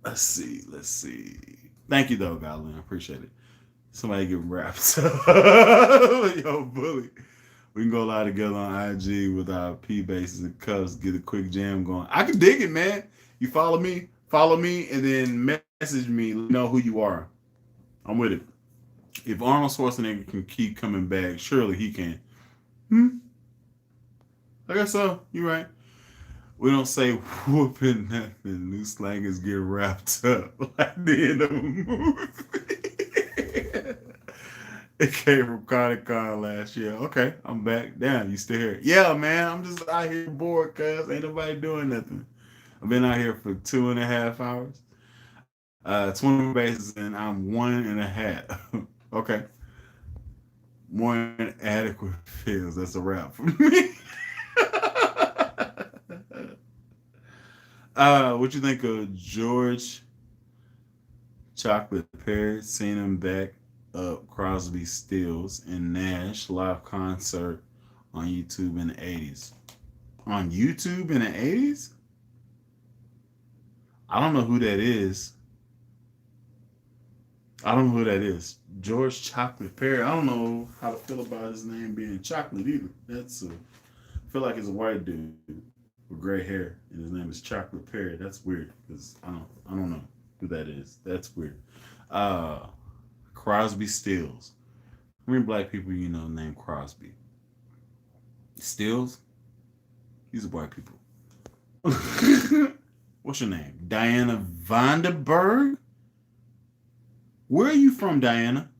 Let's see. Thank you though, Godlin. I appreciate it. Somebody get wrapped. Yo, bully. We can go live together on IG with our P bases and cuffs, get a quick jam going. I can dig it, man. You follow me, and then message me, let me know who you are. I'm with it. If Arnold Schwarzenegger can keep coming back, surely he can. Hmm. I guess so. You're right. We don't say whooping nothing. New slang is get wrapped up like the end of a movie. It came from Comic Con last year. Okay, I'm back. Damn, you still here? Yeah, man. I'm just out here bored, cuz ain't nobody doing nothing. I've been out here for 2.5 hours. 20 bases, and I'm 1.5. Okay. More than adequate feels. That's a wrap for me. What you think of George Chocolate Perry? Seen him back up Crosby, Stills, and Nash live concert on YouTube in the 80s. On YouTube in the 80s? I don't know who that is. I don't know who that is. George Chocolate Perry. I don't know how to feel about his name being chocolate either. I feel like it's a white dude with gray hair, and his name is Chocolate Perry. That's weird because I don't know who that is. That's weird. Uh, Crosby, Stills. How many black people you know named Crosby? Stills? These are white people. What's your name? Diana Vandenberg? Where are you from, Diana?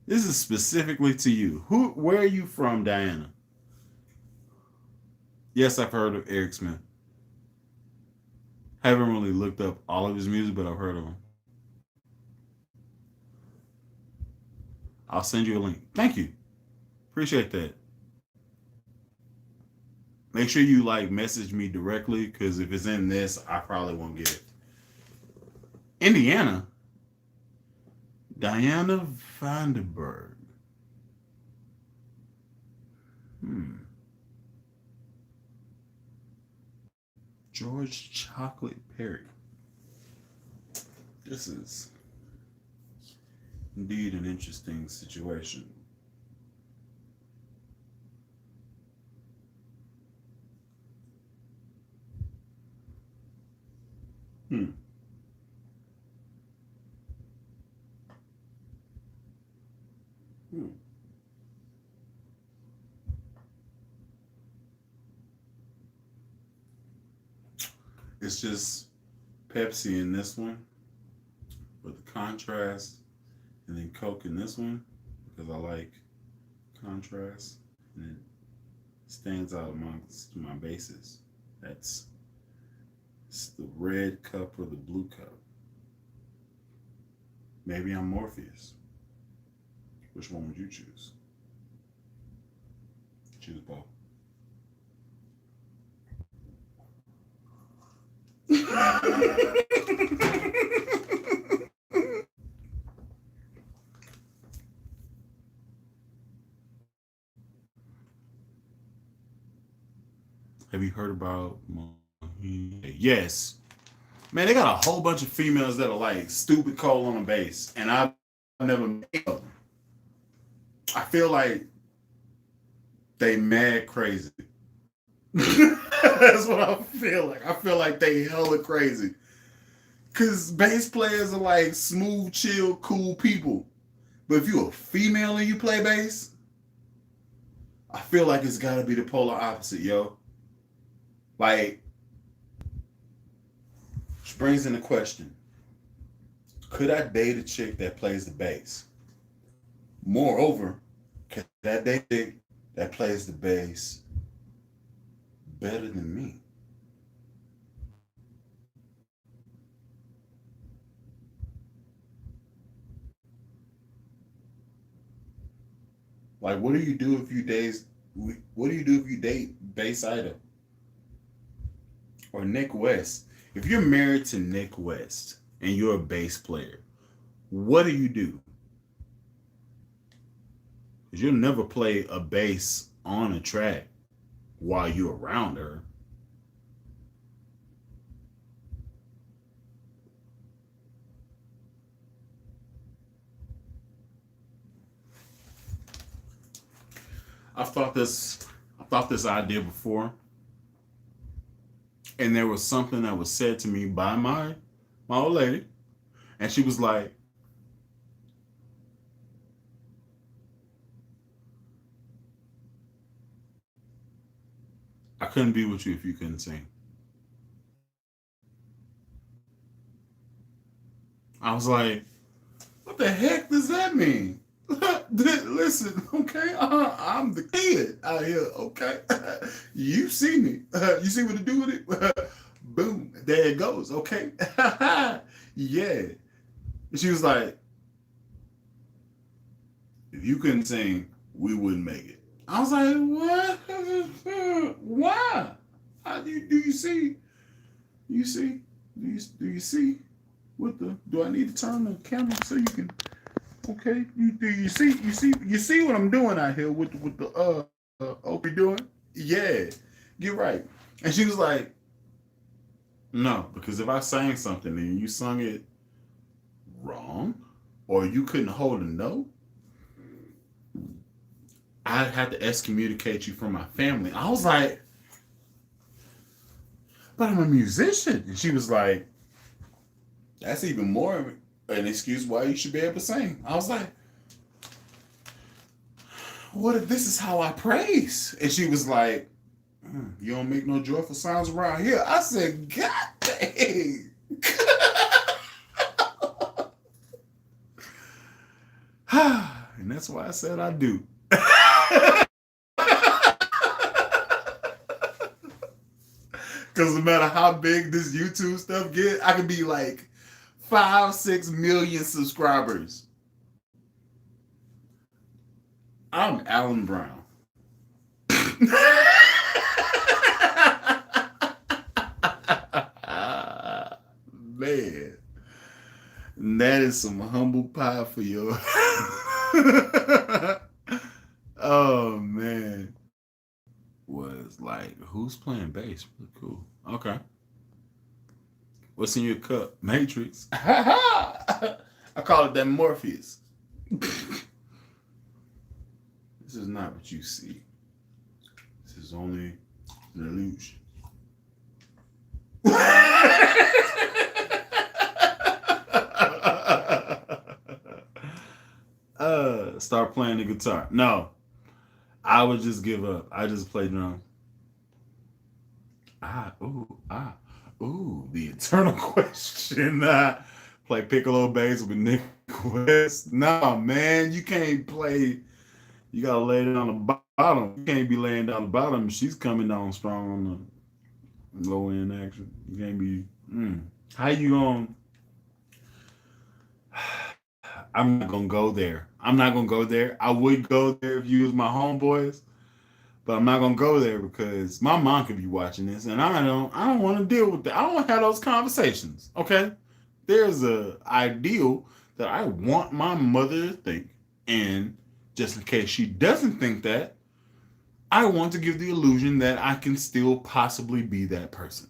This is specifically to you. Where are you from, Diana? Yes, I've heard of Eric Smith. Haven't really looked up all of his music, but I've heard of him. I'll send you a link. Thank you. Appreciate that. Make sure you like message me directly because if it's in this, I probably won't get it. Indiana. Diana Vandenberg. George Chocolate Perry. This is indeed an interesting situation. Hmm. Hmm. It's just Pepsi in this one with the contrast, and then Coke in this one because I like contrast and it stands out amongst my bases. That's it's the red cup or the blue cup. Maybe I'm Morpheus. Which one would you choose? Choose both. Have you heard about Mohini? Yes. Man, they got a whole bunch of females that are like stupid cold on the bass, and I've never met them. I feel like they mad crazy. That's what I feel like. I feel like they hella crazy. Cause bass players are like smooth, chill, cool people. But if you a female and you play bass, I feel like it's gotta be the polar opposite, yo. Like, which brings in the question: could I date a chick that plays the bass? Moreover, could I date a chick that plays the bass better than me? Like, what do you do if you date? What do you do if you date Bass Ida or Nick West? If you're married to Nick West and you're a bass player, what do you do? Because you'll never play a bass on a track while you're around her. I've thought this. I thought this idea before, and there was something that was said to me by my old lady, and she was like, I couldn't be with you if you couldn't sing. I was like, what the heck does that mean? Listen, okay, I'm the kid out here, okay? You see me. You see what to do with it? Boom, there it goes, okay? Yeah. And she was like, if you couldn't sing, we wouldn't make it. I was like, what? Why? How do you see? You see? Do you see? What the? Do I need to turn the camera so you can? Okay. You see what I'm doing out here with the we doing? Yeah. You're right. And she was like, no, because if I sang something and you sung it wrong, or you couldn't hold a note, I'd have to excommunicate you from my family. I was like, but I'm a musician. And she was like, that's even more an excuse why you should be able to sing. I was like, what if this is how I praise? And she was like, you don't make no joyful sounds around here. I said, God dang. And that's why I said I do. Because no matter how big this YouTube stuff get, I could be like 5-6 million subscribers. I'm Alan Brown. Man, that is some humble pie for your. Oh man, was like, who's playing bass? Really cool. Okay, what's in your cup? Matrix. I call it that Morpheus. This is not what you see. This is only an illusion. Start playing the guitar. No, I would just give up. I just play drums. The eternal question. Play piccolo bass with Nick West. No, man, you can't play. You gotta lay down the bottom. You can't be laying down the bottom. She's coming down strong on the low end action. You can't be. How you going? I'm not gonna go there. I'm not gonna go there. I would go there if you was my homeboys, but I'm not gonna go there because my mom could be watching this, and I don't want to deal with that. I don't want to have those conversations. Okay, there's a ideal that I want my mother to think, and just in case she doesn't think that, I want to give the illusion that I can still possibly be that person,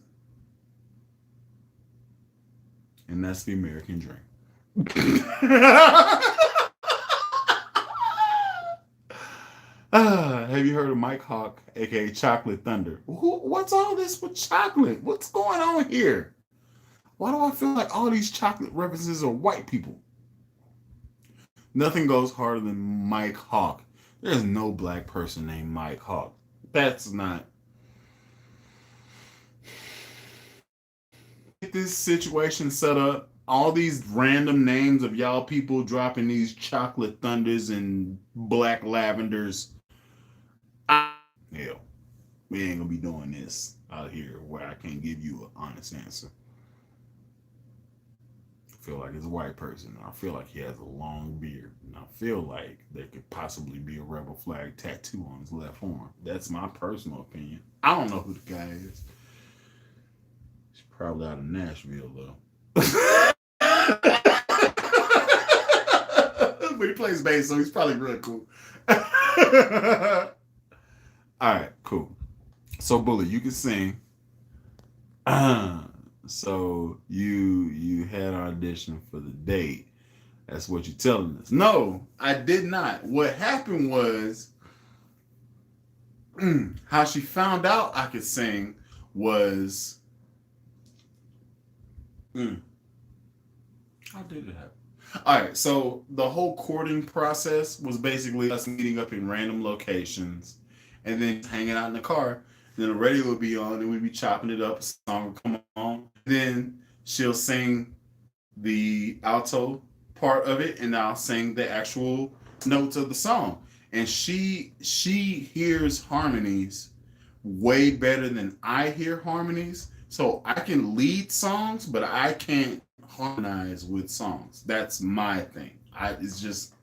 and that's the American dream. Have you heard of Mike Hawk, aka Chocolate Thunder? What's all this with chocolate? What's going on here? Why do I feel like all these chocolate references are white people? Nothing goes harder than Mike Hawk. There's no black person named Mike Hawk. That's not. Get this situation set up. All these random names of y'all people dropping these chocolate thunders and black lavenders. Hell, we ain't gonna be doing this out here where I can't give you an honest answer. I feel like it's a white person. I feel like he has a long beard. And I feel like there could possibly be a rebel flag tattoo on his left arm. That's my personal opinion. I don't know who the guy is. He's probably out of Nashville though. But he plays bass, so he's probably real cool. All right, cool. So, Bully, you can sing. So you had an audition for the date. That's what you're telling us. No, I did not. What happened was how she found out I could sing was how did it happen? All right, so the whole courting process was basically us meeting up in random locations and then hanging out in the car Then the radio would be on, and we'd be chopping it up. A song would come on. Then she'll sing the alto part of it, and I'll sing the actual notes of the song. And she hears harmonies way better than I hear harmonies. So I can lead songs, but I can't harmonize with songs. That's my thing. It's just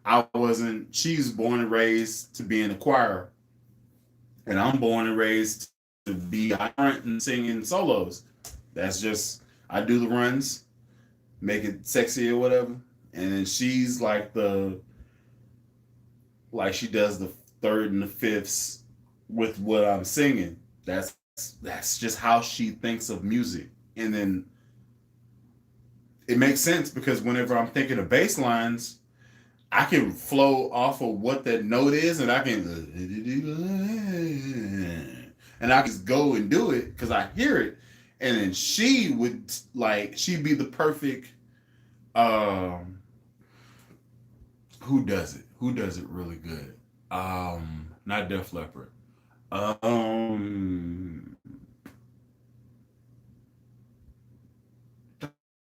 I wasn't. She's born and raised to be in the choir, and I'm born and raised to be current and singing solos. That's just I do the runs, make it sexy or whatever, and then she's like she does the third and the fifths with what I'm singing. That's just how she thinks of music, and then it makes sense because whenever I'm thinking of bass lines, I can flow off of what that note is, and I can just go and do it because I hear it. And then she would she'd be the perfect who does it? Who does it really good? Not Def Leppard.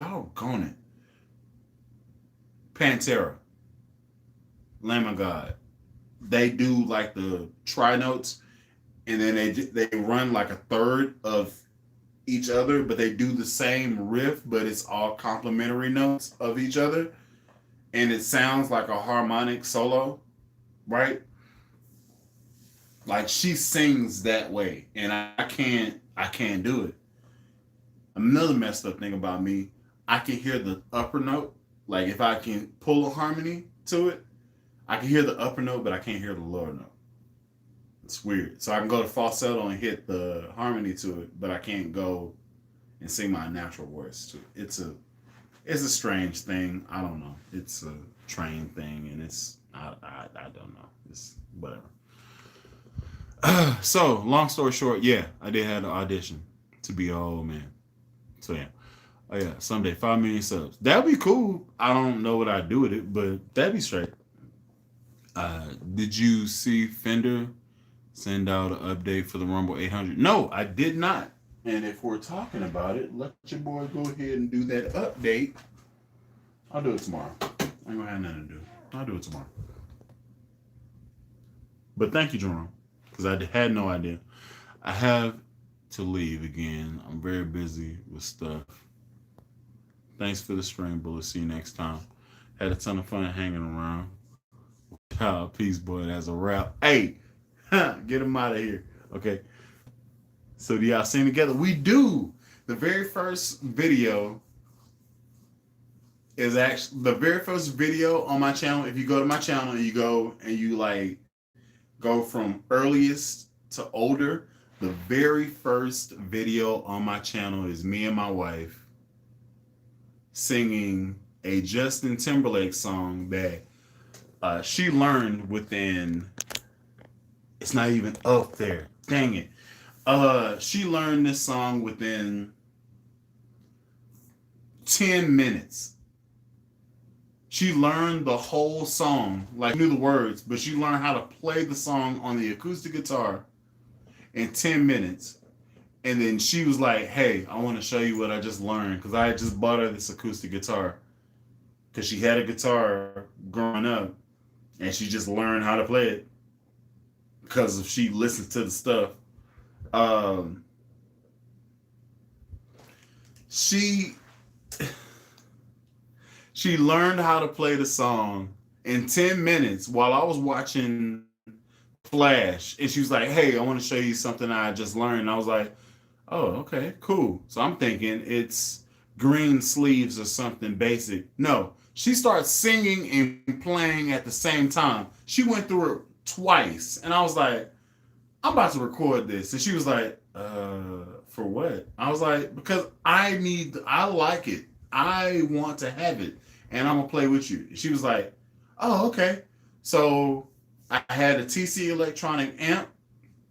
Doggone it. Pantera. Lamb of God. They do like the tri notes, and then they run like a third of each other, but they do the same riff, but it's all complementary notes of each other, and it sounds like a harmonic solo, right? Like she sings that way, and I can't do it. Another messed up thing about me, I can hear the upper note. Like if I can pull a harmony to it, I can hear the upper note, but I can't hear the lower note. It's weird. So I can go to falsetto and hit the harmony to it, but I can't go and sing my natural voice to it. It's a strange thing. I don't know. It's a trained thing, and I don't know. It's whatever. So long story short, yeah, I did have an audition to be an old man. So yeah. Oh yeah, someday 5 million subs. That'd be cool. I don't know what I'd do with it, but that'd be straight. Did you see Fender send out an update for the Rumble 800? No, I did not. And if we're talking about it, let your boy go ahead and do that update. I'll do it tomorrow. I ain't gonna have nothing to do. I'll do it tomorrow. But thank you, Jerome, because I had no idea. I have to leave again. I'm very busy with stuff. Thanks for the stream, Bullet. See you next time. Had a ton of fun hanging around. Peace, boy. That's a wrap. Hey, get him out of here. Okay. So do y'all sing together? We do. The very first video is actually the very first video on my channel. If you go to my channel and you go and you go from earliest to older, the very first video on my channel is me and my wife singing a Justin Timberlake song that she learned within. It's not even up there. Dang it. She learned this song within 10 minutes. She learned the whole song, like knew the words, but she learned how to play the song on the acoustic guitar in 10 minutes. And then she was like, hey, I want to show you what I just learned, because I had just bought her this acoustic guitar because she had a guitar growing up and she just learned how to play it because she listened to the stuff. She learned how to play the song in 10 minutes while I was watching Flash, and she was like, hey, I want to show you something I just learned. And I was like, oh, okay, cool. So I'm thinking it's green sleeves or something basic. No, she starts singing and playing at the same time. She went through it twice, and I was like, I'm about to record this. And she was like, for what? I was like, because I like it. I want to have it, and I'm gonna play with you. She was like, oh, okay. So I had a TC electronic amp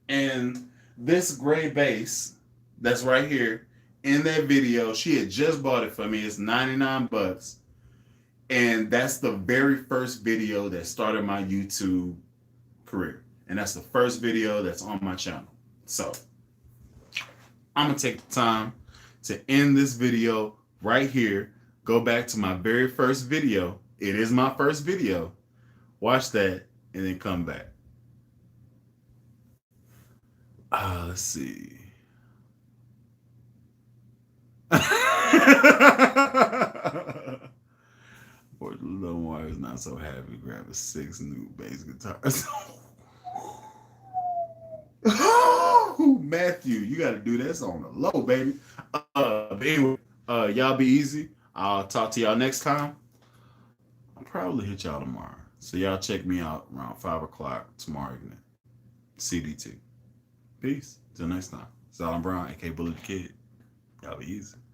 and this gray bass that's right here in that video. She had just bought it for me. It's $99. And that's the very first video that started my YouTube career. And that's the first video that's on my channel. So I'm gonna take the time to end this video right here. Go back to my very first video. It is my first video. Watch that and then come back. Let's see. Or the little wire is not so happy. Grab a 6 new bass guitars. Matthew, you got to do this on the low, baby. But anyway, y'all be easy. I'll talk to y'all next time. I'll probably hit y'all tomorrow. So y'all check me out around 5 o'clock tomorrow evening. CDT. Peace. Till next time. It's Alan Brown, aka Bullet the Kid. Y'all be easy.